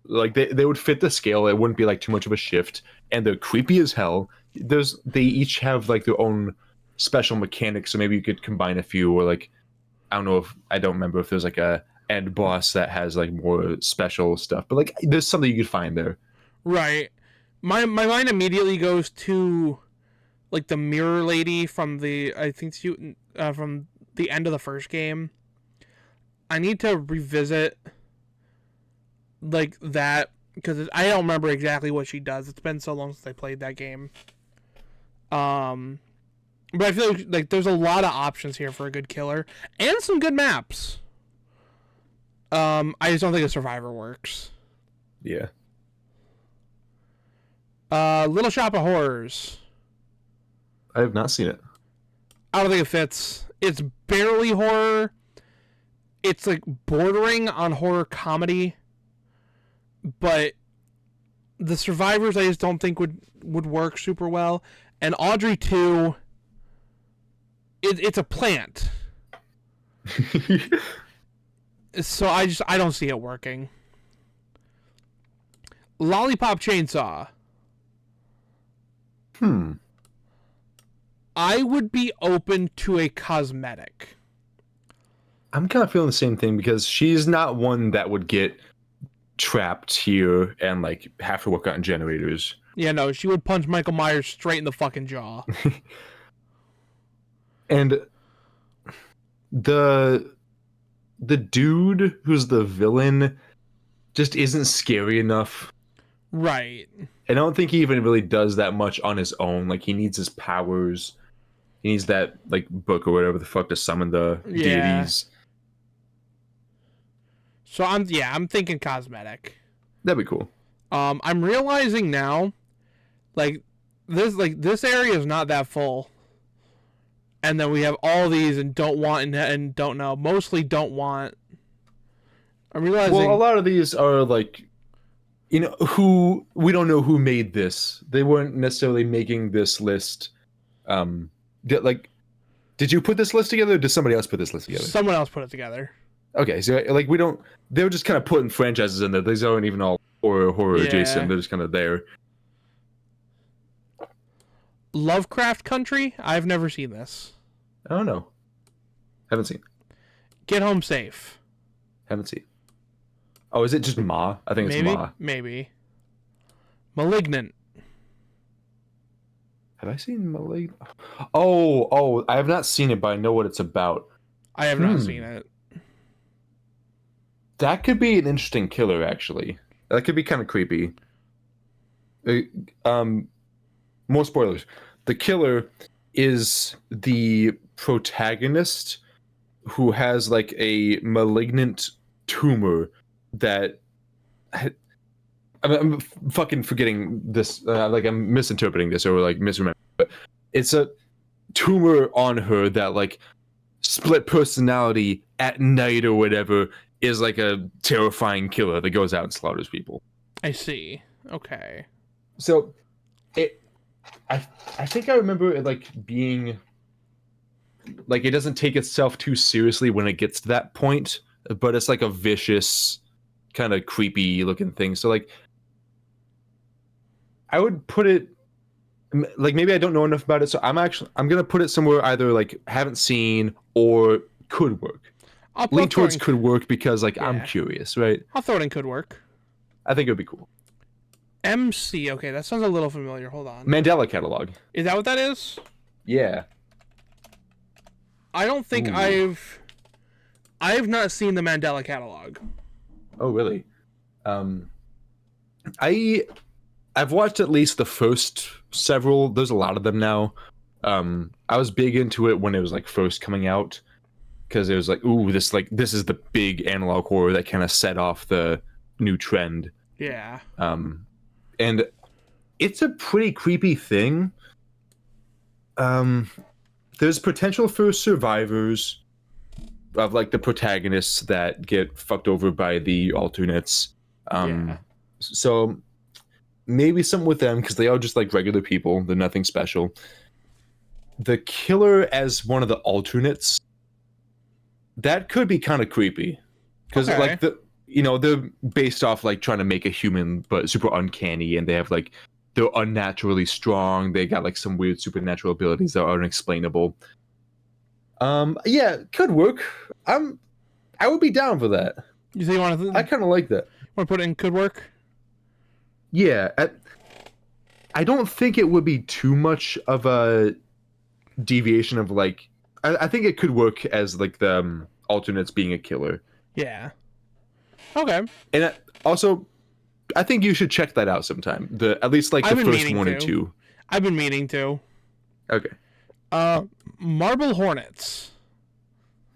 Like they would fit the scale. It wouldn't be like too much of a shift. And they're creepy as hell. They each have like their own special mechanics, so maybe you could combine a few, or like I don't remember if there's like a end boss that has like more special stuff, but like there's something you could find there. Right. My mind immediately goes to like the mirror lady from the from the end of the first game. I need to revisit like that because I don't remember exactly what she does. It's been so long since I played that game. But I feel like there's a lot of options here for a good killer and some good maps. I just don't think a survivor works. Yeah. Little Shop of Horrors. I have not seen it. I don't think it fits. It's barely horror. It's like bordering on horror comedy. But the survivors I just don't think would work super well. And Audrey 2, it's a plant. So I don't see it working. Lollipop Chainsaw. I would be open to a cosmetic. I'm kind of feeling the same thing because she's not one that would get trapped here and like have to work on generators. Yeah, no, she would punch Michael Myers straight in the fucking jaw. And the dude who's the villain just isn't scary enough. Right. I don't think he even really does that much on his own. Like, he needs his powers. He needs that like book or whatever the fuck to summon the deities. So I'm thinking cosmetic. That'd be cool. I'm realizing now, like this area is not that full, and then we have all these and don't want and don't know. Mostly don't want. I'm realizing. Well, a lot of these are like, you know, who we don't know who made this. They weren't necessarily making this list. Did you put this list together, or did somebody else put this list together? Someone else put it together. Okay, so like we don't. They're just kind of putting franchises in there. These aren't even all horror adjacent. They're just kind of there. Lovecraft Country. I've never seen this. I don't know. Haven't seen. Get Home Safe. Haven't seen. Oh, is it just Ma? I think it's Ma. Maybe. Malignant. Have I seen Malignant? Oh, I have not seen it, but I know what it's about. I have not seen it. That could be an interesting killer, actually. That could be kind of creepy. More spoilers. The killer is the protagonist who has like a malignant tumor that I'm fucking forgetting this. Like I'm misinterpreting this or like misremembering. But it's a tumor on her that like split personality at night or whatever is like a terrifying killer that goes out and slaughters people. I see. Okay. So I think I remember it like being like it doesn't take itself too seriously when it gets to that point, but it's like a vicious kind of creepy looking thing. So like, I would put it like maybe I don't know enough about it, so I'm gonna put it somewhere either like haven't seen or could work. I'll Lean throw it towards in- could work because like I'm Yeah. curious, right? I'll throw it in could work. I think it would be cool. MC. Okay, that sounds a little familiar. Hold on. Mandela catalog. Is that what that is? Yeah. I don't think Ooh. I've not seen the Mandela catalog. Oh really? I've watched at least the first several. There's a lot of them now. I was big into it when it was like first coming out, because it was like, ooh, this is the big analog horror that kind of set off the new trend. Yeah. And it's a pretty creepy thing. There's potential for survivors of like the protagonists that get fucked over by the alternates. Yeah. So maybe something with them, because they are just like regular people. They're nothing special. The killer as one of the alternates, that could be kind of creepy, because Okay. like they're based off like trying to make a human but super uncanny, and they have like they're unnaturally strong. They got like some weird supernatural abilities that are unexplainable. Yeah, could work. I would be down for that. You think you want I to kind of like that. put it in could work? Yeah, I don't think it would be too much of a deviation of like. I think it could work as like the alternates being a killer. Yeah. Okay. And also, I think you should check that out sometime. At least like the I've been first meaning one or to. two. I've been meaning to. Okay. Marble Hornets.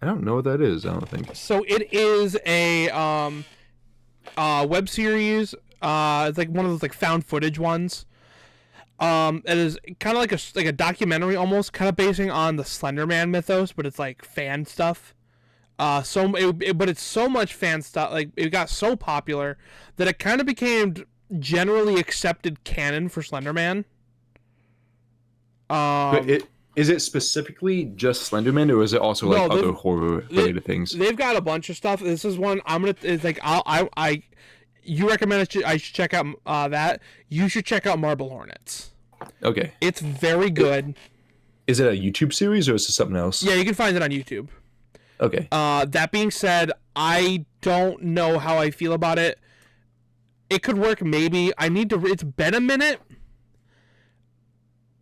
I don't know what that is. I don't think. So it is a web series. It's like one of those like found footage ones. It is kind of like a documentary almost, kind of basing on the Slender Man mythos, but it's like fan stuff. But it's so much fan stuff. Like it got so popular that it kind of became generally accepted canon for Slender Man. But is it specifically just Slenderman, or is it also like other horror related things? They've got a bunch of stuff. This is one I'm gonna. It's like you recommend I should check out that. You should check out Marble Hornets. Okay. It's very good. Is it a YouTube series or is it something else? Yeah, you can find it on YouTube. Okay. That being said, I don't know how I feel about it. It could work, maybe. It's been a minute.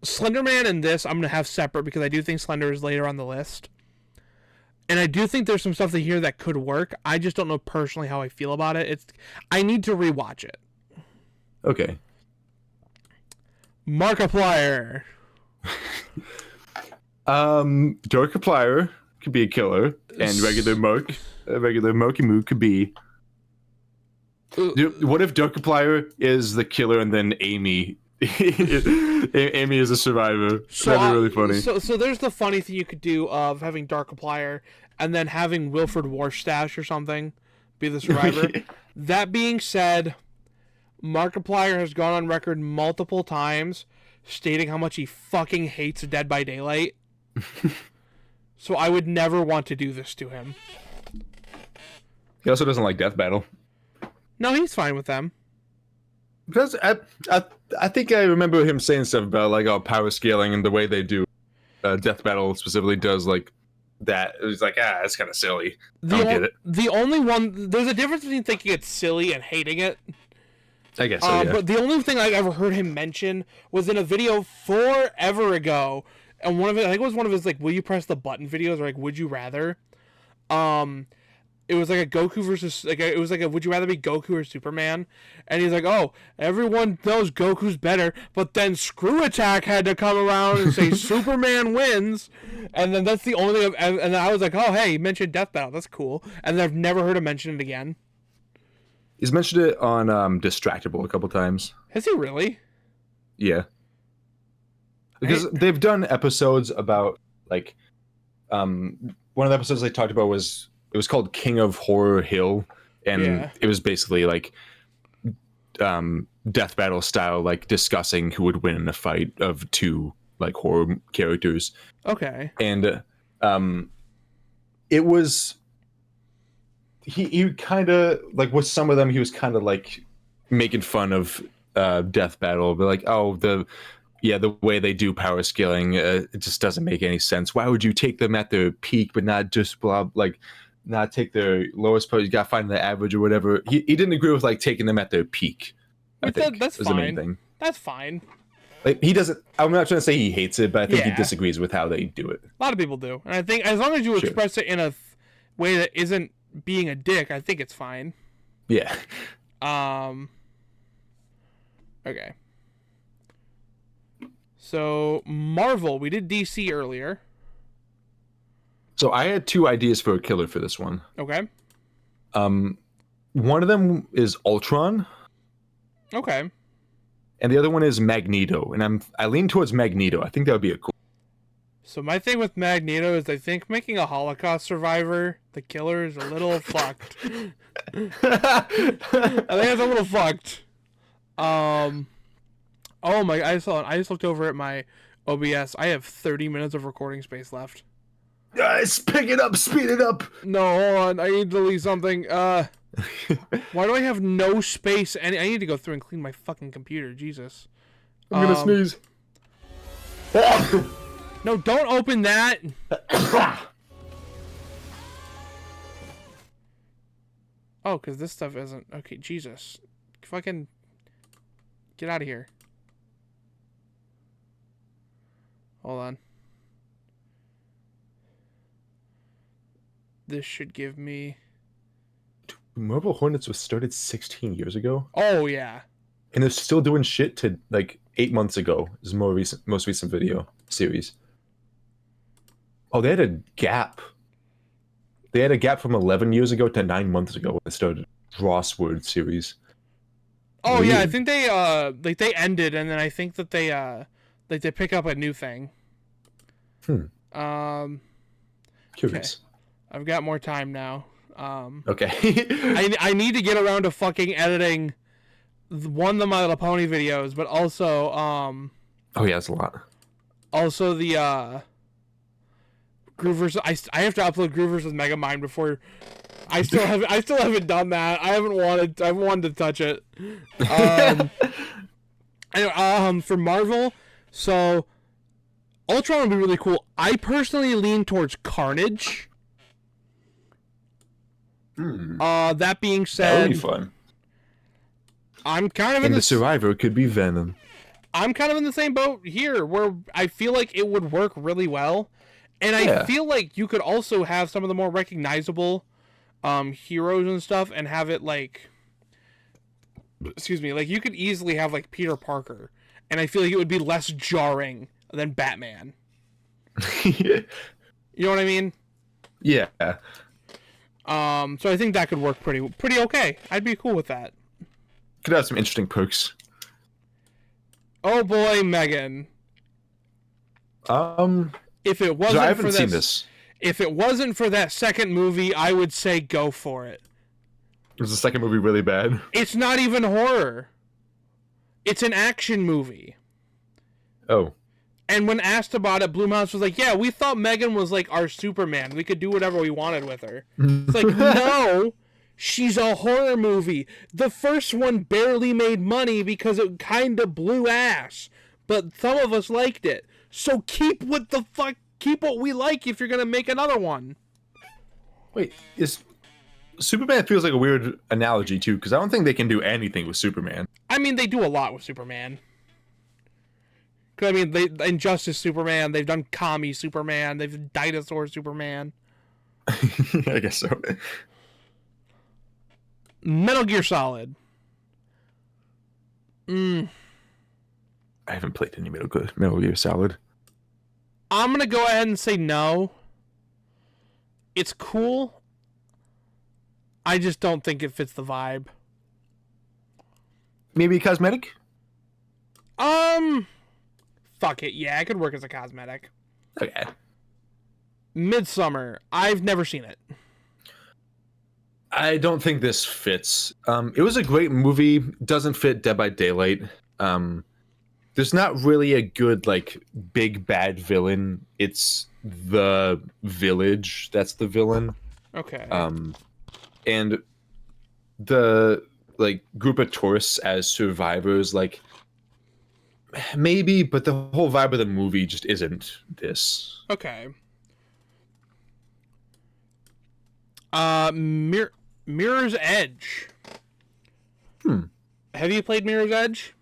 Slenderman and this I'm gonna have separate, because I do think Slender is later on the list, and I do think there's some stuff here that could work. I just don't know personally how I feel about it. I need to rewatch it. Okay. Markiplier. Darkiplier could be a killer, and regular Marky Moo could be. What if Darkiplier is the killer and then Amy is a survivor? That'd be really funny. So there's the funny thing you could do of having Darkiplier and then having Wilfred Warstash or something be the survivor. That being said, Markiplier has gone on record multiple times stating how much he fucking hates Dead by Daylight. So I would never want to do this to him. He also doesn't like Death Battle. No, he's fine with them. Because I think I remember him saying stuff about like power scaling and the way they do Death Battle specifically does like that. It was like, that's kind of silly. I don't get it. The only one, there's a difference between thinking it's silly and hating it. I guess so, yeah. But the only thing I ever heard him mention was in a video forever ago, and I think it was one of his like, will you press the button videos, or like, would you rather? It was like a Goku versus it was like a would you rather be Goku or Superman? And he's like, oh, everyone knows Goku's better, but then Screw Attack had to come around and say Superman wins, and then that's the only thing. And then I was like, oh hey, he mentioned Death Battle, that's cool. And then I've never heard him mention it again. He's mentioned it on Distractable a couple times. Has he really? Yeah. Because they've done episodes about like one of the episodes they talked about was it was called King of Horror Hill, and it was basically like Death Battle style, like discussing who would win in a fight of two like horror characters. Okay. And it was he kind of like with some of them he was kind of like making fun of Death Battle, but like, oh, the way they do power scaling, it just doesn't make any sense. Why would you take them at their peak but not just not take their lowest point? You gotta find the average or whatever. He didn't agree with like taking them at their peak. I think that's was fine. the main thing. That's fine. Like he doesn't. I'm not trying to say he hates it, but I think he Yeah. disagrees with how they do it. A lot of people do, and I think as long as you express it in a way that isn't being a dick, I think it's fine. Yeah. Okay. So Marvel, we did DC earlier. So I had two ideas for a killer for this one. Okay. One of them is Ultron. Okay. And the other one is Magneto, and I lean towards Magneto. I think that would be a cool. So my thing with Magneto is I think making a Holocaust survivor the killer is a little fucked. I think it's a little fucked. Oh my! I just looked over at my OBS. I have 30 minutes of recording space left. Guys, pick it up, speed it up. No, hold on. I need to delete something. Why do I have no space? I need to go through and clean my fucking computer. Jesus. I'm gonna sneeze. No, don't open that. Oh, because this stuff isn't... Okay, Jesus. Fucking... Get out of here. Hold on. This should give me... Marvel Hornets was started 16 years ago. Oh, yeah. And they're still doing shit to like 8 months ago. Is most recent video series. Oh, they had a gap. They had a gap from 11 years ago to 9 months ago when they started Rossword series. Oh, weird. Yeah, I think they they ended, and then I think that they pick up a new thing. Curious. Okay. I've got more time now. Okay. I need to get around to fucking editing the My Little Pony videos, but also oh yeah, it's a lot. Also the Groovers. I have to upload Groovers with Megamind before. I still haven't done that. I haven't wanted to touch it. Anyway, for Marvel, so Ultron would be really cool. I personally lean towards Carnage. That being said, that would be fun. I'm kind of in the survivor could be Venom. I'm kind of in the same boat here, where I feel like it would work really well, and I feel like you could also have some of the more recognizable heroes and stuff, and have it like, excuse me, like you could easily have like Peter Parker, and I feel like it would be less jarring than Batman. You know what I mean? Yeah. So I think that could work pretty okay. I'd be cool with that. Could have some interesting perks. Oh boy, Megan. If it wasn't so I haven't seen this. If it wasn't for that second movie, I would say go for it. Was the second movie really bad? It's not even horror. It's an action movie. Oh. And when asked about it, Blumhouse was like, yeah, we thought Megan was like our Superman. We could do whatever we wanted with her. It's like, no, she's a horror movie. The first one barely made money because it kind of blew ass. But some of us liked it. So keep what we like if you're going to make another one. Wait, Superman feels like a weird analogy too, because I don't think they can do anything with Superman. I mean, they do a lot with Superman. I mean, Injustice Superman, they've done Kami Superman, they've done Dinosaur Superman. I guess so. Metal Gear Solid. I haven't played any Metal Gear Solid. I'm going to go ahead and say no. It's cool. I just don't think it fits the vibe. Maybe a cosmetic? Fuck it. Yeah, it could work as a cosmetic. Okay. Midsummer. I've never seen it. I don't think this fits. It was a great movie. Doesn't fit Dead by Daylight. There's not really a good, like, big bad villain. It's the village that's the villain. Okay. and the like group of tourists as survivors, like maybe, but the whole vibe of the movie just isn't this. Okay. Mirror's Edge. Have you played Mirror's Edge?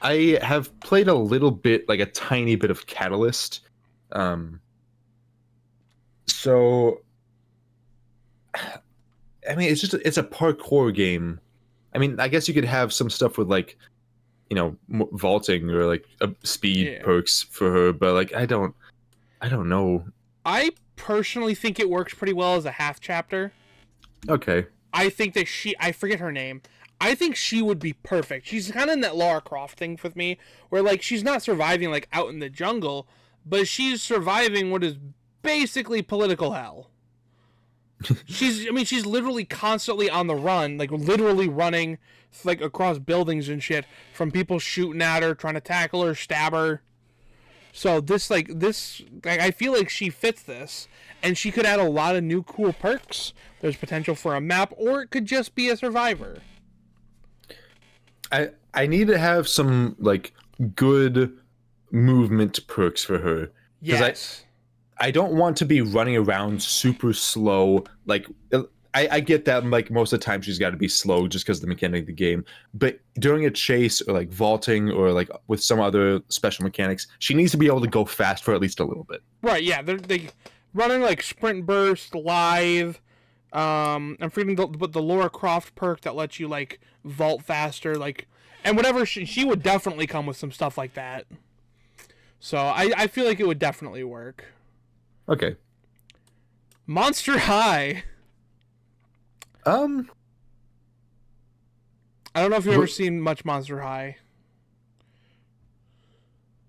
I have played a little bit, like a tiny bit of Catalyst. So I mean, it's a parkour game. I mean, I guess you could have some stuff with like, vaulting or like speed perks for her, but like I don't know. I personally think it works pretty well as a half chapter. Okay. I think that I forget her name. I think she would be perfect. She's kind of in that Lara Croft thing with me, where like she's not surviving like out in the jungle, but she's surviving what is basically political hell. She's literally constantly on the run, like literally running like across buildings and shit from people shooting at her, trying to tackle her, stab her. So I feel like she fits this, and she could add a lot of new cool perks. There's potential for a map, or it could just be a survivor. I need to have some like good movement perks for her. Yes. I don't want to be running around super slow. Like I get that like most of the time she's got to be slow just because of the mechanic of the game. But during a chase or like vaulting or like with some other special mechanics, she needs to be able to go fast for at least a little bit. Right? Yeah, they running like sprint burst, live. I'm forgetting the Lara Croft perk that lets you like vault faster, like, and whatever she would definitely come with some stuff like that. So I feel like it would definitely work. Okay. Monster High. I don't know if you've ever seen much Monster High.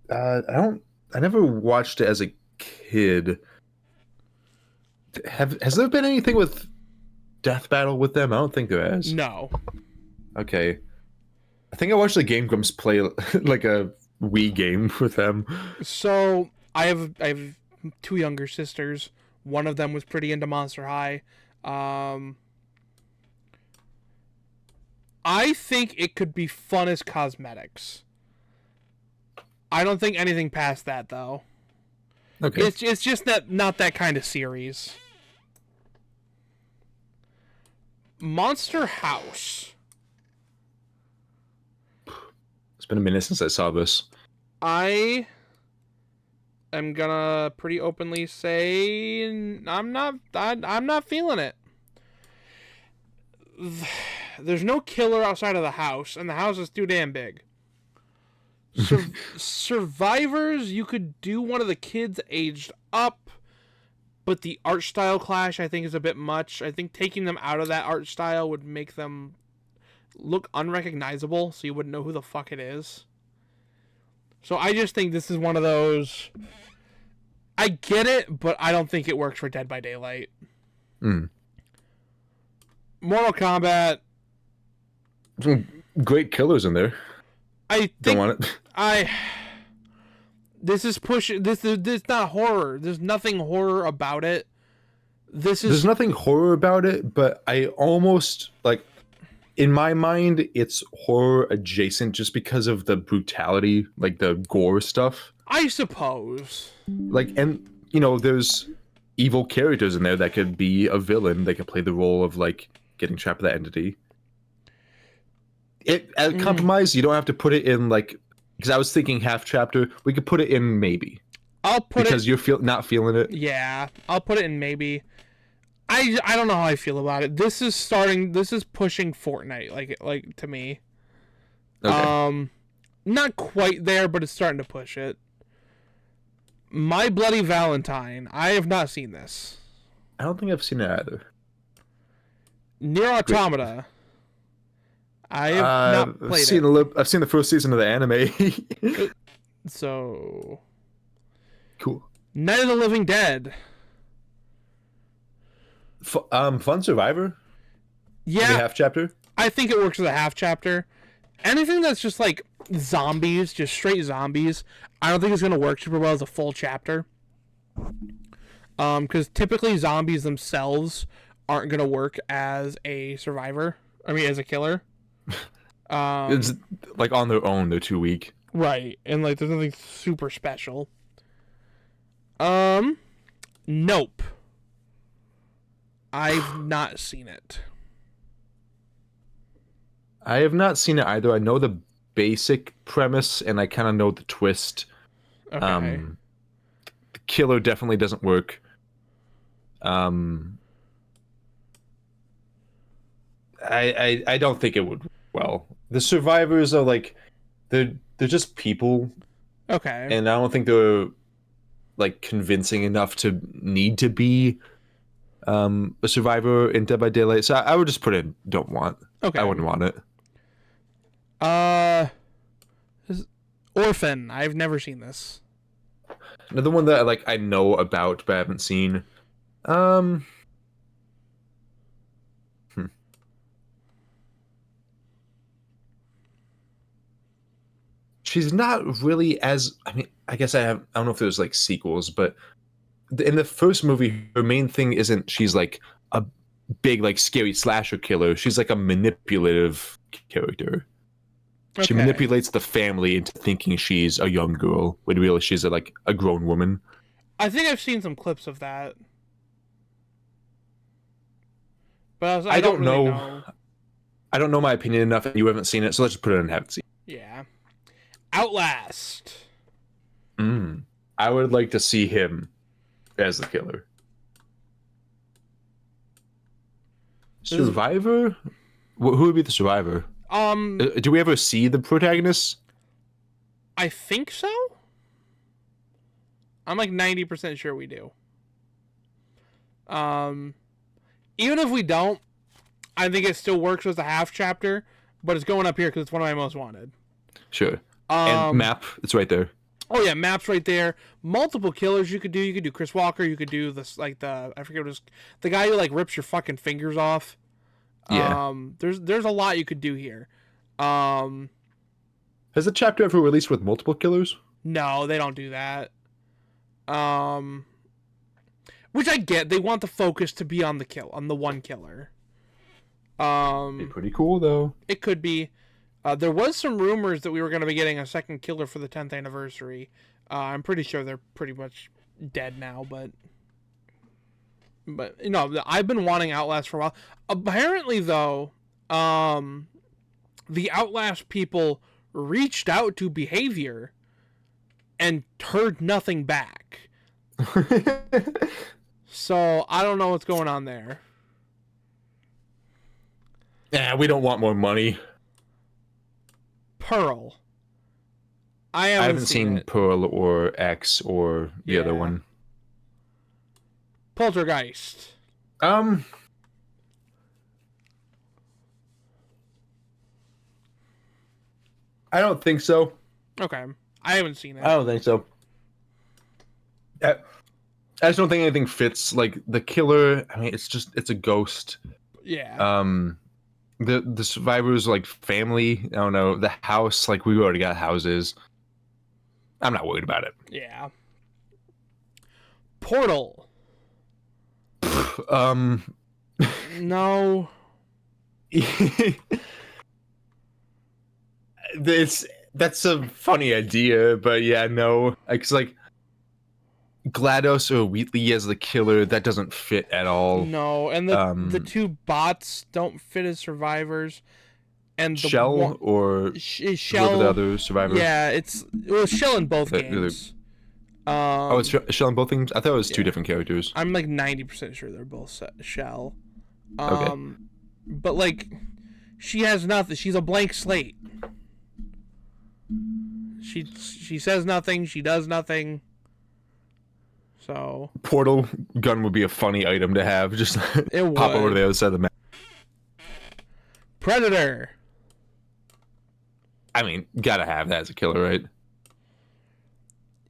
I never watched it as a kid. Has there been anything with Death Battle with them? I don't think there has. No. Okay. I think I watched the Game Grumps play like a Wii game with them. So I have two younger sisters. One of them was pretty into Monster High. I think it could be fun as cosmetics. I don't think anything past that though. Okay. It's just not that kind of series. Monster House. It's been a minute since I saw this. I am gonna pretty openly say I'm not feeling it. There's no killer outside of the house, and the house is too damn big. Survivors, you could do one of the kids aged up, but the art style clash I think is a bit much. I think taking them out of that art style would make them look unrecognizable, so you wouldn't know who the fuck it is. So I just think this is one of those, I get it, but I don't think it works for Dead by Daylight. Mortal Kombat. Some great killers in there. I think Don't want it. This is pushing. This is not horror. There's nothing horror about it. There's nothing horror about it, but I almost like, in my mind, it's horror adjacent just because of the brutality, like the gore stuff. I suppose. Like, and there's evil characters in there that could be a villain. They could play the role of like getting trapped with that entity. As compromise, you don't have to put it in like, because I was thinking half chapter. We could put it in maybe. I'll put because you're not feeling it. Yeah, I'll put it in maybe. I don't know how I feel about it. This is pushing Fortnite like to me. Okay. Not quite there, but it's starting to push it. My Bloody Valentine. I have not seen this. I don't think I've seen it either. Nier Automata. I have not played it. I've seen the first season of the anime. So cool. Night of the Living Dead. Fun survivor. Yeah, half chapter. I think it works as a half chapter. Anything that's just like zombies, just straight zombies, I don't think it's gonna work super well as a full chapter. Because typically zombies themselves aren't gonna work as a survivor. I mean, as a killer. It's like on their own, they're too weak. Right, and like there's nothing super special. Nope. I've not seen it. I have not seen it either. I know the basic premise, and I kind of know the twist. Okay. The killer definitely doesn't work. I don't think it would work well. The survivors are like they're just people, Okay. and I don't think they're like convincing enough to need to be a survivor in Dead by Daylight. So I would just put in don't want. Okay. I wouldn't want it. Orphan. I've never seen this. Another one that I know about but I haven't seen. She's not really as, I mean, I guess I don't know if there's like sequels, but in the first movie, her main thing isn't she's like a big like scary slasher killer. She's like a manipulative character. Okay. She manipulates the family into thinking she's a young girl when really she's like a grown woman. I think I've seen some clips of that. But I don't really know. I don't know my opinion enough, and you haven't seen it, so let's just put it in haven't seen. Yeah. Outlast. I would like to see him as the killer. Survivor? Who would be the survivor? Do we ever see the protagonist? I think so. I'm like 90% sure we do. Even if we don't, I think it still works as a half chapter, but it's going up here because it's one of my most wanted. Sure. And map, it's right there. Oh yeah, map's right there. Multiple killers you could do. You could do Chris Walker. You could do this I forget what it was, the guy who like rips your fucking fingers off. Yeah. There's a lot you could do here. Has the chapter ever released with multiple killers? No, they don't do that. Which I get. They want the focus to be on the one killer. Be pretty cool though. It could be. There was some rumors that we were going to be getting a second killer for the 10th anniversary. I'm pretty sure they're pretty much dead now, but you know, I've been wanting Outlast for a while. Apparently, though, the Outlast people reached out to Behavior and heard nothing back. So I don't know what's going on there. Yeah, we don't want more money. Pearl. I haven't seen Pearl or X or the other one. Poltergeist. I don't think so. Okay. I haven't seen it. I don't think so. I just don't think anything fits. Like the killer, I mean, it's a ghost. Yeah. The survivors like family. I don't know. The house, like we already got houses. I'm not worried about it. Yeah. Portal. No. That's a funny idea, but yeah, no. It's like GLaDOS or Wheatley as the killer, that doesn't fit at all. No, and the two bots don't fit as survivors. And the Shell or Shell, the other survivor. Yeah, it was Shell in both games. It's Shell in both things? I thought it was two different characters. I'm like 90% sure they're both Shell. Okay. But like, she has nothing. She's a blank slate. She says nothing. She does nothing. So portal gun would be a funny item to have. Just it pop would. over to the other side of the map. Predator. I mean, gotta have that as a killer, right?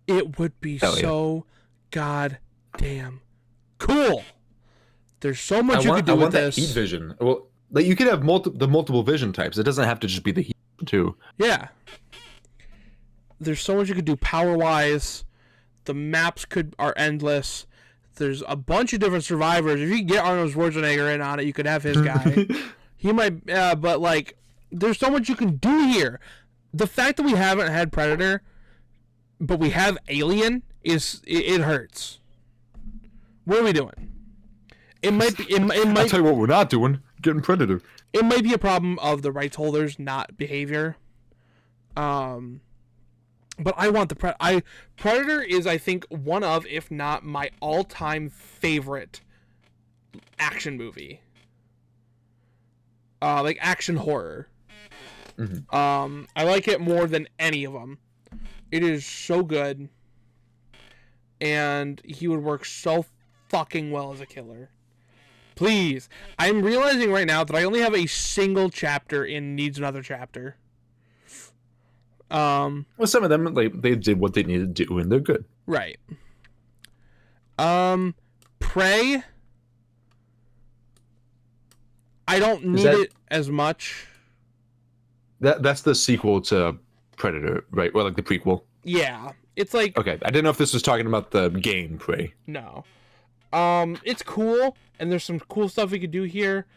It would be so goddamn cool. There's so much you could do with this. That heat vision. Well, like you could have multiple vision types. It doesn't have to just be the heat too. Yeah. There's so much you could do power wise. The maps are endless. there's a bunch of different survivors. If you get Arnold Schwarzenegger in on it, you could have his guy. He might, but like, there's so much you can do here. The fact that we haven't had Predator, but we have Alien, it hurts. What are we doing? It might be. It might. I'll tell you what we're not doing. Getting Predator. It might be a problem of the rights holders, not behavior. But I want the Predator is, I think, one of, if not my all-time favorite action movie. Like action horror. Mm-hmm. I like it more than any of them. It is so good, and he would work so fucking well as a killer. Please, I'm realizing right now that I only have a single chapter in Needs Another Chapter. Well, some of them, like, they did what they needed to do, and they're good. Right. Prey. I don't need it as much. That's the sequel to Predator, right? Or like the prequel. Yeah, it's like. Okay, I didn't know if this was talking about the game Prey. No. It's cool, and there's some cool stuff we could do here.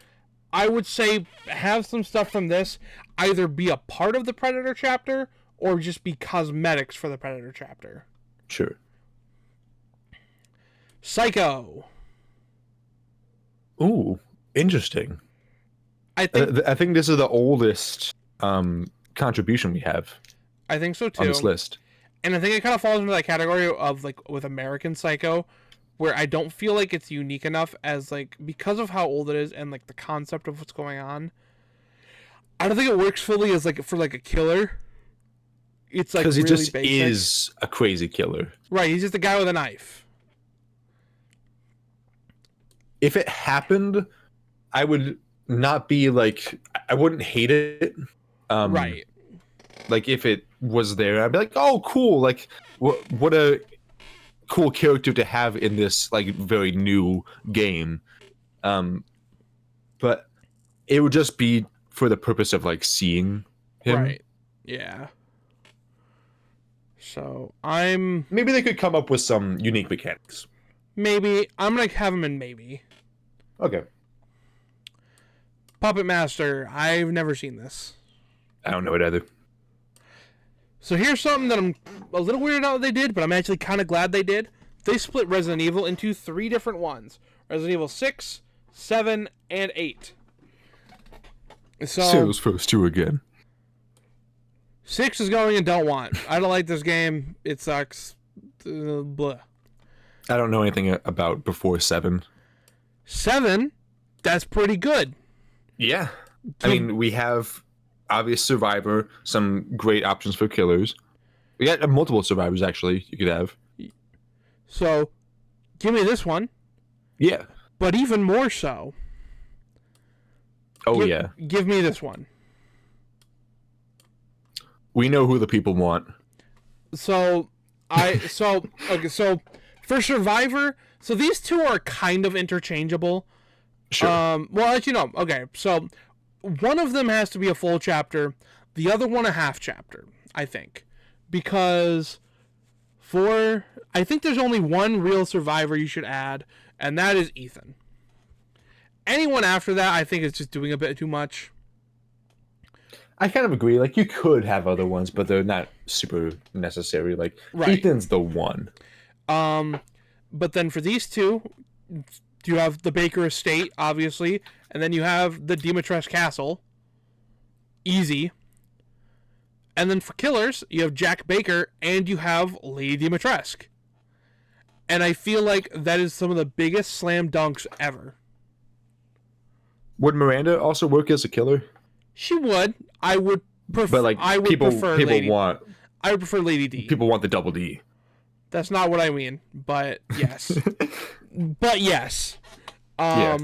I would say have some stuff from this either be a part of the Predator chapter or just be cosmetics for the Predator chapter. Sure. Psycho. Ooh, interesting. I think this is the oldest contribution we have. I think so too. On this list. And I think it kind of falls into that category of like with American Psycho, where I don't feel like it's unique enough as like because of how old it is and like the concept of what's going on. I don't think it works fully as like for like a killer. It's like because really he just basic. is a crazy killer. Right, he's just a guy with a knife. If it happened, I would not be like I wouldn't hate it. Right. Like if it was there, I'd be like, "Oh, cool! Like what a cool character to have in this like very new game." But it would just be for the purpose of like seeing him. Right. Yeah. So maybe they could come up with some unique mechanics. Maybe I'm gonna have him in maybe. Okay. Puppet Master. I've never seen this. I don't know it either. So here's something that I'm a little weirded out that they did, but I'm actually kind of glad they did. They split Resident Evil into 3 different ones. Resident Evil 6, 7, and 8. So say those first 2 again. 6 is going and don't want. I don't like this game. It sucks. Blah. I don't know anything about before 7. 7? That's pretty good. Yeah. I mean, we have obvious survivor, some great options for killers. We got multiple survivors, actually, you could have. So, give me this one. Yeah. But even more so. Oh, yeah. Give me this one. We know who the people want. So for Survivor, so these 2 are kind of interchangeable. Sure. Well, as you know, okay, so one of them has to be a full chapter, the other one a half chapter, I think. Because I think there's only one real survivor you should add, and that is Ethan. Anyone after that, I think is just doing a bit too much. I kind of agree. Like, you could have other ones, but they're not super necessary. Like, right. Ethan's the one. But then for these 2, you have the Baker Estate, obviously, and then you have the Dimitrescu Castle. Easy. And then for killers, you have Jack Baker, and you have Lady Dimitrescu. And I feel like that is some of the biggest slam dunks ever. Would Miranda also work as a killer? She would. I would prefer. But like, I would prefer Lady. I would prefer Lady D. People want the double D. That's not what I mean, but yes. But yes. Yeah.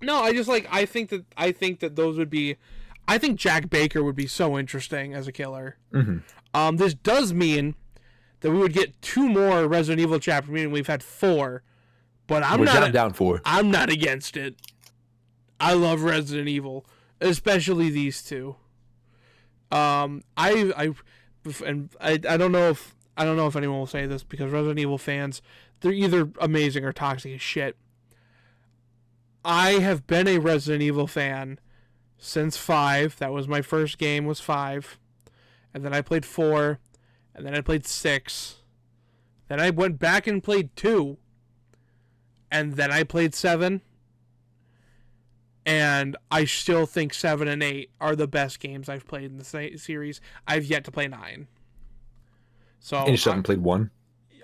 No, I just like. I think that those would be. I think Jack Baker would be so interesting as a killer. Mm-hmm. This does mean that we would get 2 more Resident Evil chapters, meaning we've had 4. But I'm down 4. I'm not against it. I love Resident Evil, especially these 2. I don't know if I don't know if anyone will say this because Resident Evil fans, they're either amazing or toxic as shit. I have been a Resident Evil fan since 5. That was my first game, was 5. And then I played 4. And then I played 6. Then I went back and played 2. And then I played 7. And I still think 7 and 8 are the best games I've played in the series. I've yet to play 9. So And you still haven't played 1?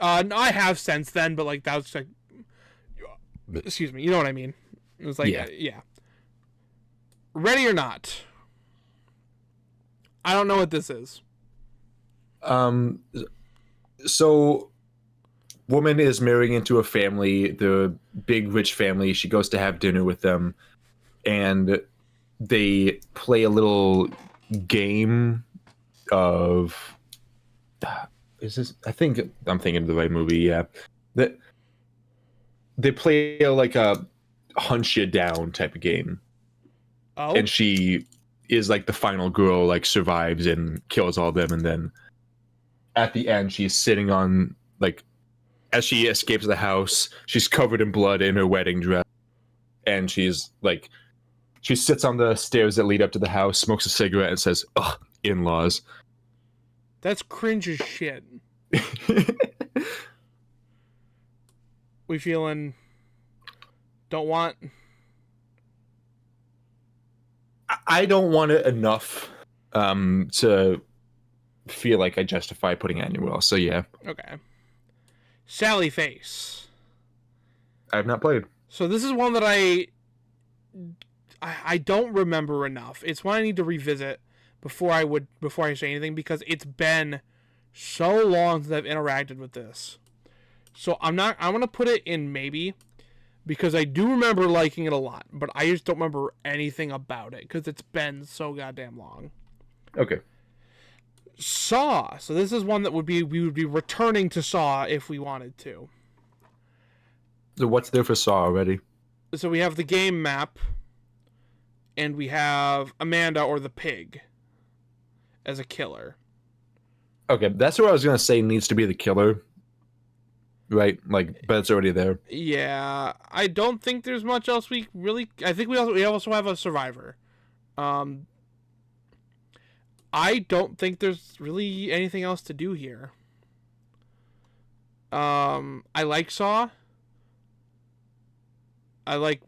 No, I have since then, but like that was like, excuse me, you know what I mean? It was like, yeah. Ready or not? I don't know what this is. So, woman is marrying into a family, the big rich family. She goes to have dinner with them, and they play a little game of. Is this? I think I'm thinking of the right movie. Yeah, that they play like a hunt you down type of game. Oh. And she is like the final girl, like survives and kills all of them, and then at the end she's sitting on like as she escapes the house, she's covered in blood in her wedding dress, and she's like she sits on the stairs that lead up to the house, smokes a cigarette, and says, "Ugh, in-laws." That's cringe as shit. We feeling don't want. I don't want it enough to feel like I justify putting it anywhere else. So yeah. Okay. Sally Face. I have not played. So this is one that I don't remember enough. It's one I need to revisit before I say anything, because it's been so long since I've interacted with this. So I'm gonna put it in maybe, because I do remember liking it a lot, but I just don't remember anything about it because it's been so goddamn long. Okay. Saw. So this is one that we would be returning to Saw if we wanted to. So what's there for Saw already? So we have the game map, and we have Amanda, or the pig, as a killer. Okay, that's what I was gonna say needs to be the killer. Right? Like, but it's already there. Yeah, I don't think there's much else we really. I think we also have a survivor. I don't think there's really anything else to do here. I like Saw. I like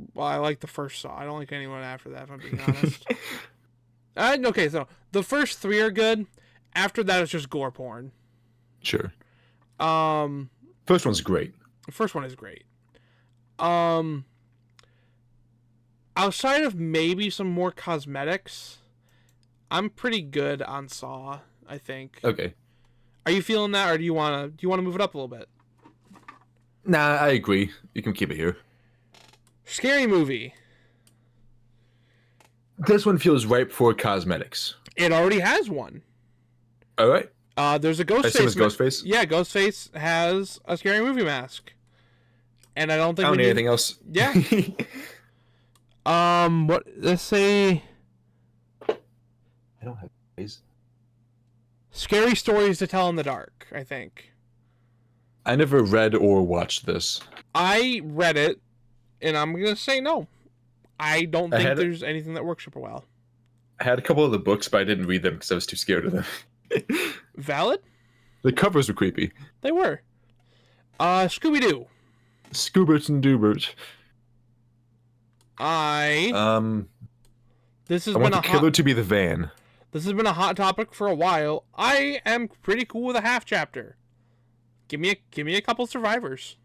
the first Saw. I don't like anyone after that, if I'm being honest. Okay, so the first 3 are good. After that, it's just gore porn. Sure. First one's great. The first one is great. Outside of maybe some more cosmetics, I'm pretty good on Saw, I think. Okay. Are you feeling that, or do you wanna move it up a little bit? Nah, I agree. You can keep it here. Scary movie. This one feels ripe for cosmetics. It already has one. All right. There's a Ghostface. I assume it's Ghostface? Yeah, Ghostface has a Scary Movie mask. And I don't think I don't need anything else. Yeah. What? Let's say. I don't have face. Scary Stories to Tell in the Dark, I think. I never read or watched this. I read it, and I'm gonna say no. I don't think there's anything that works super well. I had a couple of the books, but I didn't read them because I was too scared of them. Valid? The covers were creepy. They were. Scooby-Doo. Scoobert and Doobert. This has I been want the killer to be the van. This has been a hot topic for a while. I am pretty cool with a half chapter. Give me a couple survivors.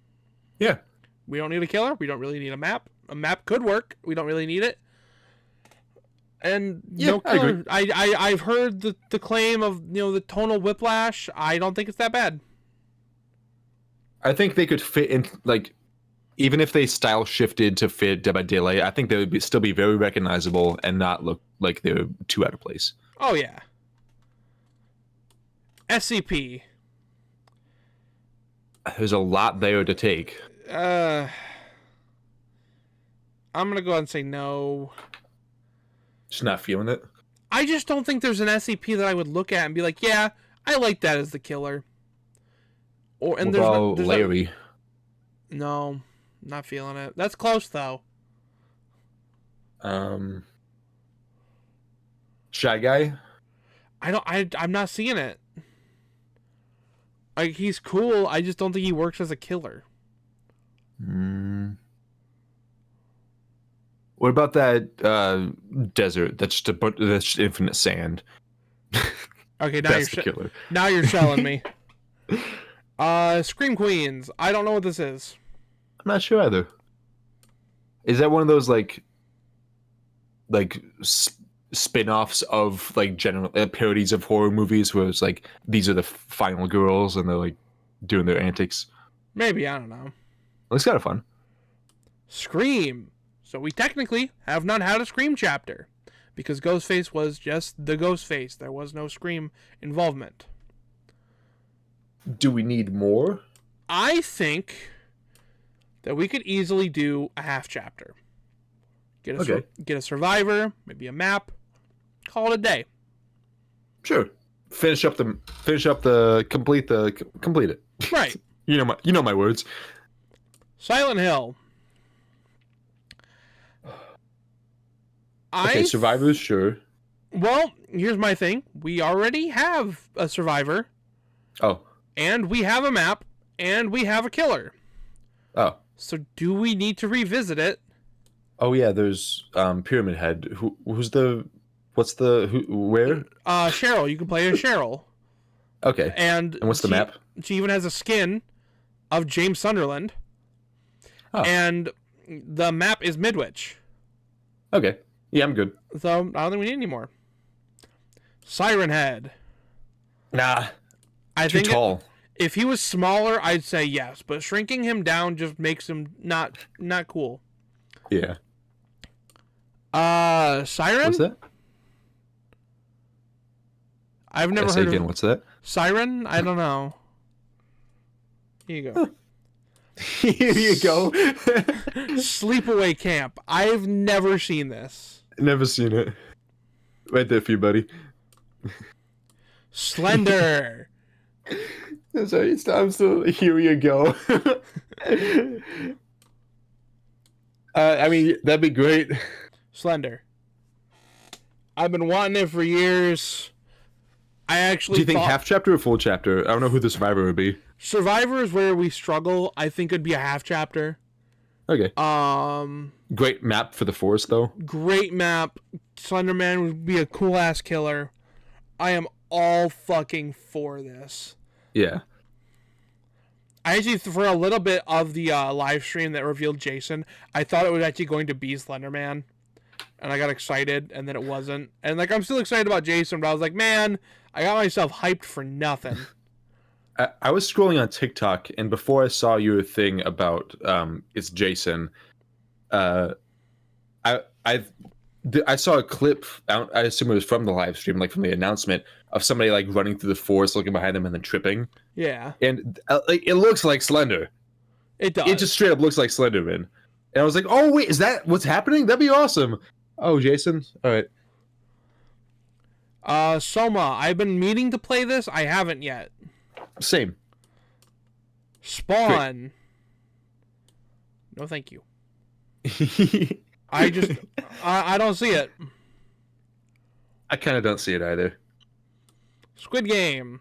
Yeah. We don't need a killer. We don't really need a map. A map could work. We don't really need it. And no killer. I've heard the claim of the tonal whiplash. I don't think it's that bad. I think they could fit in, like, even if they style shifted to fit Dead by Daylight, I think they would still be very recognizable and not look like they're too out of place. Oh yeah. SCP. There's a lot there to take. I'm gonna go ahead and say no. Just not feeling it. I just don't think there's an SCP that I would look at and be like, yeah, I like that as the killer. Or and What there's about there's Larry? no, not feeling it. That's close though. Um, Shy Guy? I'm not seeing it. Like he's cool. I just don't think he works as a killer. Mm. What about that desert? That's that's just infinite sand. Okay, That's the killer. now you're shelling me. Scream Queens. I don't know what this is. I'm not sure either. Is that one of those like spin-offs of like general parodies of horror movies where it's like these are the final girls and they're like doing their antics? Maybe, I don't know. Looks kind of fun. Scream. So we technically have not had a Scream chapter because Ghostface was just the Ghostface. There was no Scream involvement. Do we need more? I think that we could easily do a half chapter. Get a survivor, maybe a map, call it a day. Sure. Complete it. Right. You know my words. Silent Hill. Okay, survivors, sure. Well, here's my thing. We already have a survivor. Oh. And we have a map. And we have a killer. Oh. So do we need to revisit it? Oh yeah, there's Pyramid Head. Where? Cheryl. You can play as Cheryl. Okay. And what's the map? She even has a skin of James Sunderland. Oh. And the map is Midwich. Okay. Yeah, I'm good. So I don't think we need any more. Siren Head. Nah. I Too think tall. If he was smaller, I'd say yes, but shrinking him down just makes him not cool. Yeah. Siren? What's that? I've never heard again, of what's that? Siren? I don't know. Here you go. Here you go. Sleepaway Camp. I've never seen this. Never seen it. Right there for you, buddy. Slender. Sorry, I'm still. Here you go. I mean, that'd be great. Slender. I've been wanting it for years. I actually Do you think half chapter or full chapter? I don't know who the survivor would be. Survivor is where we struggle. I think it'd be a half chapter. Okay. Great map for the forest, though. Great map. Slenderman would be a cool ass killer. I am all fucking for this. Yeah. I actually, for a little bit of the live stream that revealed Jason, I thought it was actually going to be Slenderman. And I got excited, and then it wasn't. And, like, I'm still excited about Jason, but I was like, man, I got myself hyped for nothing. I was scrolling on TikTok, and before I saw your thing about it's Jason, I saw a clip. I assume it was from the live stream, like from the announcement of somebody like running through the forest, looking behind them, and then tripping. Yeah, and it looks like Slender. It does. It just straight up looks like Slenderman. And I was like, oh wait, is that what's happening? That'd be awesome. Oh, Jason. All right. Soma. I've been meaning to play this. I haven't yet. Same. Spawn. Great. No, thank you. I don't see it. I kind of don't see it either. Squid Game.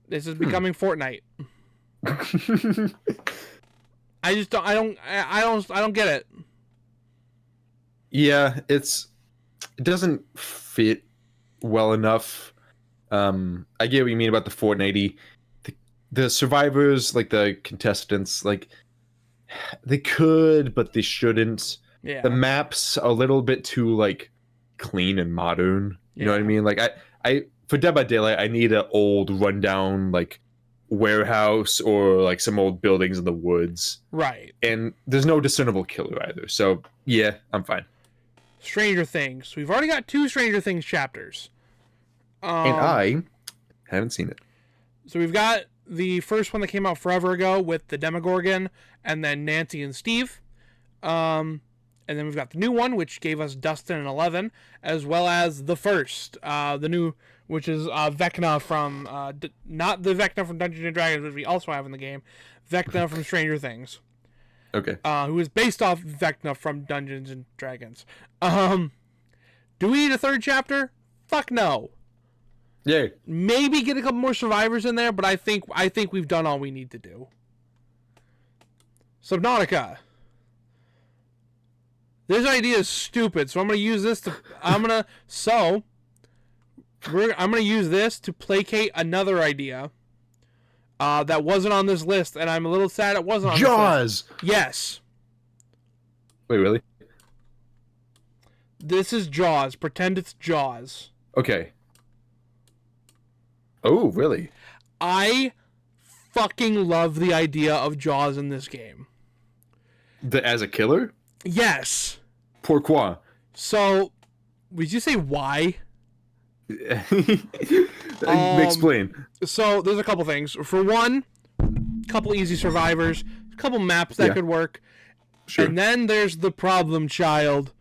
This is becoming Fortnite. I don't get it. Yeah, it doesn't fit well enough. I get what you mean about the Fortnite. The survivors, like the contestants, like they could, but they shouldn't. Yeah. The maps a little bit too like clean and modern. You know what I mean? Like I for Dead by Daylight, I need an old rundown like warehouse or like some old buildings in the woods. Right. And there's no discernible killer either. So yeah, I'm fine. Stranger Things. We've already got 2 Stranger Things chapters. And I haven't seen it. So we've got the first one that came out forever ago with the Demogorgon and then Nancy and Steve. And then we've got the new one, which gave us Dustin and Eleven, as well as the first, the new which is Vecna from not the Vecna from Dungeons and Dragons, which we also have in the game, Vecna from Stranger Things. Okay. Who is based off Vecna from Dungeons and Dragons. Do we need a third chapter? Fuck no. Yay. Maybe get a couple more survivors in there, but I think we've done all we need to do. Subnautica. This idea is stupid, so I'm gonna use this to. I'm gonna use this to placate another idea. That wasn't on this list, and I'm a little sad it wasn't on Jaws! this list. Yes. Wait, really? This is Jaws. Pretend it's Jaws. Okay. Oh, really? I fucking love the idea of Jaws in this game. As a killer? Yes. Pourquoi? So, would you say why? Explain. So, there's a couple things. For one, a couple easy survivors, a couple maps that could work. Sure. And then there's the problem child,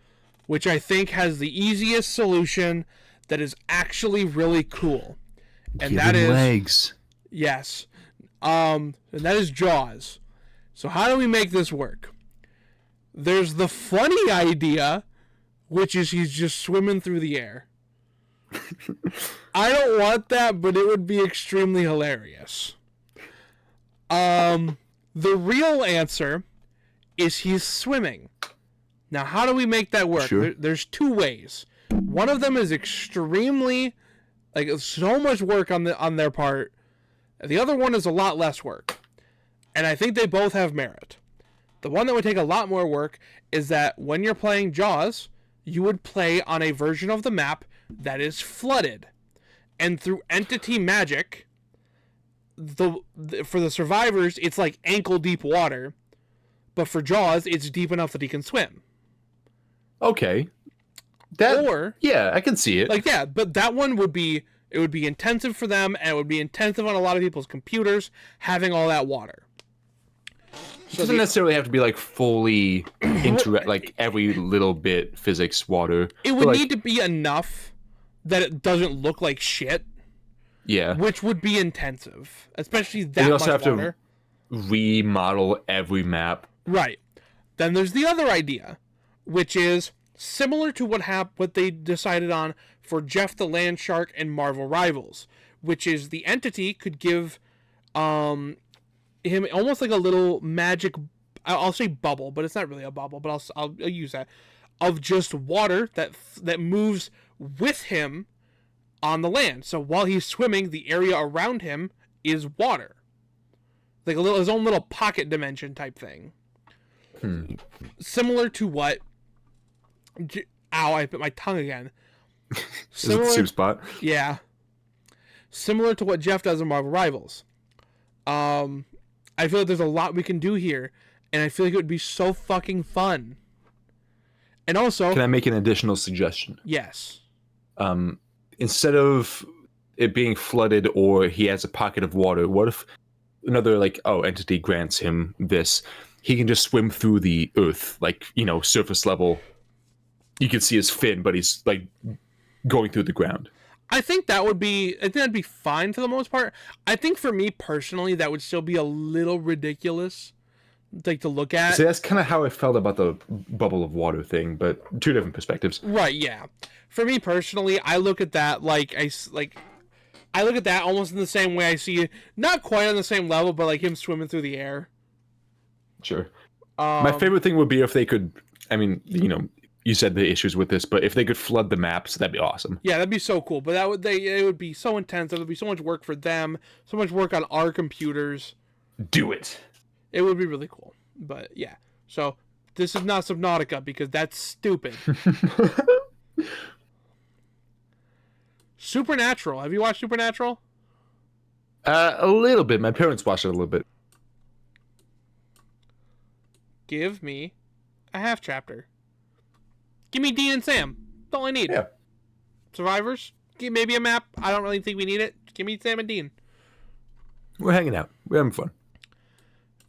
which I think has the easiest solution that is actually really cool. And Give that him is legs. yes. And that is Jaws. So how do we make this work? There's the funny idea, which is he's just swimming through the air. I don't want that, but it would be extremely hilarious. The real answer is he's swimming. Now, how do we make that work? Sure. There's two ways. One of them is extremely, like, so much work on their part. The other one is a lot less work. And I think they both have merit. The one that would take a lot more work is that when you're playing Jaws, you would play on a version of the map that is flooded. And through entity magic, for the survivors, it's like ankle deep water. But for Jaws, it's deep enough that he can swim. Okay. Yeah, I can see it. Like, yeah, but that one would be intensive for them, and it would be intensive on a lot of people's computers, having all that water. It doesn't necessarily have to be like fully like every little bit physics water. It would need to be enough that it doesn't look like shit. Yeah. Which would be intensive, especially that you also much have water. to remodel every map. Right. Then there's the other idea, which is similar to what they decided on for Jeff the Land Shark and Marvel Rivals, which is the entity could give him almost like a little magic, I'll say bubble, but it's not really a bubble, but I'll use that, of just water that moves with him on the land. So while he's swimming, the area around him is water. Like his own little pocket dimension type thing. Similar to what... Ow, I bit my tongue again. Is it the same spot? Yeah. Similar to what Jeff does in Marvel Rivals. I feel like there's a lot we can do here, and I feel like it would be so fucking fun. And also... Can I make an additional suggestion? Yes. Instead of it being flooded or he has a pocket of water, what if another entity grants him this? He can just swim through the earth, surface level. You can see his fin, but he's going through the ground. I think that'd be fine for the most part. I think for me personally, that would still be a little ridiculous, to look at. See, that's kind of how I felt about the bubble of water thing, but two different perspectives. Right? Yeah. For me personally, I look at that I look at that almost in the same way I see it, not quite on the same level, but him swimming through the air. Sure. My favorite thing would be if they could. I mean, you said the issues with this, but if they could flood the maps, that'd be awesome. Yeah, that'd be so cool. But it would be so intense. It would be so much work for them, so much work on our computers. Do it. It would be really cool. But yeah, so this is not Subnautica because that's stupid. Supernatural. Have you watched Supernatural? A little bit. My parents watched it a little bit. Give me a half chapter. Give me Dean and Sam. That's all I need. Yeah. Survivors. Maybe a map. I don't really think we need it. Give me Sam and Dean. We're hanging out. We're having fun.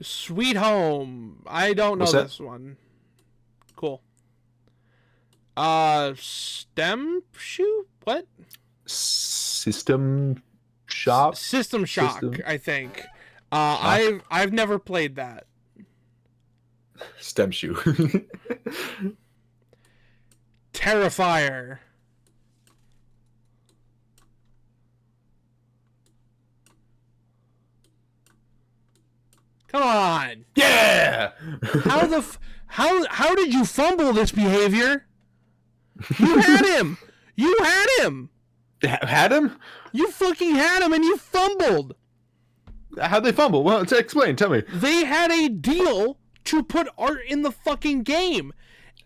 Sweet Home. I don't know this one. Cool. Stem shoe? What? System Shop? System Shock, System I think. Shock? I've never played that. Stem Shoe. Terrifier. Come on. Yeah! How did you fumble this behavior? You had him. You had him. Had him? You fucking had him and you fumbled. How'd they fumble? Well, explain. Tell me. They had a deal to put art in the fucking game,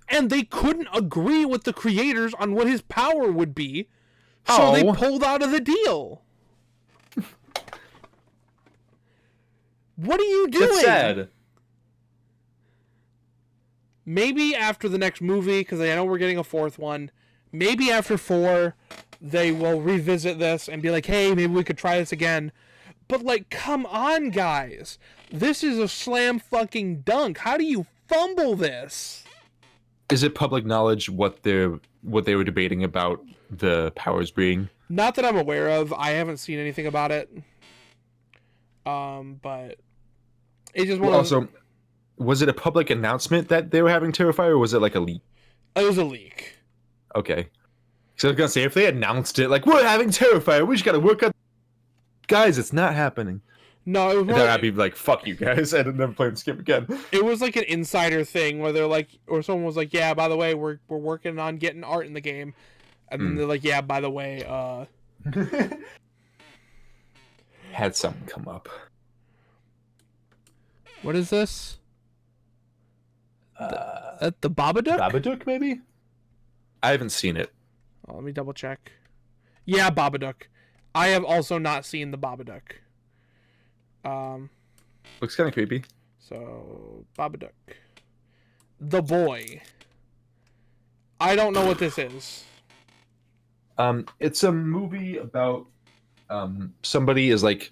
and they couldn't agree with the creators on what his power would be, so they pulled out of the deal. What are you doing? That's sad. Maybe after the next movie, because I know we're getting a fourth one, maybe after 4, they will revisit this and be like, hey, maybe we could try this again. But, like, come on, guys. This is a slam fucking dunk. How do you fumble this? Is it public knowledge what they were debating about the powers being? Not that I'm aware of. I haven't seen anything about it. But it's just one Also, was it a public announcement that they were having Terrifier, or was it like a leak? It was a leak. Okay. So I was gonna say, if they announced it, like, we're having Terrifier, we just gotta work on. Guys, it's not happening. No, it was more then I'd be like, fuck you guys, and never play the game again. It was like an insider thing where they're like, or someone was like, yeah, by the way, we're working on getting art in the game. And then they're like, yeah, by the way, Had something come up. What is this? The Babadook? Babadook, maybe? I haven't seen it. Oh, let me double check. Yeah, Babadook. I have also not seen the Babadook. Looks kind of creepy. So, Babadook. The Boy. I don't know what this is. It's a movie about somebody is like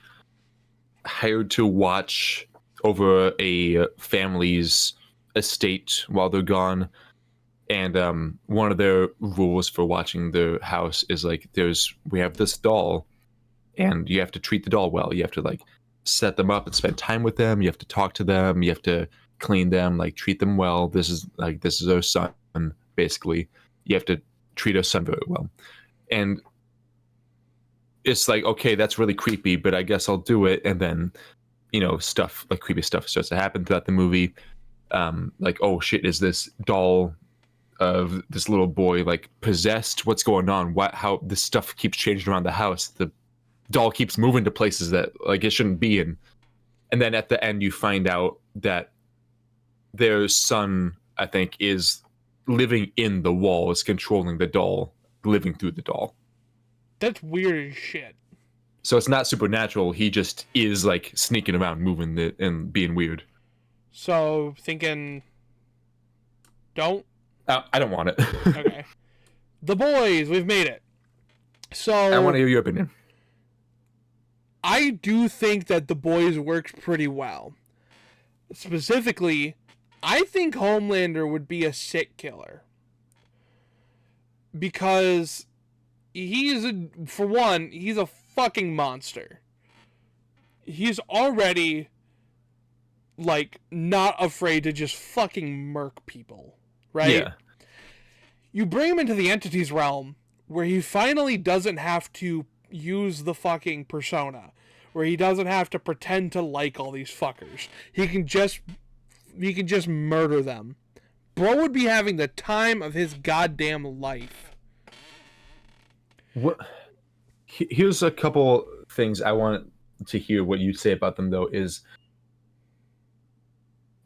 hired to watch over a family's estate while they're gone, and one of their rules for watching the house is like we have this doll, and you have to treat the doll well. You have to like set them up and spend time with them. You have to talk to them. You have to clean them, like treat them well. This is our son, basically. You have to treat our son very well. And it's like, okay, that's really creepy, but I guess I'll do it. And then, stuff like creepy stuff starts to happen throughout the movie. Like, oh shit, is this doll of this little boy like possessed? What's going on? How this stuff keeps changing around the house? The doll keeps moving to places that like it shouldn't be in. And then at the end, you find out that their son, I think, is living in the wall, is controlling the doll, living through the doll. That's weird as shit. So it's not supernatural. He just is like sneaking around, moving it and being weird. So thinking, don't. I don't want it. Okay. The Boys, we've made it. So I want to hear your opinion. I do think that The Boys works pretty well. Specifically, I think Homelander would be a sick killer. Because he's a fucking monster. He's already like not afraid to just fucking murk people, right? Yeah. You bring him into the entities realm where he finally doesn't have to use the fucking persona, where he doesn't have to pretend to like all these fuckers. He can just murder them. Bro would be having the time of his goddamn life. What? Here's a couple things I want to hear what you say about them, though, is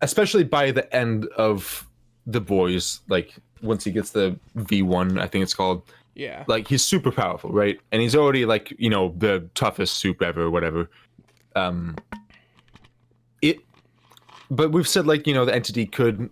especially by the end of The Boys, like once he gets the V1, I think it's called. Yeah. Like he's super powerful, right? And he's already like, the toughest soup ever, or whatever. But we've said like, the entity could,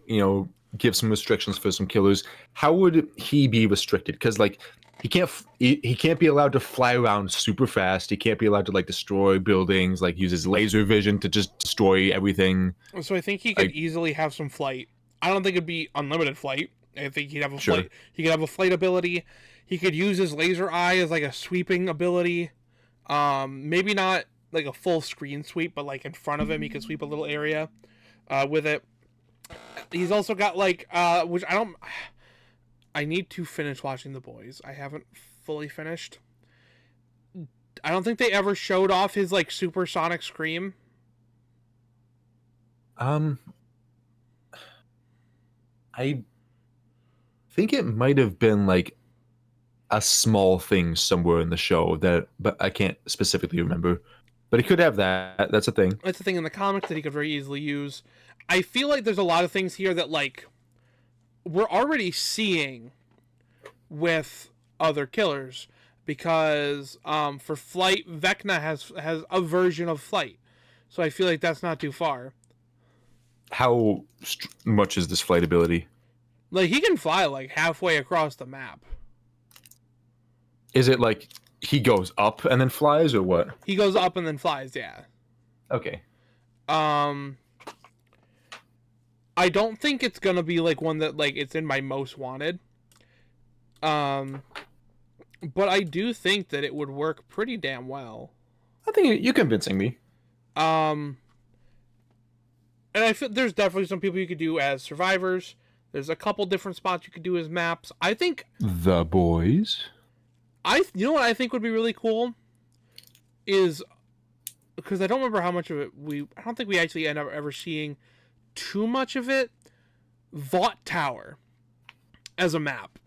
give some restrictions for some killers. How would he be restricted? Because like he can't be allowed to fly around super fast. He can't be allowed to like destroy buildings, like use his laser vision to just destroy everything. So I think he could easily have some flight. I don't think it'd be unlimited flight. I think he'd have a Sure. flight. He could have a flight ability. He could use his laser eye as like a sweeping ability. Maybe not like a full screen sweep, but like in front of him, he could sweep a little area with it. He's also got like which I don't. I need to finish watching The Boys. I haven't fully finished. I don't think they ever showed off his like supersonic scream. Um, I think it might have been like a small thing somewhere in the show that, but I can't specifically remember. But he could have that. That's a thing. That's the thing in the comics that he could very easily use. I feel like there's a lot of things here that like we're already seeing with other killers because for flight, Vecna has a version of flight, so I feel like that's not too far. How much is this flight ability? Like he can fly like halfway across the map. Is it like he goes up and then flies, or what? He goes up and then flies. Yeah. Okay. Um, I don't think it's gonna be like one that like it's in my most wanted. Um, but I do think that it would work pretty damn well. I think you're convincing me. Um, and I feel there's definitely some people you could do as survivors. There's a couple different spots you could do as maps. I think The Boys. you know what I think would be really cool is because I don't remember how much of it I don't think we actually end up ever seeing too much of it. Vought Tower as a map.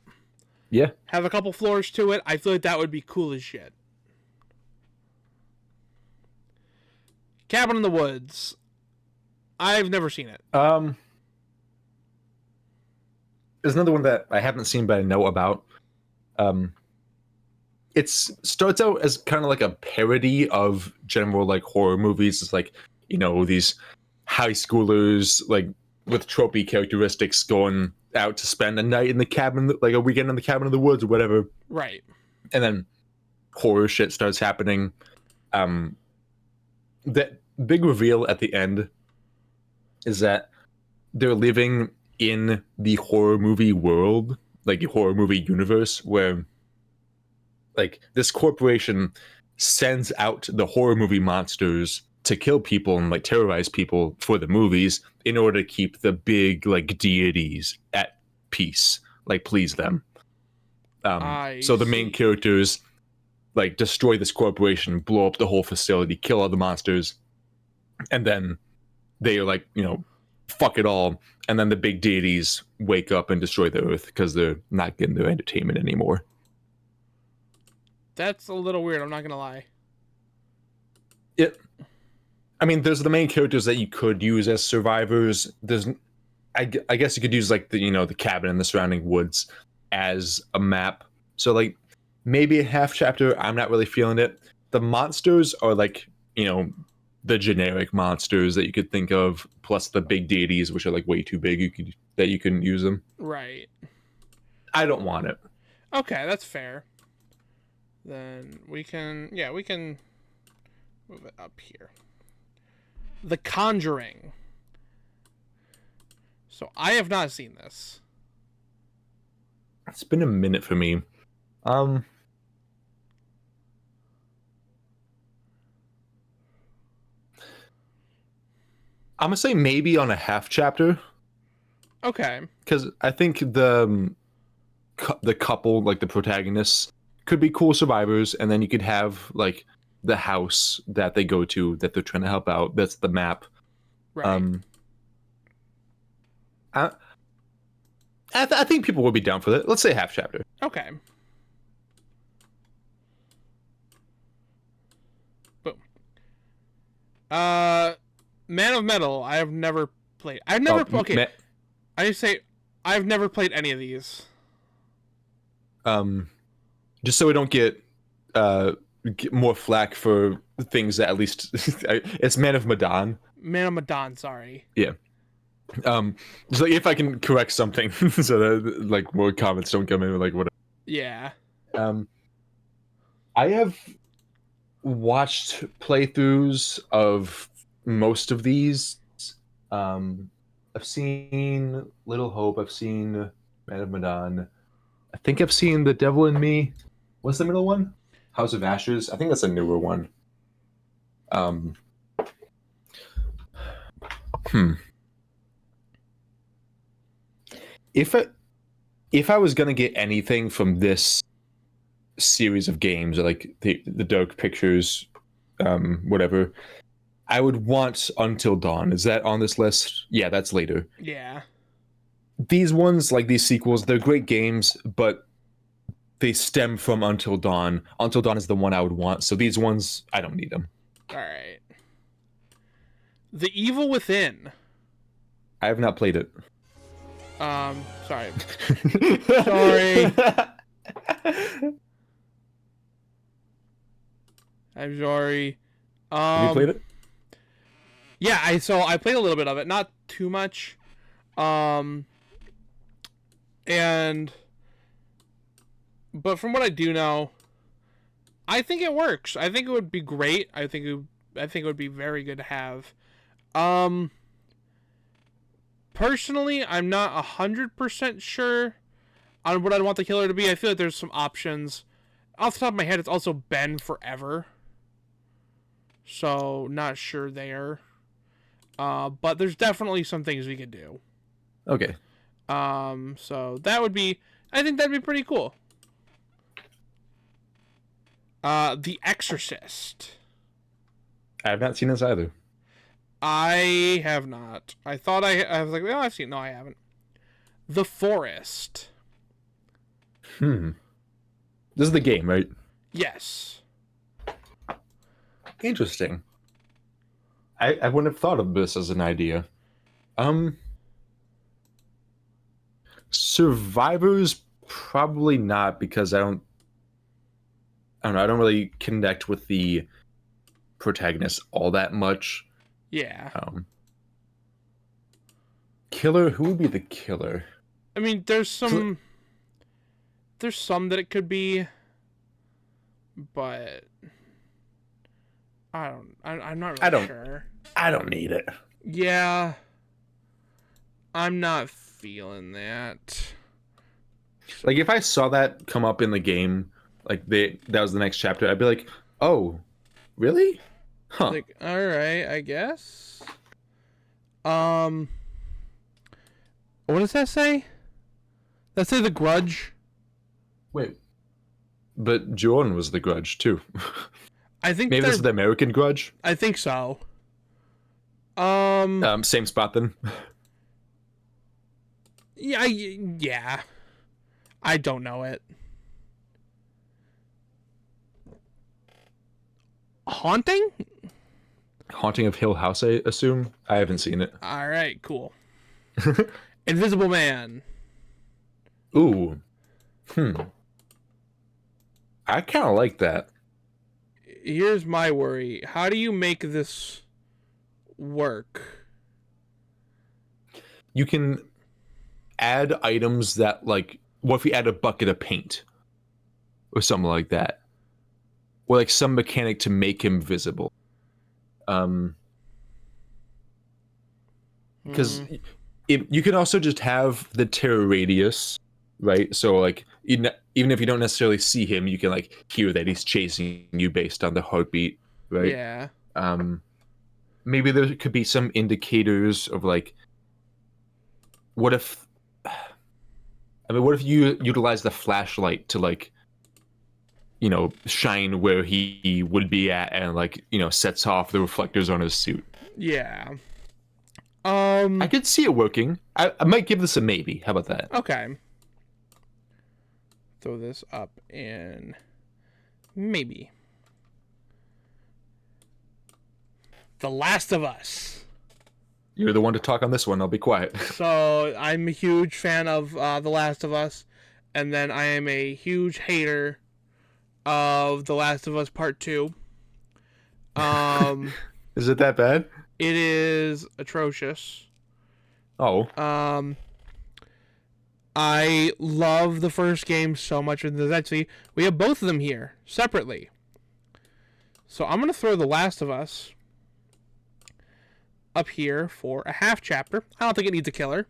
Yeah. Have a couple floors to it. I feel like that would be cool as shit. Cabin in the Woods. I've never seen it. There's another one that I haven't seen but I know about. It starts out as kind of like a parody of general like horror movies. It's like, you know, these high schoolers like with tropey characteristics going out to spend a night in the cabin, like a weekend in the cabin in the woods or whatever. Right. And then horror shit starts happening. That big reveal at the end is that they're living in the horror movie world, like the horror movie universe, where like this corporation sends out the horror movie monsters to kill people and like terrorize people for the movies in order to keep the big like deities at peace, like please them. So the main characters like destroy this corporation, blow up the whole facility, kill all the monsters, and then they are like, you know, fuck it all. And then the big deities wake up and destroy the earth because they're not getting their entertainment anymore. That's a little weird, I'm not gonna lie. I mean, there's the main characters that you could use as survivors. I guess you could use like the, you know, the cabin and the surrounding woods as a map. So like maybe a half chapter, I'm not really feeling it. The monsters are like, you know, the generic monsters that you could think of, plus the big deities, which are like way too big that you couldn't use them. Right. I don't want it. Okay, that's fair. Then we can move it up here. The Conjuring. So I have not seen this. It's been a minute for me. I'm gonna say maybe on a half chapter. Okay. Because I think the couple, like the protagonists, could be cool survivors, and then you could have like the house that they go to that they're trying to help out. That's the map. Right. I think people would be down for that. Let's say half chapter. Okay. Boom. Man of Metal. I have never played. I've never. Okay. I just say I've never played any of these. Just so we don't get more flack for things that at least it's Man of Medan. Man of Medan. Sorry. Yeah. Just like if I can correct something so that like more comments don't come in like whatever. Yeah. I have watched playthroughs of most of these. I've seen Little Hope. I've seen Man of Medan. I think I've seen The Devil in Me. What's the middle one? House of Ashes. I think that's a newer one. Um, hmm. If I was gonna get anything from this series of games, or like the Dark Pictures, whatever, I would want Until Dawn. Is that on this list? Yeah, that's later. Yeah. These ones, like these sequels, they're great games, but they stem from Until Dawn. Until Dawn is the one I would want. So these ones, I don't need them. All right. The Evil Within. I have not played it. Sorry. Sorry. I'm sorry. Have you played it? Yeah, I played a little bit of it, not too much. But from what I do know, I think it works. I think it would be great. I think it would be very good to have. Personally, I'm not 100% sure on what I'd want the killer to be. I feel like there's some options. Off the top of my head, it's also been forever. So, not sure there. But there's definitely some things we could do. Okay. So that would be, I think that'd be pretty cool. The Exorcist. I have not seen this either. I have not. I was like, well, I've seen. No, I haven't. The Forest. This is the game, right? Yes. Interesting. I wouldn't have thought of this as an idea. Survivors, probably not, because I don't know, I don't really connect with the protagonist all that much. Yeah. Killer, who would be the killer? I mean, there's some that it could be, but I'm not really sure. I don't need it. Yeah. I'm not feeling that. Like, if I saw that come up in the game, like that was the next chapter, I'd be like, oh, really? Huh. Like, alright, I guess. What does that say? That say The Grudge? Wait. But Jordan was the Grudge, too. I think maybe this is the American Grudge? I think so. Same spot then? Yeah. I don't know it. Haunting? Haunting of Hill House, I assume. I haven't seen it. All right, cool. Invisible Man. Ooh. I kind of like that. Here's my worry. How do you make this work? You can add items that, like, what if you add a bucket of paint? Or something like that. Or, like, some mechanic to make him visible. Because you can also just have the terror radius, right? So, like, even if you don't necessarily see him, you can, like, hear that he's chasing you based on the heartbeat, right? Yeah. Maybe there could be some indicators of, like, what if you utilize the flashlight to, like, you know, shine where he would be at, and, like, you know, sets off the reflectors on his suit. Yeah. I could see it working. I might give this a maybe. How about that? Okay. Throw this up in maybe. The Last of Us. You're the one to talk on this one. I'll be quiet. So I'm a huge fan of The Last of Us, and then I am a huge hater of The Last of Us Part 2. Is it that bad? It is atrocious. Oh. I love the first game so much. Actually, we have both of them here separately. So I'm going to throw The Last of Us up here for a half chapter. I don't think it needs a killer.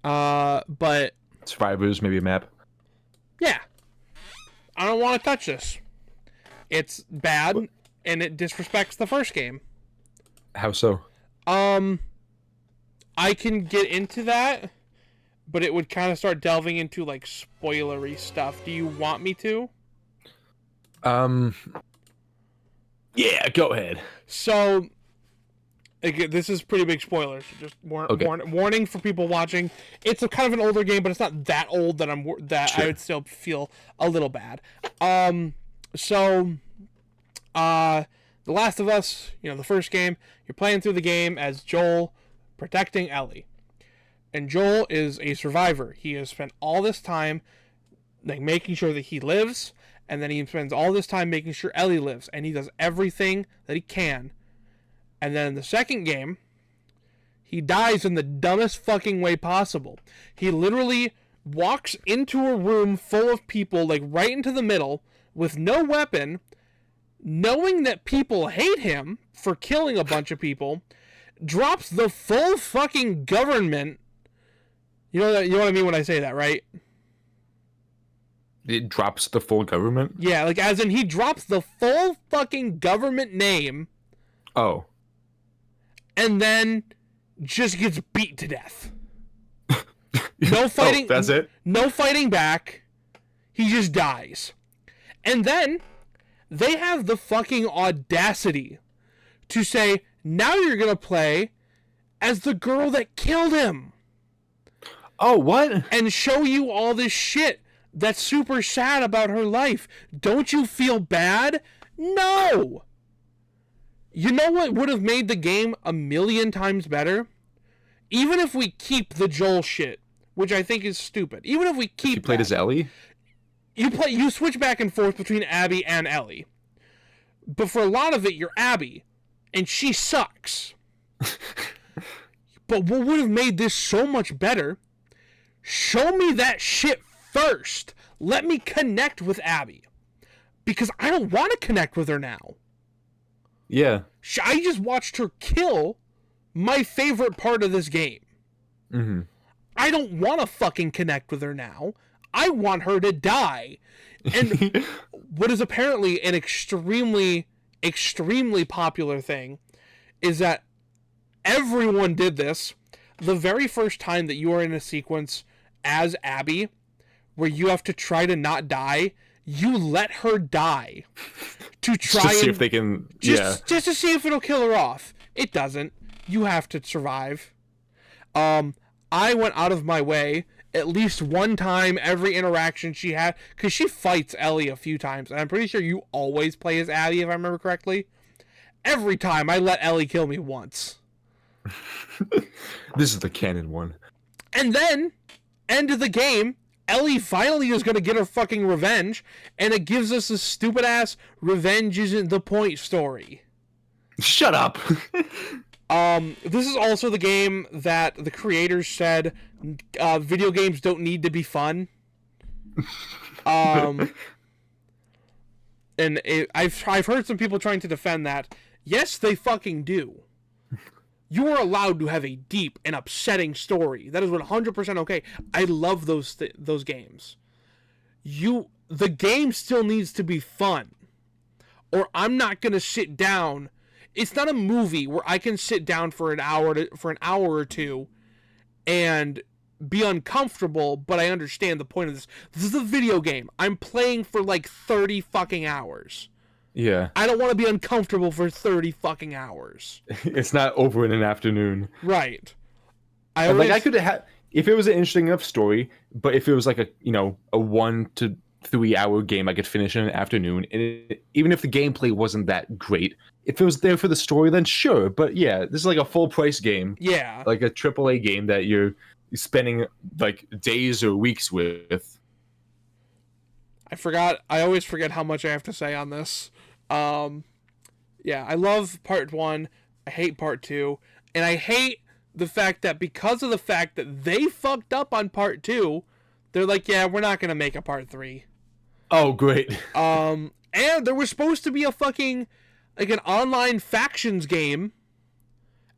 But survivors, maybe a map. Yeah. I don't want to touch this. It's bad, and it disrespects the first game. How so? I can get into that, but it would kind of start delving into like spoilery stuff. Do you want me to? Yeah, go ahead. So, again, this is pretty big spoilers. So just warning for people watching. It's a kind of an older game, but it's not that old that I would still feel a little bad. The Last of Us, the first game, you're playing through the game as Joel protecting Ellie. And Joel is a survivor. He has spent all this time like making sure that he lives, and then he spends all this time making sure Ellie lives, and he does everything that he can. And then in the second game, he dies in the dumbest fucking way possible. He literally walks into a room full of people, like right into the middle, with no weapon, knowing that people hate him for killing a bunch of people, drops the full fucking government. You know what I mean when I say that, right? It drops the full government? Yeah, like as in he drops the full fucking government name. Oh. And then just gets beat to death. No fighting. That's it? No fighting back. He just dies. And then they have the fucking audacity to say, now you're going to play as the girl that killed him. Oh, what? And show you all this shit that's super sad about her life. Don't you feel bad? No! You know what would have made the game a million times better? Even if we keep the Joel shit, which I think is stupid. Even if we keep You played as Ellie? You switch back and forth between Abby and Ellie. But for a lot of it, you're Abby. And she sucks. But what would have made this so much better? Show me that shit first. Let me connect with Abby. Because I don't want to connect with her now. Yeah. I just watched her kill my favorite part of this game. Mm-hmm. I don't want to fucking connect with her now. I want her to die. And what is apparently an extremely, extremely popular thing is that everyone did this the very first time that you are in a sequence as Abby where you have to try to not die. You let her die to try just to see if they can. Just to see if it'll kill her off. It doesn't. You have to survive. I went out of my way at least one time every interaction she had, because she fights Ellie a few times, and I'm pretty sure you always play as Abby if I remember correctly. Every time I let Ellie kill me once. This is the canon one. And then, end of the game, Ellie finally is going to get her fucking revenge, and it gives us a stupid-ass revenge isn't the point story. Shut up! This is also the game that the creators said video games don't need to be fun. And I've heard some people trying to defend that. Yes, they fucking do. You are allowed to have a deep and upsetting story. That is 100% okay. I love those games. The game still needs to be fun, or I'm not gonna sit down. It's not a movie where I can sit down for an hour or two and be uncomfortable, but I understand the point of this. This is a video game. I'm playing for like 30 fucking hours. Yeah. I don't want to be uncomfortable for 30 fucking hours. It's not over in an afternoon. Right. I could have, if it was an interesting enough story, but if it was like a 1 to 3 hour game I could finish in an afternoon, and even if the gameplay wasn't that great, if it was there for the story, then sure. But yeah, this is like a full price game. Yeah. Like a AAA game that you're spending like days or weeks with. I always forget how much I have to say on this. Yeah, I love part 1. I hate part 2. And I hate the fact that because of the fact that they fucked up on part 2, they're like, yeah, we're not going to make a part 3. Oh, great. And there was supposed to be a fucking, like, an online factions game,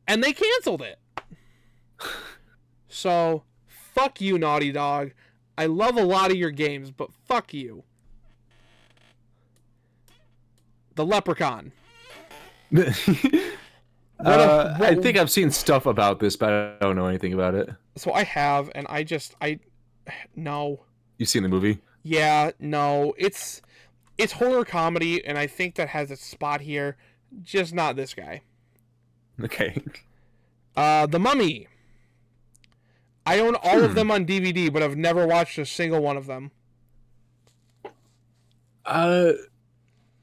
and they canceled it. So, fuck you, Naughty Dog. I love a lot of your games, but fuck you. The Leprechaun. I think I've seen stuff about this, but I don't know anything about it. So I have, and no. You've seen the movie? Yeah, no. It's horror comedy, and I think that has its spot here. Just not this guy. Okay. The Mummy. I own all of them on DVD, but I've never watched a single one of them.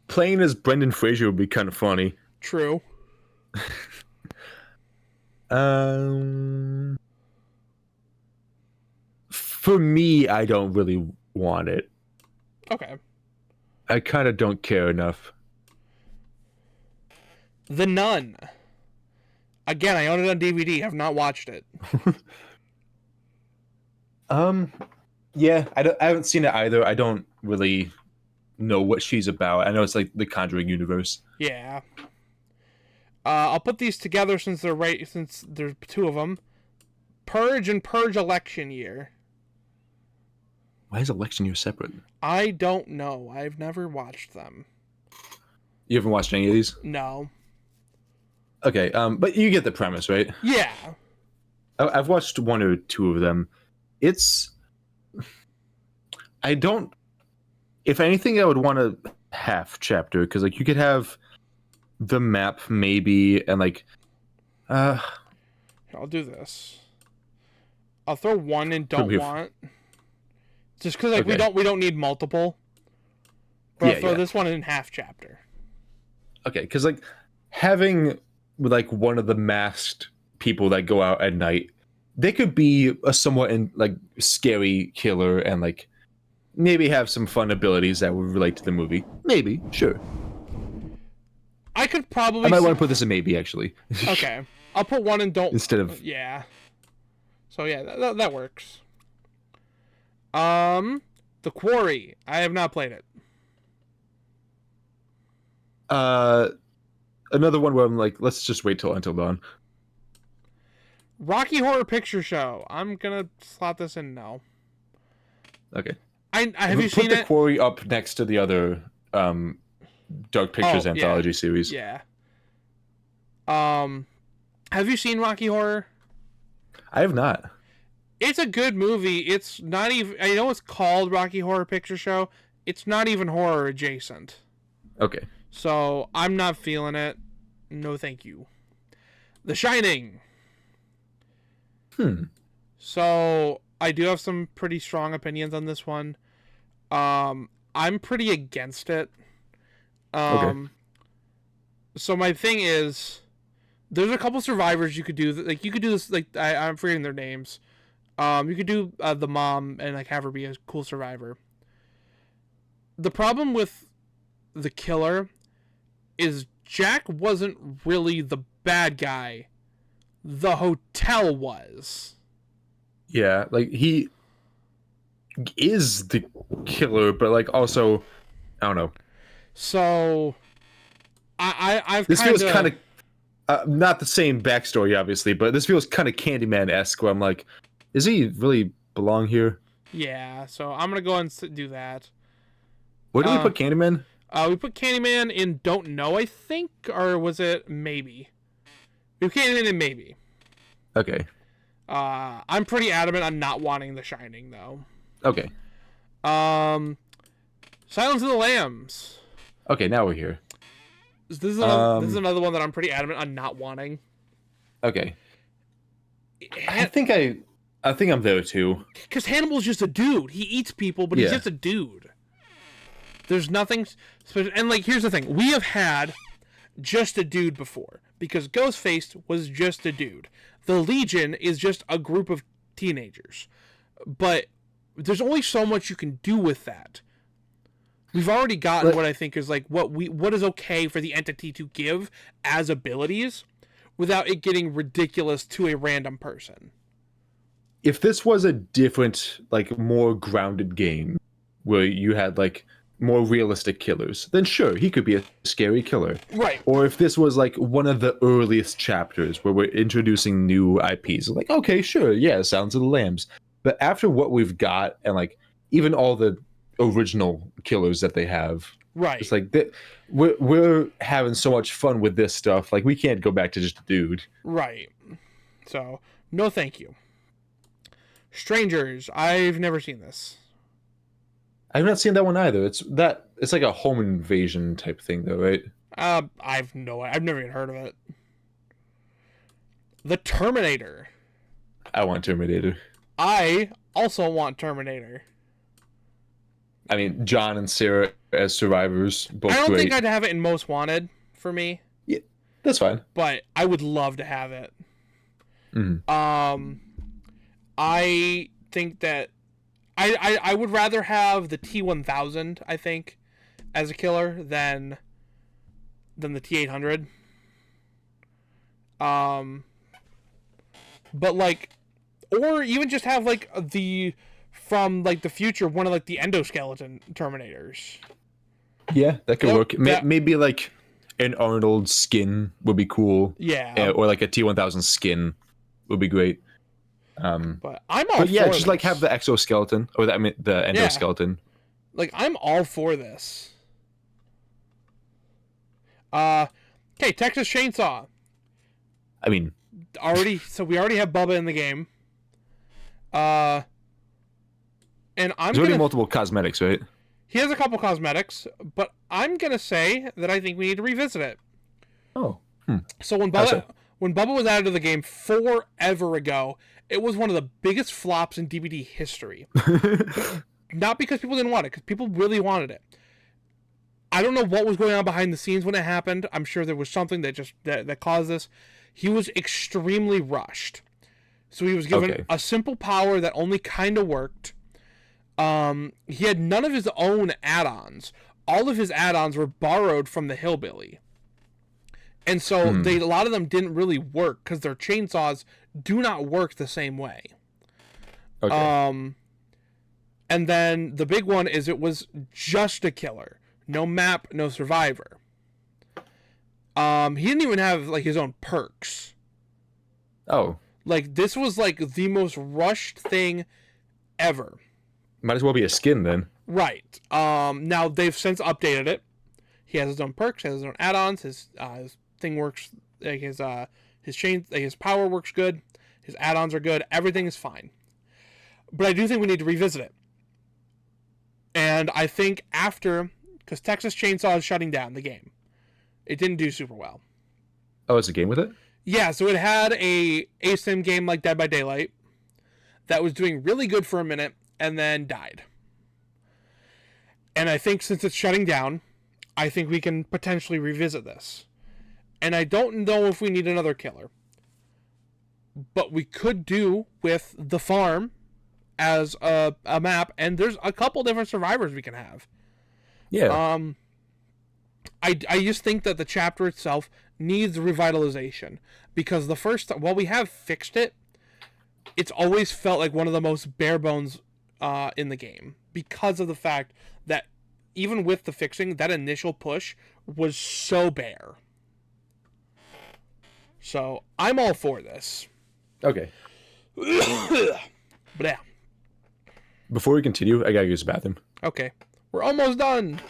Playing as Brendan Fraser would be kind of funny. True. For me, I don't really want it. Okay. I kind of don't care enough. The Nun. Again, I own it on DVD. I've not watched it. Yeah, I haven't seen it either. I don't really know what she's about. I know it's like the Conjuring universe. Yeah. I'll put these together since there's two of them. Purge and Purge Election Year. Why is Election Year separate? I don't know. I've never watched them. You haven't watched any of these? No. Okay, but you get the premise, right? Yeah. I've watched one or two of them. If anything, I would want a half chapter, because like you could have the map maybe, and like I'll do this. I'll throw one and don't want. Just because like okay. we don't need multiple. But I'll throw this one in half chapter. Okay, because like having like one of the masked people that go out at night, they could be a somewhat scary killer and like maybe have some fun abilities that would relate to the movie. Maybe, sure. I could probably. I might want to put this in maybe actually. Okay, I'll put one and don't instead of So yeah, that works. The Quarry. I have not played it. Another one where I'm like, let's just wait until dawn. Rocky Horror Picture Show. I'm gonna slot this in now. Okay. Have you seen it? Put the Quarry up next to the other Dark Pictures anthology series. Yeah. Have you seen Rocky Horror? I have not. It's a good movie. It's not even. I know it's called Rocky Horror Picture Show. It's not even horror adjacent. Okay. So I'm not feeling it. No, thank you. The Shining. So I do have some pretty strong opinions on this one. I'm pretty against it. Okay. So my thing is, there's a couple survivors you could do. Like you could do this. Like I'm forgetting their names. You could do the mom and like have her be a cool survivor. The problem with the killer is Jack wasn't really the bad guy. The hotel was. Yeah, like he is the killer, but like also, I don't know. So, I've this feels kind of not the same backstory, obviously, but this feels kind of Candyman-esque. Where I'm like, does he really belong here? Yeah, so I'm gonna go and do that. Where did we put Candyman? We put Candyman in Don't Know, I think, or was it Maybe? We put Candyman in Maybe. Okay. I'm pretty adamant on not wanting The Shining, though. Okay. Silence of the Lambs. Okay, now we're here. This is another one that I'm pretty adamant on not wanting. Okay. I think I'm there too. Because Hannibal's just a dude. He eats people, but he's just a dude. There's nothing special. And like, here's the thing: we have had just a dude before because Ghostface was just a dude. The Legion is just a group of teenagers, but there's only so much you can do with that. We've already gotten what I think is like what is okay for the entity to give as abilities without it getting ridiculous to a random person. If this was a different, like more grounded game where you had like more realistic killers, then sure, he could be a scary killer. Right. Or if this was like one of the earliest chapters where we're introducing new IPs, like, okay, sure, yeah, Sounds of the Lambs. But after what we've got, and like even all the original killers that they have, Right. it's like we're having so much fun with this stuff. Like we can't go back to just a dude. Right. So, no thank you. Strangers. I've never seen this. I've not seen that one either. It's like a home invasion type thing, though, right? I've never even heard of it. The Terminator. I want Terminator. I also want Terminator. I mean, John and Sarah as survivors, both I don't great. think I'd have it in Most Wanted for me. Yeah, that's fine. But I would love to have it. Mm-hmm. I think that I would rather have the T-1000, I think, as a killer than the T-800. But like, or even just have like from like the future, one of like the endoskeleton Terminators. Yeah, that could work. that- Maybe like an Arnold skin would be cool. Yeah. Or like a T-1000 skin would be great. But I'm all But yeah, for just this. like have the exoskeleton or the endoskeleton. Like, I'm all for this. Okay, Texas Chainsaw. I mean, So we already have Bubba in the game. And I'm there's already gonna... multiple cosmetics, right? He has a couple cosmetics, but I'm gonna say that I think we need to revisit it. Oh. So when How so? Bubba was added to the game forever ago, it was one of the biggest flops in DVD history. Not because people didn't want it, because people really wanted it. I don't know what was going on behind the scenes when it happened. I'm sure there was something that caused this. He was extremely rushed. So he was given a simple power that only kind of worked. He had none of his own add-ons. All of his add-ons were borrowed from the Hillbilly. And so a lot of them didn't really work because their chainsaws do not work the same way. Okay. And then the big one is it was just a killer. No map, no survivor. He didn't even have like his own perks. Oh. Like this was like the most rushed thing ever. Might as well be a skin then. Right. Now they've since updated it. He has his own perks, has his own add-ons, his thing works, like his power works good, his add-ons are good, everything is fine. But I do think we need to revisit it. And I think because Texas Chainsaw is shutting down the game. It didn't do super well. Oh, it's a game with it? Yeah, so it had a ASIM game like Dead by Daylight that was doing really good for a minute and then died. And I think since it's shutting down, I think we can potentially revisit this. And I don't know if we need another killer. But we could do with the farm as a map, and there's a couple different survivors we can have. Yeah. I just think that the chapter itself needs revitalization because while we have fixed it, it's always felt like one of the most bare bones in the game because of the fact that even with the fixing, that initial push was so bare. So I'm all for this. Okay. But yeah. Before we continue, I gotta use the bathroom. Okay. We're almost done.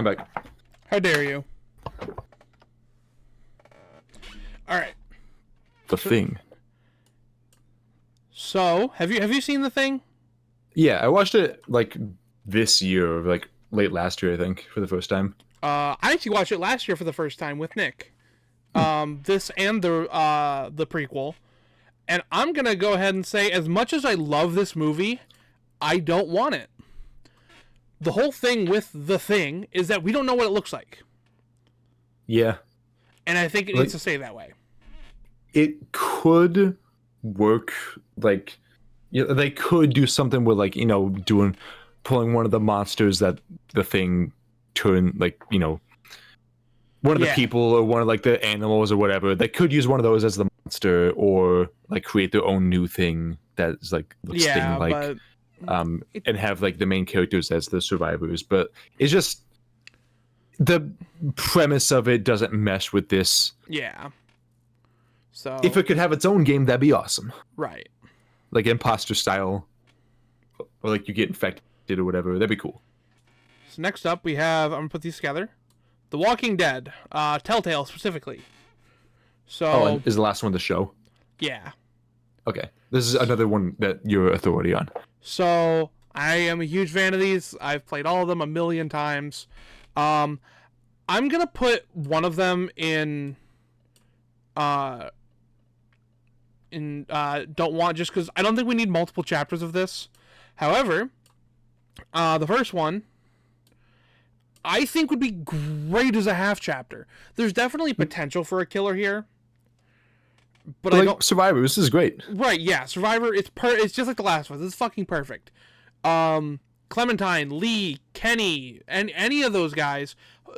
I'm back. How dare you? All right. The Thing. So, have you seen The Thing? Yeah, I watched it like this year, or like late last year, I think, for the first time. I actually watched it last year for the first time with Nick. This and the prequel. And I'm gonna go ahead and say, as much as I love this movie, I don't want it. The whole thing with The Thing is that we don't know what it looks like. Yeah. And I think it needs to stay that way. It could work, like, they could do something with, like, pulling one of the monsters that the Thing turned, like, one of the people or one of, like, the animals or whatever. They could use one of those as the monster, or, like, create their own new thing that's, like, looks Thing-like. And have, like, the main characters as the survivors. But it's just, the premise of it doesn't mesh with this. Yeah. So if it could have its own game, that'd be awesome. Right. Like imposter style, or like you get infected or whatever. That'd be cool. So next up, we have, I'm gonna put these together. The Walking Dead, Telltale specifically. So and is the last one the show? Yeah. Okay, this is another one that you're authority on. So I am a huge fan of these. I've played all of them a million times. I'm gonna put one of them in don't want, just because I don't think we need multiple chapters of this. However, the first one I think would be great as a half chapter. There's definitely potential for a killer here, but I don't. Survivor, this is great. Right? Yeah, Survivor. It's just like the last one. This is fucking perfect. Clementine, Lee, Kenny, and any of those guys,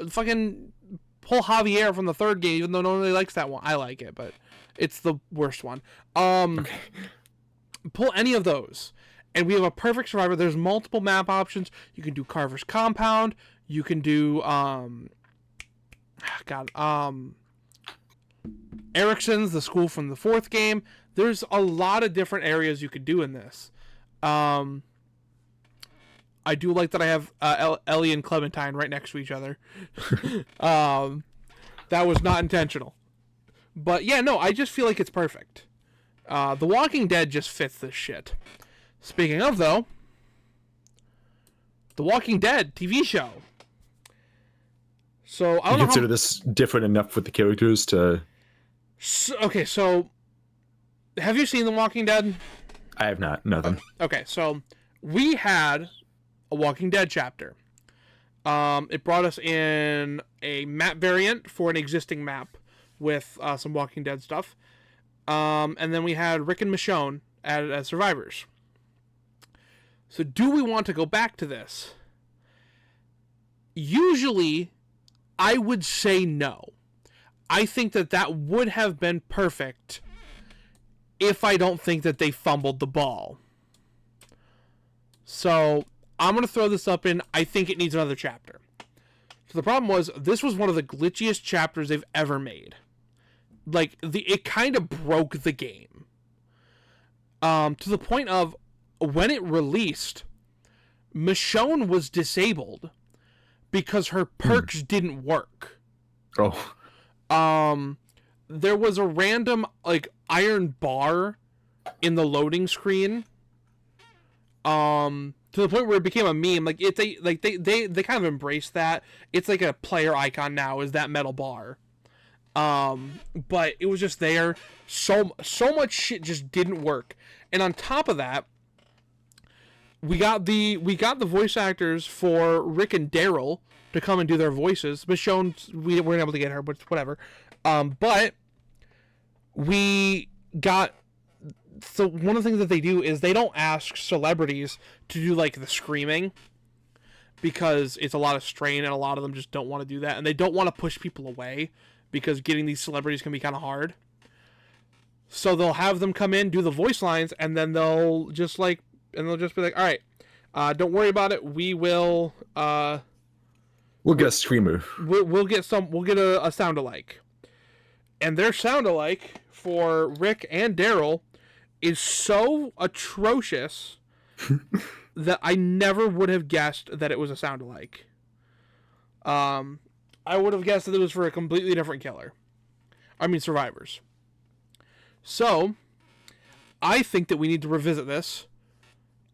fucking pull Javier from the third game, even though no one really likes that one. I like it, but it's the worst one. Okay. Pull any of those, and we have a perfect Survivor. There's multiple map options. You can do Carver's Compound. You can do Erickson's, the school from the fourth game. There's a lot of different areas you could do in this. I do like that I have Ellie and Clementine right next to each other. That was not intentional. But yeah, no, I just feel like it's perfect. The Walking Dead just fits this shit. Speaking of, though, The Walking Dead TV show. So I don't know. Consider this different enough with the characters to. Okay, so have you seen The Walking Dead? I have not. Nothing. Okay, so we had a Walking Dead chapter. It brought us in a map variant for an existing map with some Walking Dead stuff. And then we had Rick and Michonne added as survivors. So do we want to go back to this? Usually, I would say no. I think that would have been perfect if I don't think that they fumbled the ball. So I'm going to throw this up in, I think it needs another chapter. So the problem was, this was one of the glitchiest chapters they've ever made. Like, it kind of broke the game. To the point of, when it released, Michonne was disabled because her perks didn't work. Oh. There was a random, like, iron bar in the loading screen. To the point where it became a meme. Like, they kind of embraced that. It's like a player icon now, is that metal bar. But it was just there. So much shit just didn't work. And on top of that, we got the voice actors for Rick and Daryl to come and do their voices. Michonne, we weren't able to get her, but whatever. But we got. So one of the things that they do is they don't ask celebrities to do like the screaming, because it's a lot of strain and a lot of them just don't want to do that, and they don't want to push people away because getting these celebrities can be kind of hard. So they'll have them come in, do the voice lines, and then they'll just be like, all right, don't worry about it. We will. We'll get a screamer. We'll get a sound alike, and their sound alike for Rick and Daryl is so atrocious that I never would have guessed that it was a sound alike. I would have guessed that it was for a completely different killer. I mean, survivors. So, I think that we need to revisit this.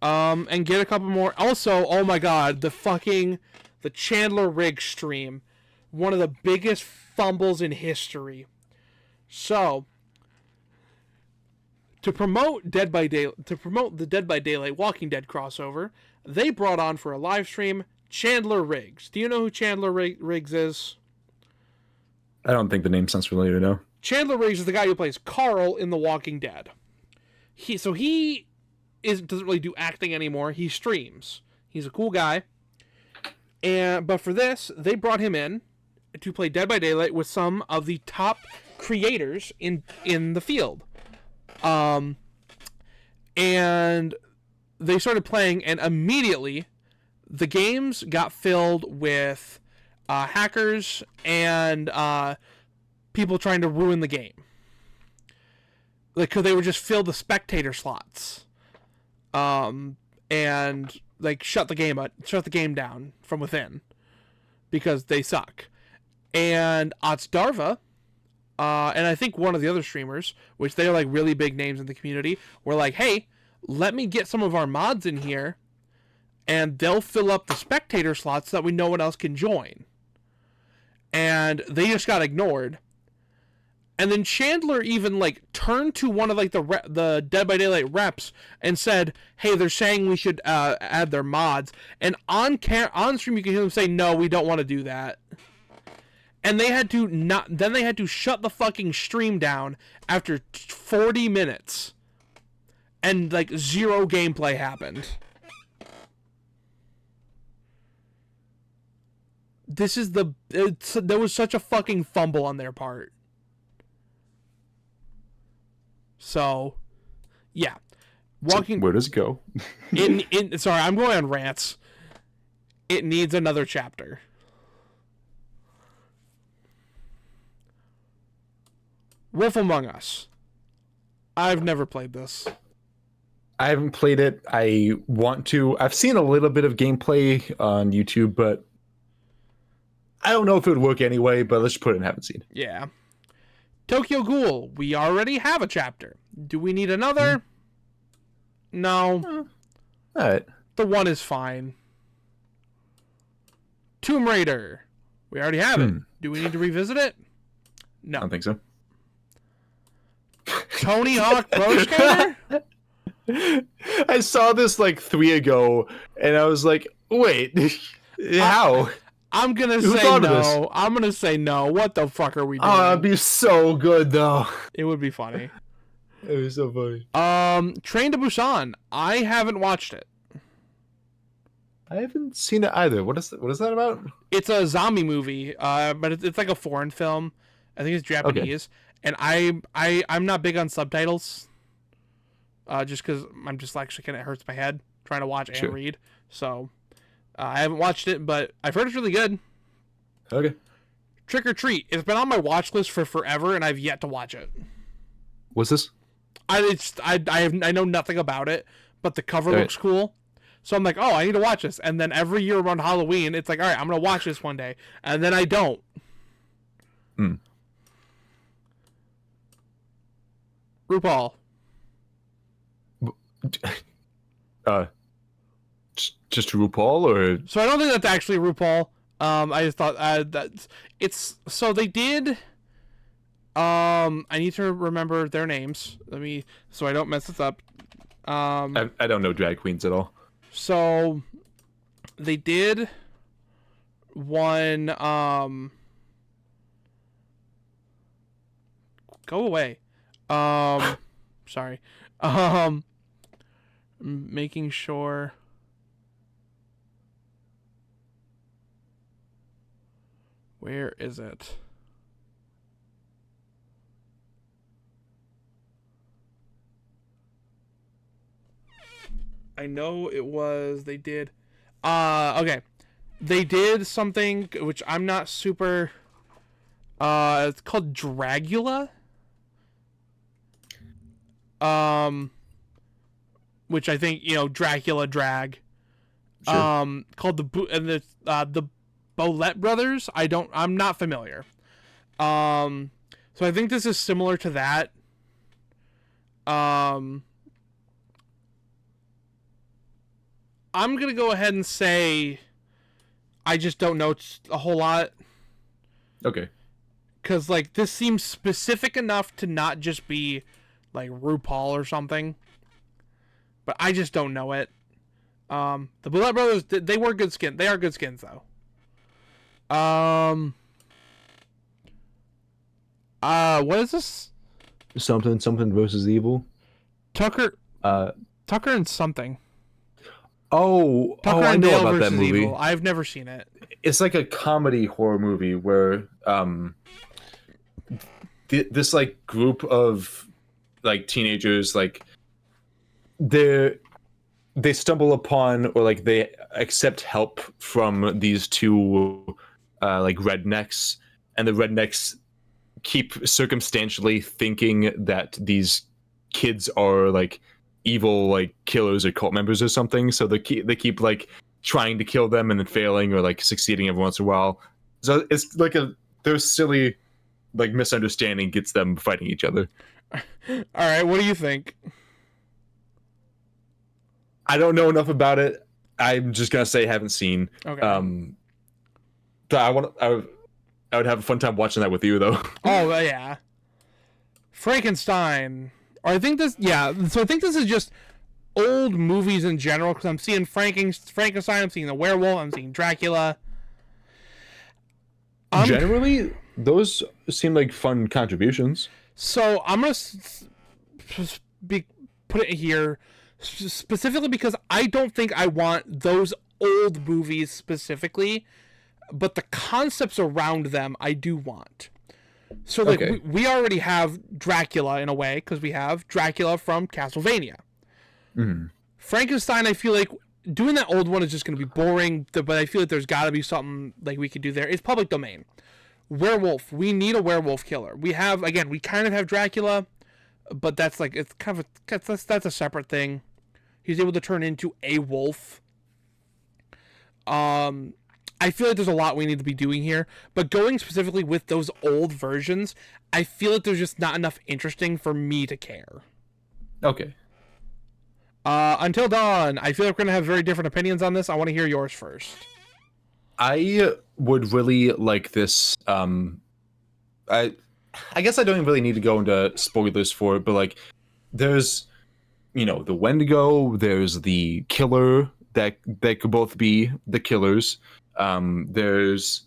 And get a couple more. Also, oh my god, the Chandler Riggs stream. One of the biggest fumbles in history. So, to promote the Dead by Daylight Walking Dead crossover, they brought on for a live stream Chandler Riggs. Do you know who Chandler Riggs is? I don't think the name sounds familiar, no. Chandler Riggs is the guy who plays Carl in The Walking Dead. He doesn't really do acting anymore. He streams. He's a cool guy. But for this, they brought him in to play Dead by Daylight with some of the top creators in the field. And they started playing, and immediately the games got filled with hackers and people trying to ruin the game. Like, because they were just filled with spectator slots. And like shut the game down from within because they suck. And Otsdarva, and I think one of the other streamers, which they are like really big names in the community, were like, hey, let me get some of our mods in here and they'll fill up the spectator slots so that no one else can join. And they just got ignored. And then Chandler even like turned to one of like the Dead by Daylight reps and said, "Hey, they're saying we should add their mods." And on stream, you can hear them say, "No, we don't want to do that." And they had to shut the fucking stream down after 40 minutes, and like zero gameplay happened. There was such a fucking fumble on their part. So, yeah. So where does it go? Sorry, I'm going on rants. It needs another chapter. Wolf Among Us. I've never played this. I haven't played it. I want to. I've seen a little bit of gameplay on YouTube, but I don't know if it would work anyway, but let's just put it in haven't seen. Yeah. Tokyo Ghoul, we already have a chapter. Do we need another? No. All right. The one is fine. Tomb Raider, we already have it. Do we need to revisit it? No. I don't think so. Tony Hawk Pro Skater? I saw this like 3 ago, and I was like, wait, how? I'm gonna say no. I'm gonna say no. What the fuck are we doing? Oh, that'd be so good, though. It would be funny. It was so funny. Train to Busan. I haven't watched it. I haven't seen it either. What is that about? It's a zombie movie. But it's like a foreign film. I think it's Japanese. Okay. And I'm not big on subtitles. Just because I'm dyslexic and it hurts my head trying to watch and read. So. I haven't watched it, but I've heard it's really good. Okay. Trick or Treat. It's been on my watch list for forever, and I've yet to watch it. What's this? I know nothing about it, but the cover looks cool. So I'm like, oh, I need to watch this. And then every year around Halloween, it's like, all right, I'm going to watch this one day. And then I don't. RuPaul. Just RuPaul, or so I don't think that's actually RuPaul. I just thought that it's so they did. I need to remember their names. So I don't mess this up. I don't know drag queens at all. So they did one. Go away. Sorry. Making sure. Where is it? I know it was, they did, okay. They did something which I'm not super, it's called Dragula. Which I think, Dracula drag. Sure. Called the Bolette brothers. I'm not familiar. So I think this is similar to that. I'm gonna go ahead and say I just don't know a whole lot. Okay. Because, like, this seems specific enough to not just be, like, RuPaul or something. But I just don't know it. The Bullet Brothers, they were good skin. They are good skins, though. What is this? Something versus evil. Tucker and something. Tucker and I know Dale about that versus movie. Evil. I've never seen it. It's like a comedy horror movie where this like group of like teenagers, like they stumble upon, or like they accept help from these two like rednecks, and the rednecks keep circumstantially thinking that these kids are like evil, like killers or cult members or something, so they keep like trying to kill them and then failing, or like succeeding every once in a while. So it's like their silly like misunderstanding gets them fighting each other. All right, what do you think? I don't know enough about it. I'm just gonna say haven't seen. Okay. But I would have a fun time watching that with you, though. Oh yeah. Frankenstein. Or I think this. Yeah. So I think this is just old movies in general, because I'm seeing Frankenstein. I'm seeing the werewolf. I'm seeing Dracula. Generally, those seem like fun contributions. So I'm gonna put it here specifically because I don't think I want those old movies specifically, but the concepts around them I do want. So like Okay. we already have Dracula in a way, because we have Dracula from Castlevania. Mm-hmm. Frankenstein, I feel like doing that old one is just going to be boring, but I feel like there's got to be something like we could do there. It's public domain. Werewolf, we need a werewolf killer. We have, again, we kind of have Dracula, but that's like, it's kind of that's a separate thing. He's able to turn into a wolf. I feel like there's a lot we need to be doing here, but going specifically with those old versions, I feel like there's just not enough interesting for me to care. Okay. Until Dawn, I feel like we're gonna have very different opinions on this. I want to hear yours first. I would really like this. I guess I don't even really need to go into spoilers for it, but like, there's, the Wendigo, there's the killer that could both be the killers. There's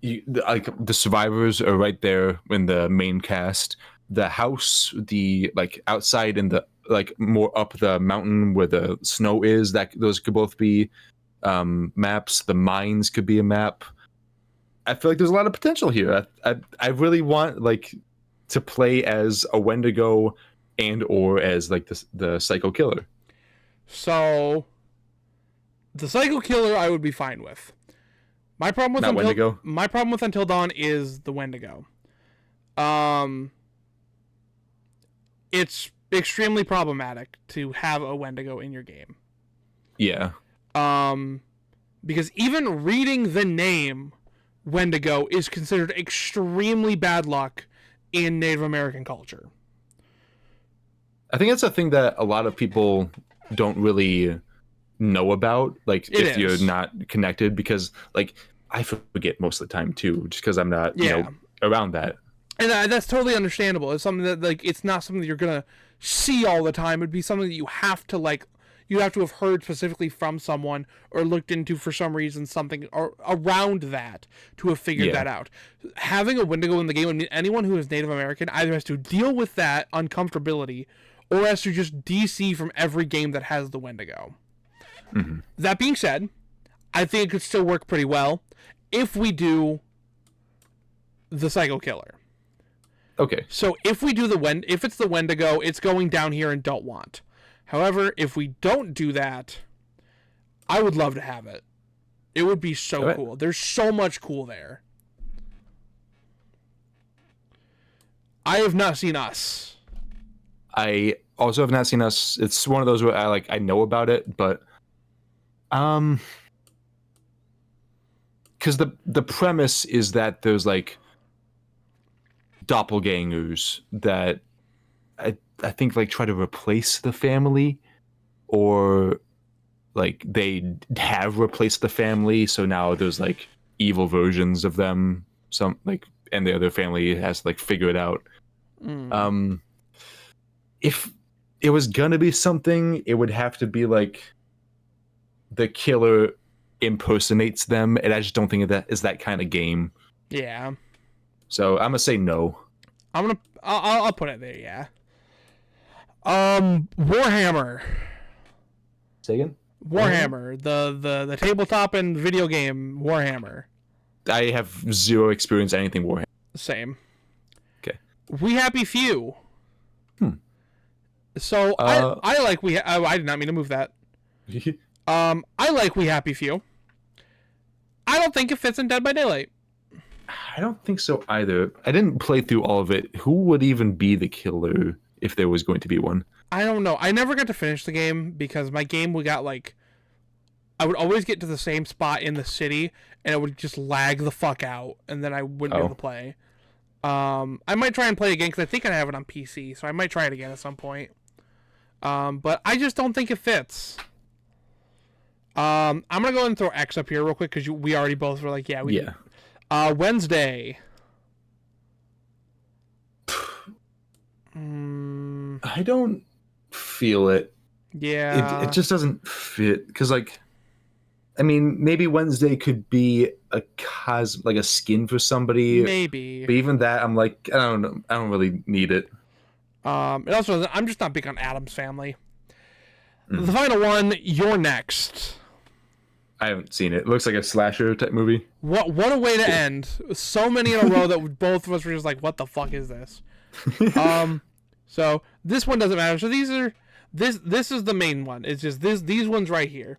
like the survivors are right there in the main cast. The house, the like outside in the like more up the mountain where the snow is, that those could both be maps. The mines could be a map. I feel like there's a lot of potential here. I really want like to play as a Wendigo and or as like the psycho killer. So the psycho killer I would be fine with. My problem with Wendigo. My problem with Until Dawn is the Wendigo. It's extremely problematic to have a Wendigo in your game. Yeah. Because even reading the name Wendigo is considered extremely bad luck in Native American culture. I think that's a thing that a lot of people don't really know about, like if you're not connected, because like I forget most of the time too, just because I'm not around that. And that's totally understandable. It's something that like it's not something that you're gonna see all the time. It'd be something that you have to have heard specifically from someone or looked into for some reason, something or around that to have figured that out. Having a Wendigo in the game, I mean, anyone who is Native American either has to deal with that uncomfortability or has to just DC from every game that has the Wendigo. Mm-hmm. That being said, I think it could still work pretty well if we do the Psycho Killer. Okay. So if we do if it's the Wendigo, it's going down here and don't want. However, if we don't do that, I would love to have it. It would be so cool. There's so much cool there. I have not seen Us. I also have not seen Us. It's one of those where I know about it, but could because the premise is that there's like doppelgangers that I think like try to replace the family, or like they have replaced the family, so now there's like evil versions of them. Some like, and the other family has to like figure it out. If it was gonna be something, it would have to be like the killer impersonates them, and I just don't think that is that kind of game. Yeah. So I'm gonna say no. I'll put it there. Yeah. Warhammer. Say again? Warhammer, the tabletop and video game Warhammer. I have zero experience anything Warhammer. Same. Okay. We Happy Few. So I like I did not mean to move that. I like We Happy Few. I don't think it fits in Dead by Daylight. I don't think so either. I didn't play through all of it. Who would even be the killer if there was going to be one? I don't know. I never got to finish the game because my game I would always get to the same spot in the city and it would just lag the fuck out, and then I wouldn't be able to play. I might try and play again because I think I have it on PC, so I might try it again at some point. But I just don't think it fits. I'm gonna go ahead and throw X up here real quick because we already both were like, yeah. Wednesday. I don't feel it. Yeah. It just doesn't fit, because like, I mean, maybe Wednesday could be like a skin for somebody. Maybe. But even that, I'm like, I don't know. I don't really need it. And also, I'm just not big on Addams Family. The final one, You're Next. I haven't seen it. It looks like a slasher type movie. What a way to end. So many in a row that both of us were just like, what the fuck is this? So this one doesn't matter. So this is the main one. It's just these ones right here.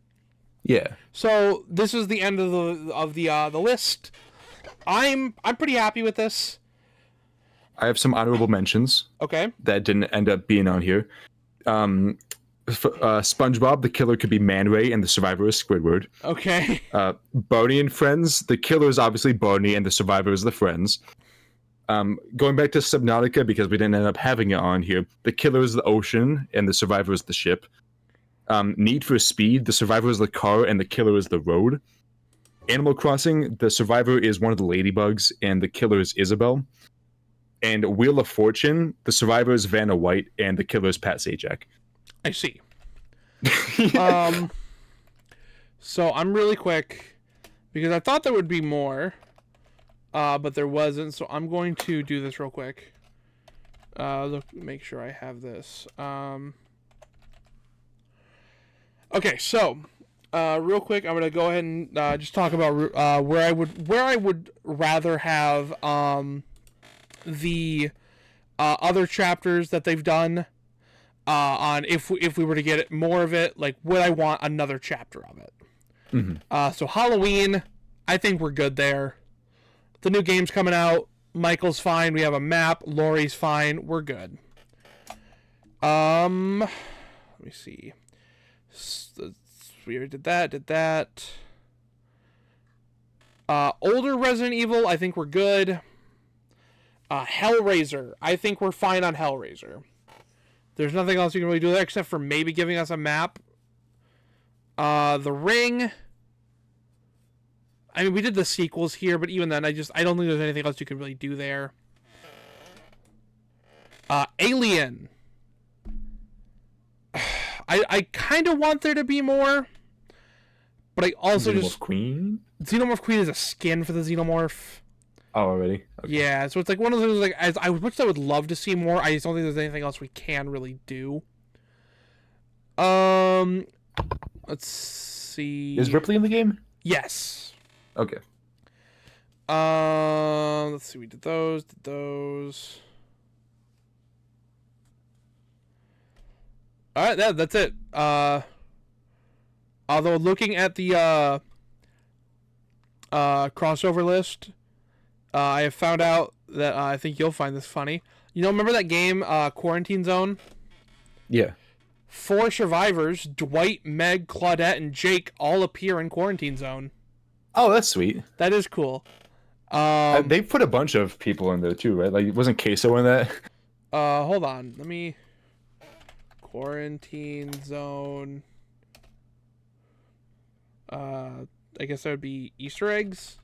Yeah. So this is the end of the list. I'm pretty happy with this. I have some honorable mentions. Okay. That didn't end up being on here. SpongeBob, the killer could be Man Ray, and the survivor is Squidward. Okay. Barney and Friends, the killer is obviously Barney, and the survivor is the friends. Going back to Subnautica, because we didn't end up having it on here, the killer is the ocean, and the survivor is the ship. Need for Speed, the survivor is the car, and the killer is the road. Animal Crossing, the survivor is one of the ladybugs, and the killer is Isabel. And Wheel of Fortune, the survivor is Vanna White, and the killer is Pat Sajak. I see. So I'm really quick because I thought there would be more, but there wasn't. So I'm going to do this real quick. Make sure I have this. Okay, so real quick, I'm gonna go ahead and just talk about where I would rather have the other chapters that they've done. On if we were to get more of it, like, would I want another chapter of it? Mm-hmm. So Halloween, I think we're good there. The new game's coming out. Michael's fine. We have a map. Lori's fine. We're good. Let me see. We already did that. Older Resident Evil, I think we're good. Hellraiser, I think we're fine on Hellraiser. There's nothing else you can really do there except for maybe giving us a map. The Ring. I mean, we did the sequels here, but even then, I don't think there's anything else you can really do there. Alien. I kind of want there to be more, but I also Xenomorph Queen? Xenomorph Queen is a skin for the Xenomorph. Oh, already? Okay. Yeah, so it's like one of those, like, I would love to see more. I just don't think there's anything else we can really do. Let's see. Is Ripley in the game? Yes. Okay. Let's see. We did those. All right, that's it. Although looking at the crossover list, I have found out that I think you'll find this funny. You know, remember that game, Quarantine Zone? Yeah. 4 survivors, Dwight, Meg, Claudette, and Jake, all appear in Quarantine Zone. Oh, that's sweet. That is cool. They put a bunch of people in there too, right? Like, wasn't Queso in that? Hold on. Let me... Quarantine zone. I guess that would be Easter eggs.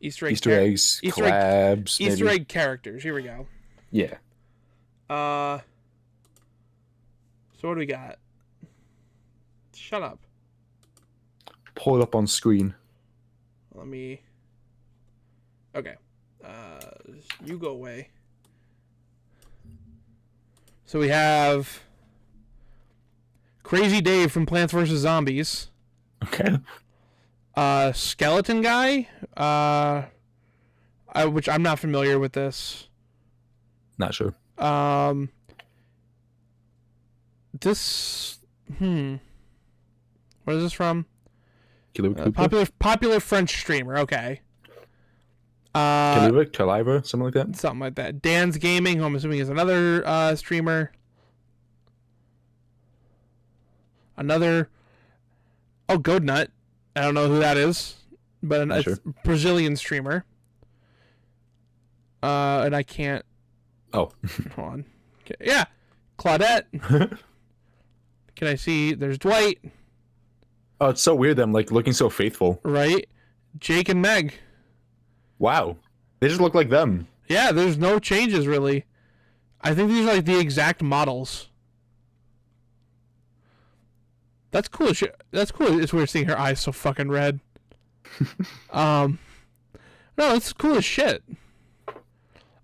Easter eggs, collabs, Easter egg characters. Here we go. Yeah. So what do we got? Shut up. Pull it up on screen. Let me... Okay. You go away. So we have Crazy Dave from Plants vs. Zombies. Okay. Skeleton Guy, which I'm not familiar with this. Not sure. This, what is this from? Popular French streamer. Okay. Taliva, something like that. Something like that. Dan's Gaming, who I'm assuming is another streamer. Another. Oh, Goadnut. I don't know who that is, but it's a Brazilian streamer. And I can't. Oh. Hold on. Okay. Yeah. Claudette. Can I see? There's Dwight. Oh, it's so weird. I'm like looking so faithful. Right. Jake and Meg. Wow. They just look like them. Yeah, there's no changes really. I think these are like the exact models. That's cool. That's cool. It's weird seeing her eyes so fucking red. No, it's cool as shit.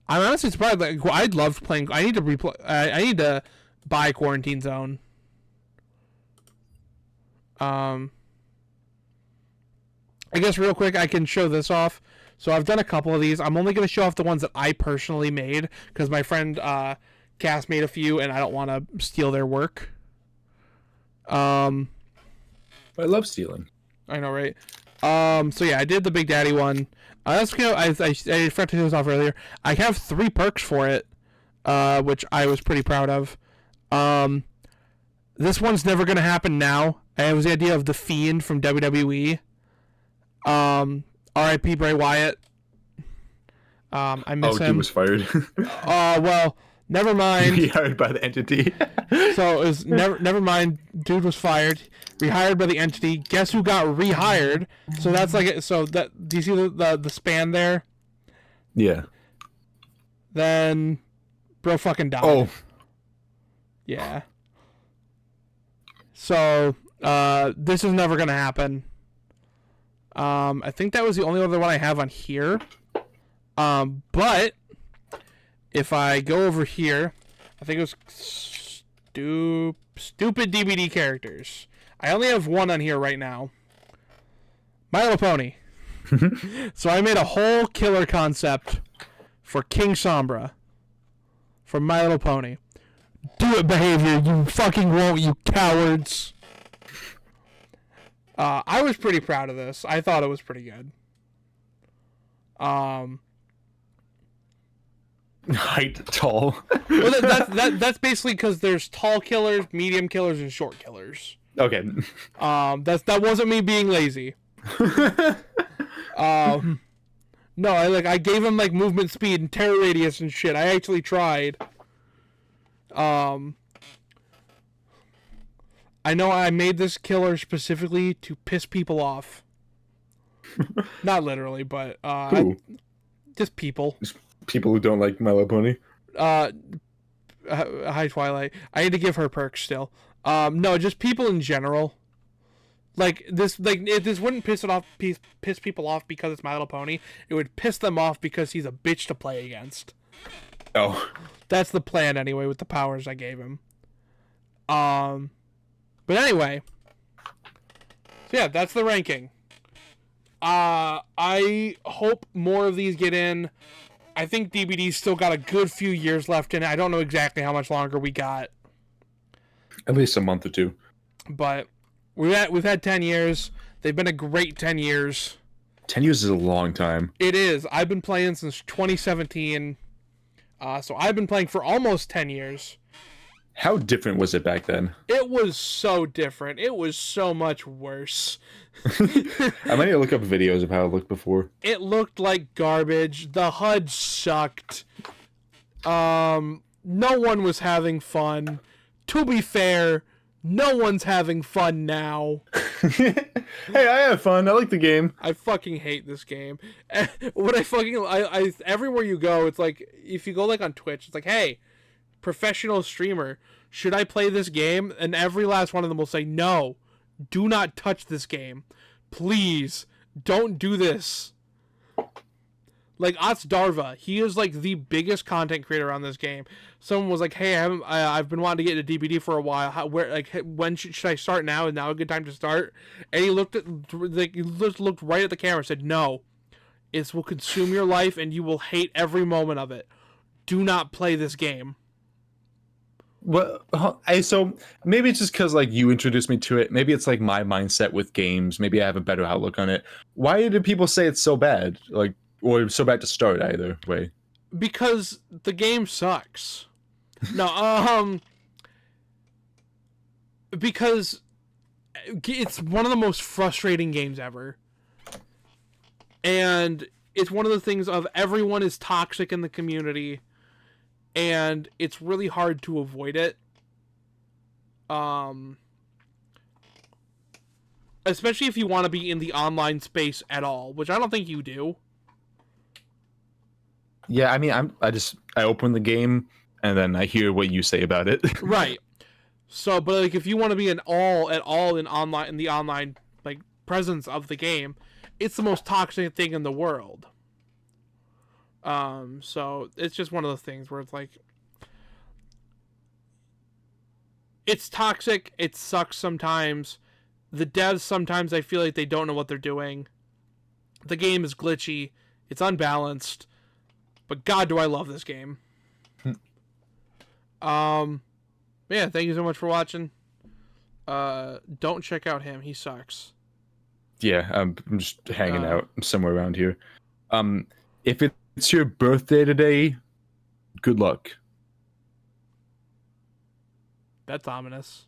I'm honestly surprised. Like, I'd love playing. I need to replay. I need to buy Quarantine Zone. I guess real quick, I can show this off. So I've done a couple of these. I'm only going to show off the ones that I personally made because my friend Cass made a few, and I don't want to steal their work. I love stealing. I know, right? So yeah, I did the Big Daddy one. That's I forgot to do this off earlier. I have 3 perks for it, which I was pretty proud of. This one's never gonna happen now. It was the idea of the Fiend from WWE. R.I.P. Bray Wyatt. I miss him. Dude was fired. Well, never mind. Rehired by the entity. So it was never mind. Dude was fired, rehired by the entity. Guess who got rehired? So that's like so that. Do you see the span there? Yeah. Then, bro, fucking died. Oh. Yeah. So this is never gonna happen. I think that was the only other one I have on here. But if I go over here, I think it was stupid DVD characters. I only have one on here right now. My Little Pony. So I made a whole killer concept for King Sombra from My Little Pony. Do it, behavior. You fucking won't, you cowards. I was pretty proud of this. I thought it was pretty good. Height, tall. Well, that's basically because there's tall killers, medium killers, and short killers. Okay. That wasn't me being lazy. No, I gave him like movement speed and terror radius and shit. I actually tried. I know I made this killer specifically to piss people off. Not literally, but just people. Just people who don't like My Little Pony. Hi Twilight. I need to give her perks still. No, just people in general. Like this, if this wouldn't piss people off because it's My Little Pony. It would piss them off because he's a bitch to play against. Oh, that's the plan anyway with the powers I gave him. But anyway, so yeah, that's the ranking. I hope more of these get in. I think DBD's still got a good few years left in it. I don't know exactly how much longer we got. At least a month or two. But we've had 10 years. They've been a great 10 years. 10 years is a long time. It is. I've been playing since 2017. So I've been playing for almost 10 years. How different was it back then? It was so different. It was so much worse. I might need to look up videos of how it looked before. It looked like garbage. The HUD sucked. No one was having fun. To be fair, no one's having fun now. Hey, I have fun. I like the game. I fucking hate this game. What I everywhere you go, it's like if you go like on Twitch, it's like, hey, professional streamer, should I play this game? And every last one of them will say, no, do not touch this game. Please, don't do this. Like Darva, he is like the biggest content creator on this game. Someone was like, "Hey, I've been wanting to get into DBD for a while. When should I start? Now is now a good time to start?" And he looked looked right at the camera and said, "No, it will consume your life, and you will hate every moment of it. Do not play this game." Well, so maybe it's just because like you introduced me to it. Maybe it's like my mindset with games. Maybe I have a better outlook on it. Why do people say it's so bad? Like, or so bad to start either way? Because the game sucks. No, because it's one of the most frustrating games ever. And it's one of the things of everyone is toxic in the community, and it's really hard to avoid it. Especially if you want to be in the online space at all, which I don't think you do. Yeah, I mean, I open the game and then I hear what you say about it. Right. So, but like if you want to be at all in the online like presence of the game, it's the most toxic thing in the world. So it's just one of those things where it's like it's toxic, it sucks sometimes. The devs sometimes I feel like they don't know what they're doing. The game is glitchy, it's unbalanced. But God, do I love this game. Yeah, thank you so much for watching. Don't check out him. He sucks. Yeah, I'm just hanging out somewhere around here. If it's your birthday today, good luck. That's ominous.